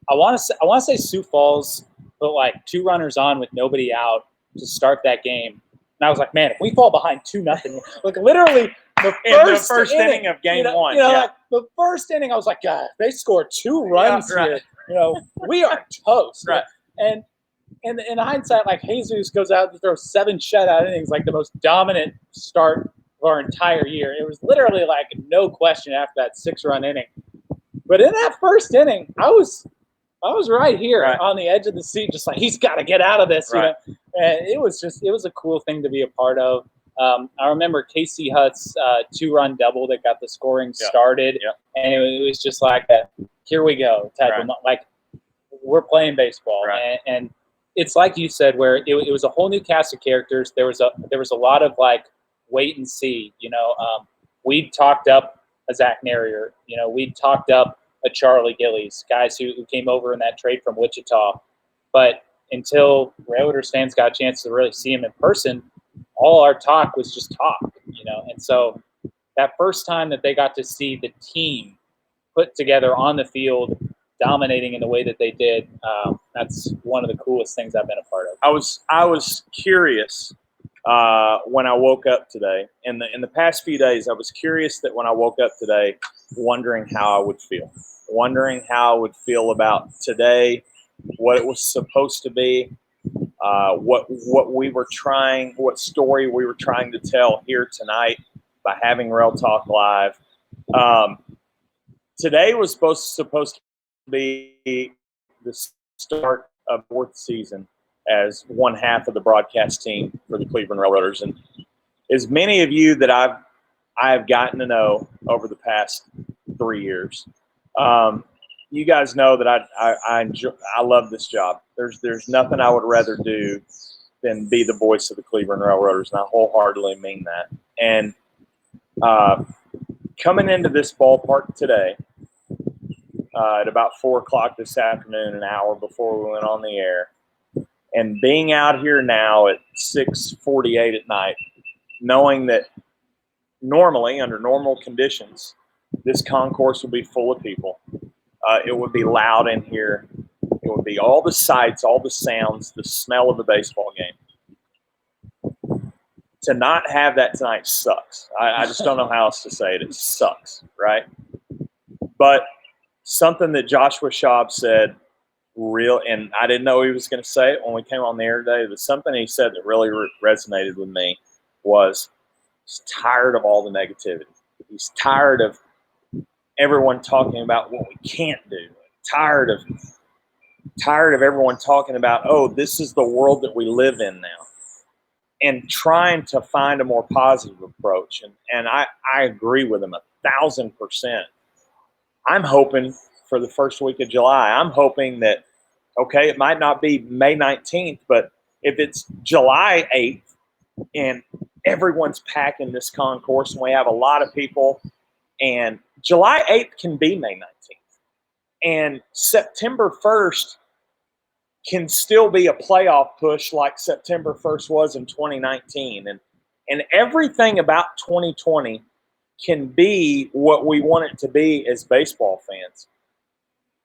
[SPEAKER 2] I want to say Sioux Falls put like 2 runners on with nobody out to start that game. And I was like, man, if we fall behind 2-0, like literally the first inning of game one. Like the first inning, I was like, God, if they score 2 runs here, we are toast.
[SPEAKER 1] Right.
[SPEAKER 2] And in hindsight, like Jesus goes out and throws 7 shutout innings, like the most dominant start of our entire year. It was literally like no question after that 6-run inning. But in that first inning, I was right here on the edge of the seat, just like, he's got to get out of this, you know. And it was a cool thing to be a part of. I remember Casey Hutt's 2-run double that got the scoring started, and it was just like a, here we go type of, like, we're playing baseball, and it's like you said, where it was a whole new cast of characters. There was a lot of like wait and see, we talked up a Zach Nehrir, we talked up a Charlie Gillies, guys who came over in that trade from Wichita. But until Railroaders fans got a chance to really see him in person, all our talk was just talk, And so that first time that they got to see the team put together on the field, dominating in the way that they did, that's one of the coolest things I've been a part of.
[SPEAKER 1] I was curious when I woke up today. In the past few days, I was curious that when I woke up today, wondering how I would feel. Wondering how I would feel about today, what it was supposed to be, what we were trying, what story we were trying to tell here tonight by having RailTalk Live. Today was supposed to be the start of 4th season as one half of the broadcast team for the Cleburne Railroaders. And as many of you that I have gotten to know over the past 3 years, you guys know that I love this job. There's nothing I would rather do than be the voice of the Cleburne Railroaders, and I wholeheartedly mean that. And coming into this ballpark today at about 4 o'clock this afternoon, an hour before we went on the air, and being out here now at 6:48 at night, knowing that normally, under normal conditions, this concourse would be full of people. It would be loud in here. It would be all the sights, all the sounds, the smell of a baseball game. To not have that tonight sucks. I just don't know how else to say it. It sucks, right? But something that Joshua Schaub said, and I didn't know he was going to say it when we came on the air today, but something he said that really resonated with me was he's tired of all the negativity. He's tired of everyone talking about what we can't do. Tired of everyone talking about, oh, this is the world that we live in now, and trying to find a more positive approach. And I agree with him 1,000%. I'm hoping for the first week of July. I'm hoping that, okay, it might not be May 19th, but if it's July 8th and everyone's packing this concourse, and we have a lot of people. And July 8th can be May 19th. And September 1st can still be a playoff push like September 1st was in 2019. And everything about 2020 can be what we want it to be as baseball fans.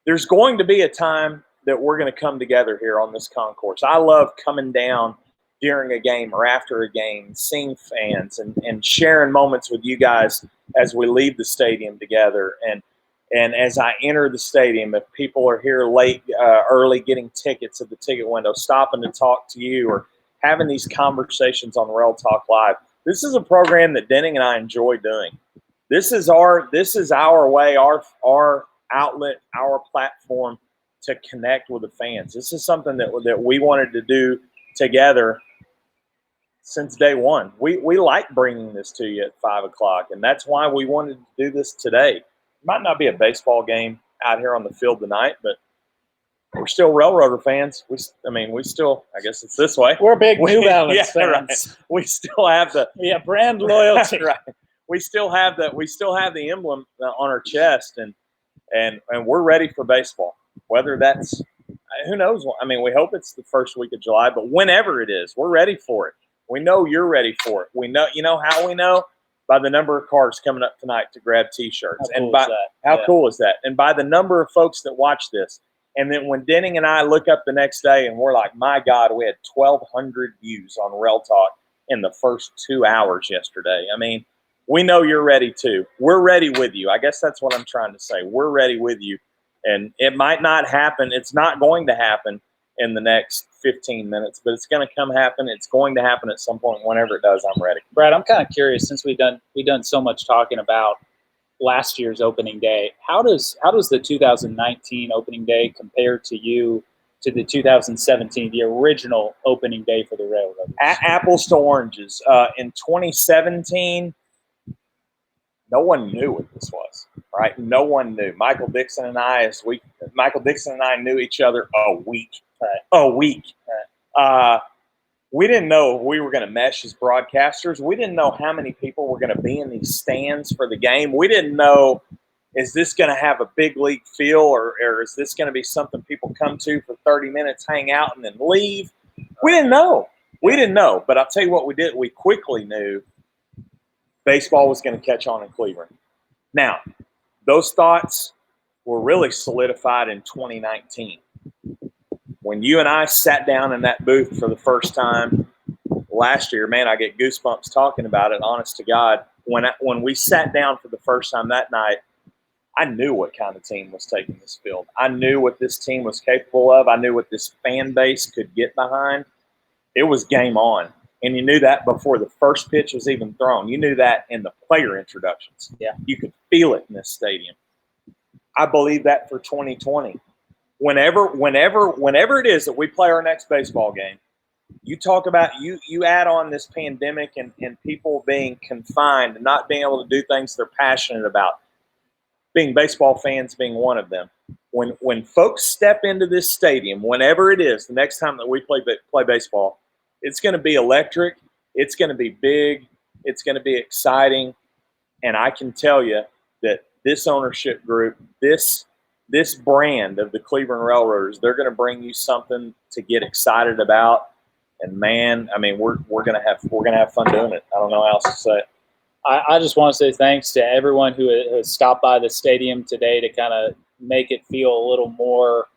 [SPEAKER 1] There's going to be a time that we're going to come together here on this concourse. I love coming down during a game or after a game, seeing fans and sharing moments with you guys as we leave the stadium together. And as I enter the stadium, if people are here late, early, getting tickets at the ticket window, stopping to talk to you or having these conversations on RailTalk Live. This is a program that Denning and I enjoy doing. This is our way, our outlet, our platform to connect with the fans. This is something that we wanted to do together since day one. We like bringing this to you at 5 o'clock, and that's why we wanted to do this today. It might not be a baseball game out here on the field tonight, but we're still Railroader fans. We still, I guess it's this way.
[SPEAKER 2] We're big New Balance fans.
[SPEAKER 1] Right. We still have the
[SPEAKER 2] brand loyalty.
[SPEAKER 1] Right. We still have the emblem on our chest, and we're ready for baseball. Whether that's, who knows? I mean, we hope it's the first week of July, but whenever it is, we're ready for it. We know you're ready for it. We know, you know how we know? By the number of cars coming up tonight to grab T-shirts. How cool is that? And by the number of folks that watch this. And then when Denning and I look up the next day and we're like, my God, we had 1,200 views on RailTalk in the first 2 hours yesterday. I mean, we know you're ready too. We're ready with you. I guess that's what I'm trying to say. We're ready with you. And it might not happen. It's not going to happen in the next 15 minutes, but it's going to come happen. It's going to happen at some point. Whenever it does, I'm ready.
[SPEAKER 2] Brad, I'm kind of curious, since we've done so much talking about last year's opening day. How does the 2019 opening day compare to the 2017, the original opening day for the Railroaders?
[SPEAKER 1] Apples to oranges. In 2017, no one knew what this was, right? No one knew. Michael Dixon and I knew each other a week.
[SPEAKER 2] Right.
[SPEAKER 1] A week. Right. We didn't know we were going to mesh as broadcasters. We didn't know how many people were going to be in these stands for the game. We didn't know, is this going to have a big league feel, or is this going to be something people come to for 30 minutes, hang out, and then leave? We didn't know. But I'll tell you what we did. We quickly knew baseball was going to catch on in Cleburne. Now, those thoughts were really solidified in 2019. When you and I sat down in that booth for the first time last year, man, I get goosebumps talking about it, honest to God. When we sat down for the first time that night, I knew what kind of team was taking this field. I knew what this team was capable of. I knew what this fan base could get behind. It was game on. And you knew that before the first pitch was even thrown. You knew that in the player introductions.
[SPEAKER 2] Yeah.
[SPEAKER 1] You could feel it in this stadium. I believe that for 2020. Whenever it is that we play our next baseball game, you talk about, you add on this pandemic and people being confined and not being able to do things they're passionate about, being baseball fans being one of them. When folks step into this stadium, whenever it is, the next time that we play baseball, it's going to be electric. It's going to be big. It's going to be exciting. And I can tell you that this ownership group, this brand of the Cleburne Railroaders, they're going to bring you something to get excited about. And man, I mean, we're going to have fun doing it. I don't know how else to say it.
[SPEAKER 2] I just want to say thanks to everyone who has stopped by the stadium today to kind of make it feel a little more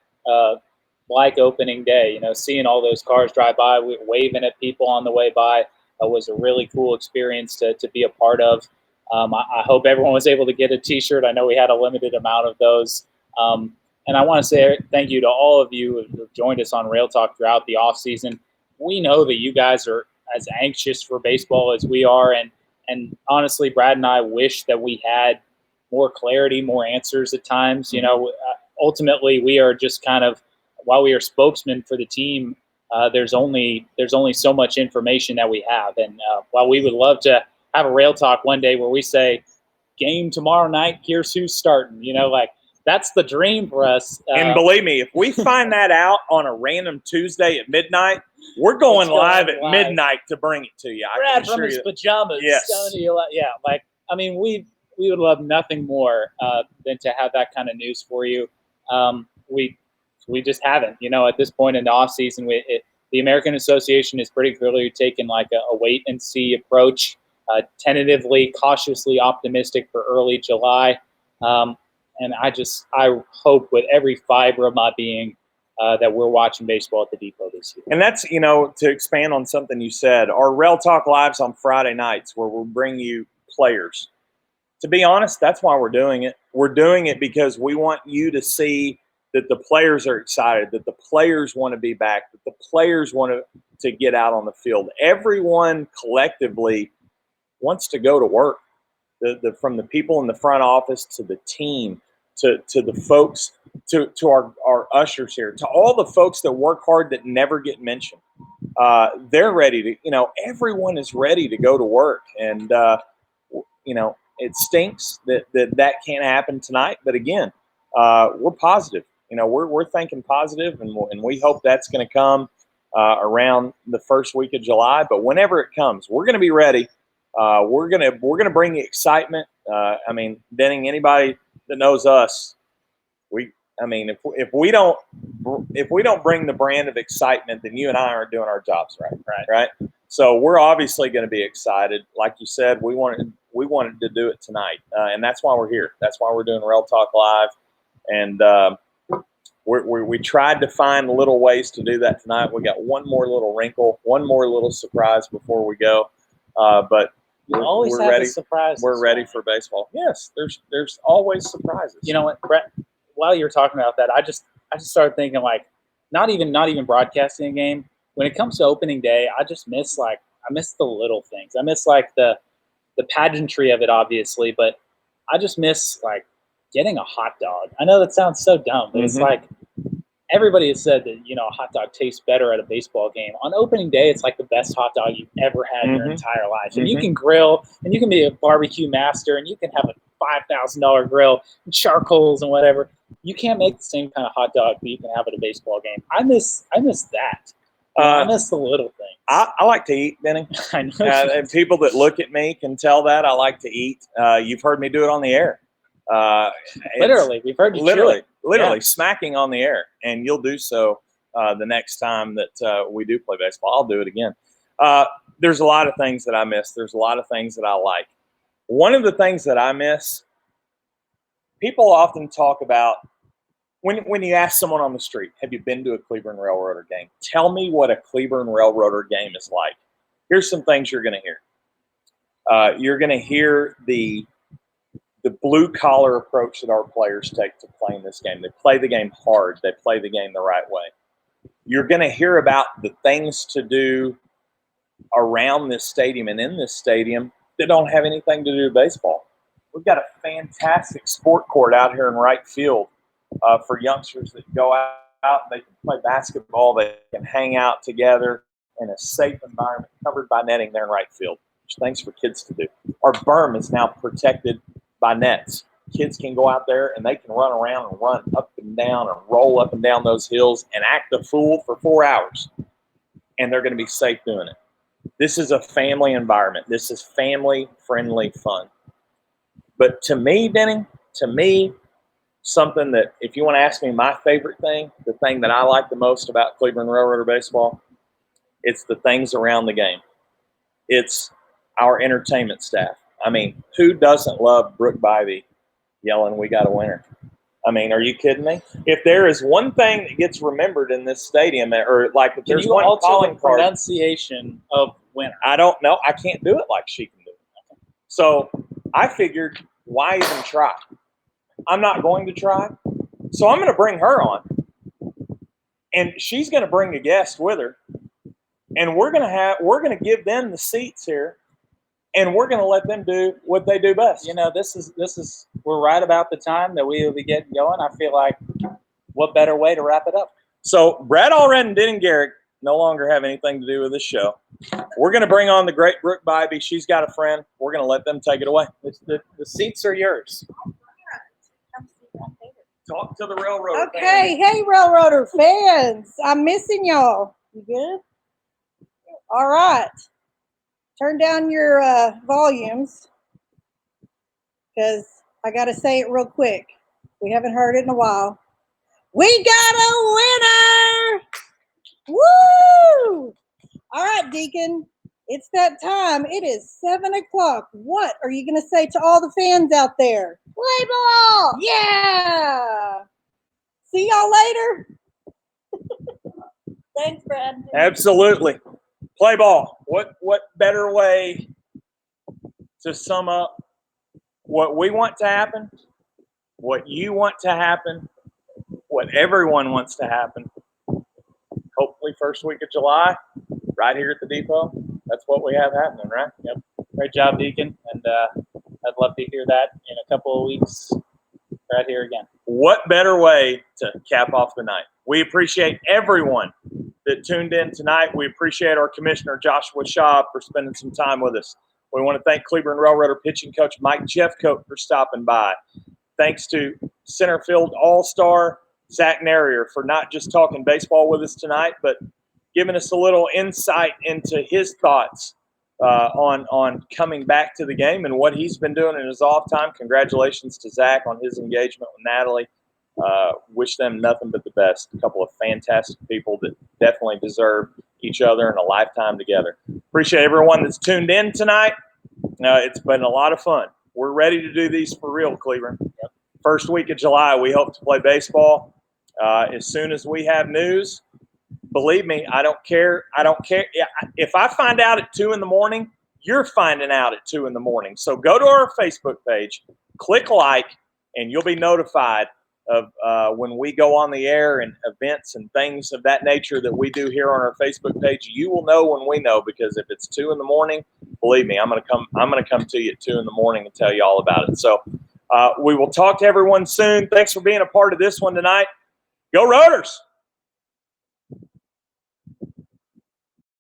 [SPEAKER 2] like opening day. You know, seeing all those cars drive by, waving at people on the way by, was a really cool experience to be a part of. I hope everyone was able to get a T-shirt. I know we had a limited amount of those. And I want to say thank you to all of you who have joined us on RailTalk throughout the offseason. We know that you guys are as anxious for baseball as we are. And honestly, Brad and I wish that we had more clarity, more answers at times. You know, ultimately, we are just kind of, while we are spokesmen for the team, there's only so much information that we have. And while we would love to have a RailTalk one day where we say, game tomorrow night, here's who's starting, you know, like, that's the dream for us.
[SPEAKER 1] And believe me, if we find that out on a random Tuesday at midnight, We're going
[SPEAKER 2] It's going
[SPEAKER 1] live at
[SPEAKER 2] live.
[SPEAKER 1] midnight to bring it to you. I
[SPEAKER 2] Brad
[SPEAKER 1] can
[SPEAKER 2] from
[SPEAKER 1] assure
[SPEAKER 2] his
[SPEAKER 1] you.
[SPEAKER 2] pajamas.
[SPEAKER 1] Yes.
[SPEAKER 2] Coming to you, yeah, like, I mean, we would love nothing more than to have that kind of news for you. We just haven't. You know, at this point in the off season, the American Association is pretty clearly taking like a wait and see approach, tentatively, cautiously optimistic for early July. And I hope with every fiber of my being that we're watching baseball at the Depot this year.
[SPEAKER 1] And that's, you know, to expand on something you said, our RailTalk Lives on Friday nights where we'll bring you players. To be honest, that's why we're doing it. We're doing it because we want you to see that the players are excited, that the players want to be back, that the players want to get out on the field. Everyone collectively wants to go to work, from the people in the front office to the team, to the folks, to our ushers here, to all the folks that work hard that never get mentioned. They're ready to, you know, everyone is ready to go to work. And, you know, it stinks that can't happen tonight. But again, we're positive. You know, we're thinking positive, and we hope that's going to come around the first week of July. But whenever it comes, we're going to be ready. We're gonna bring the excitement. I mean, Denning, anybody that knows us, if we don't bring the brand of excitement, then you and I aren't doing our jobs right. So we're obviously going to be excited. Like you said, we wanted to do it tonight, and that's why we're here. That's why we're doing RailTalk Live, and we tried to find little ways to do that tonight. We got one more little wrinkle, one more little surprise before we go, but. We're ready.
[SPEAKER 2] Surprises.
[SPEAKER 1] We're ready for baseball. Yes, there's always surprises.
[SPEAKER 2] You know what, Brett? While you were talking about that, I just started thinking, like, not even broadcasting a game. When it comes to opening day, I miss the little things. I miss like the pageantry of it, obviously, but I just miss like getting a hot dog. I know that sounds so dumb, but it's like everybody has said that, you know, a hot dog tastes better at a baseball game. On opening day, it's like the best hot dog you've ever had in your entire life. And you can grill, and you can be a barbecue master, and you can have a $5,000 grill and charcoals and whatever. You can't make the same kind of hot dog that you can have at a baseball game. I miss that. I miss the little things.
[SPEAKER 1] I like to eat, Benny.
[SPEAKER 2] I know.
[SPEAKER 1] And people that look at me can tell that I like to eat. You've heard me do it on the air.
[SPEAKER 2] Literally, we've heard you
[SPEAKER 1] literally smacking on the air, and you'll do so the next time that we do play baseball. I'll do it again. There's a lot of things that I miss. There's a lot of things that I like. One of the things that I miss, people often talk about when you ask someone on the street, have you been to a Cleburne Railroader game? Tell me what a Cleburne Railroader game is like. Here's some things you're going to hear. You're going to hear the blue-collar approach that our players take to playing this game. They play the game hard. They play the game the right way. You're going to hear about the things to do around this stadium and in this stadium that don't have anything to do with baseball. We've got a fantastic sport court out here in right field for youngsters that go out. They can play basketball. They can hang out together in a safe environment covered by netting there in right field, which things for kids to do. Our berm is now protected by nets. Kids can go out there and they can run around and run up and down and roll up and down those hills and act a fool for 4 hours. And they're going to be safe doing it. This is a family environment. This is family-friendly fun. But to me, Denning, something that, if you want to ask me my favorite thing, the thing that I like the most about Cleburne Railroader baseball, it's the things around the game. It's our entertainment staff. I mean, who doesn't love Brooke Bivey yelling, "We got a winner"? I mean, are you kidding me? If there is one thing that gets remembered in this stadium, or like if there's one calling card,
[SPEAKER 2] pronunciation of winner.
[SPEAKER 1] I don't know. I can't do it like she can do it. So I figured, why even try? I'm not going to try. So I'm going to bring her on, and she's going to bring a guest with her, and we're going to give them the seats here. And we're going to let them do what they do best.
[SPEAKER 2] You know, we're right about the time that we will be getting going. I feel like, what better way to wrap it up?
[SPEAKER 1] So Brad Allred and Denning Gerig no longer have anything to do with this show. We're going to bring on the great Brooke Bivey. She's got a friend. We're going to let them take it away.
[SPEAKER 2] The seats are yours.
[SPEAKER 1] Talk to the Railroader
[SPEAKER 6] Okay, hey Railroader fans. I'm missing y'all. You good? All right. Turn down your volumes because I got to say it real quick. We haven't heard it in a while. We got a winner! Woo! All right, Deacon. It's that time. It is 7 o'clock. What are you going to say to all the fans out there? Play ball! Yeah! See y'all later. Thanks, Brad.
[SPEAKER 1] Absolutely. Play ball. What better way to sum up what we want to happen, what you want to happen, what everyone wants to happen? Hopefully first week of July, right here at the depot. That's what we have happening, right?
[SPEAKER 2] Yep. Great job, Deacon. And I'd love to hear that in a couple of weeks right here again.
[SPEAKER 1] What better way to cap off the night? We appreciate everyone that tuned in tonight. We appreciate our commissioner, Joshua Schaub, for spending some time with us. We want to thank Cleburne Railroader pitching coach Mike Jeffcoat for stopping by. Thanks to Centerfield All-Star Zach Nehrir for not just talking baseball with us tonight, but giving us a little insight into his thoughts on coming back to the game and what he's been doing in his off time. Congratulations to Zach on his engagement with Natalie. Wish them nothing but the best. A couple of fantastic people that definitely deserve each other and a lifetime together. Appreciate everyone that's tuned in tonight. It's been a lot of fun. We're ready to do these for real, Cleburne. First week of July, we hope to play baseball. As soon as we have news, believe me, I don't care. I don't care. If I find out at 2 in the morning, you're finding out at 2 in the morning. So go to our Facebook page, click like, and you'll be notified of when we go on the air and events and things of that nature that we do here on our Facebook page. You will know when we know, because if it's 2 in the morning, believe me, I'm gonna come to you at 2 in the morning and tell you all about it. So we will talk to everyone soon. Thanks for being a part of this one tonight. Go Raiders!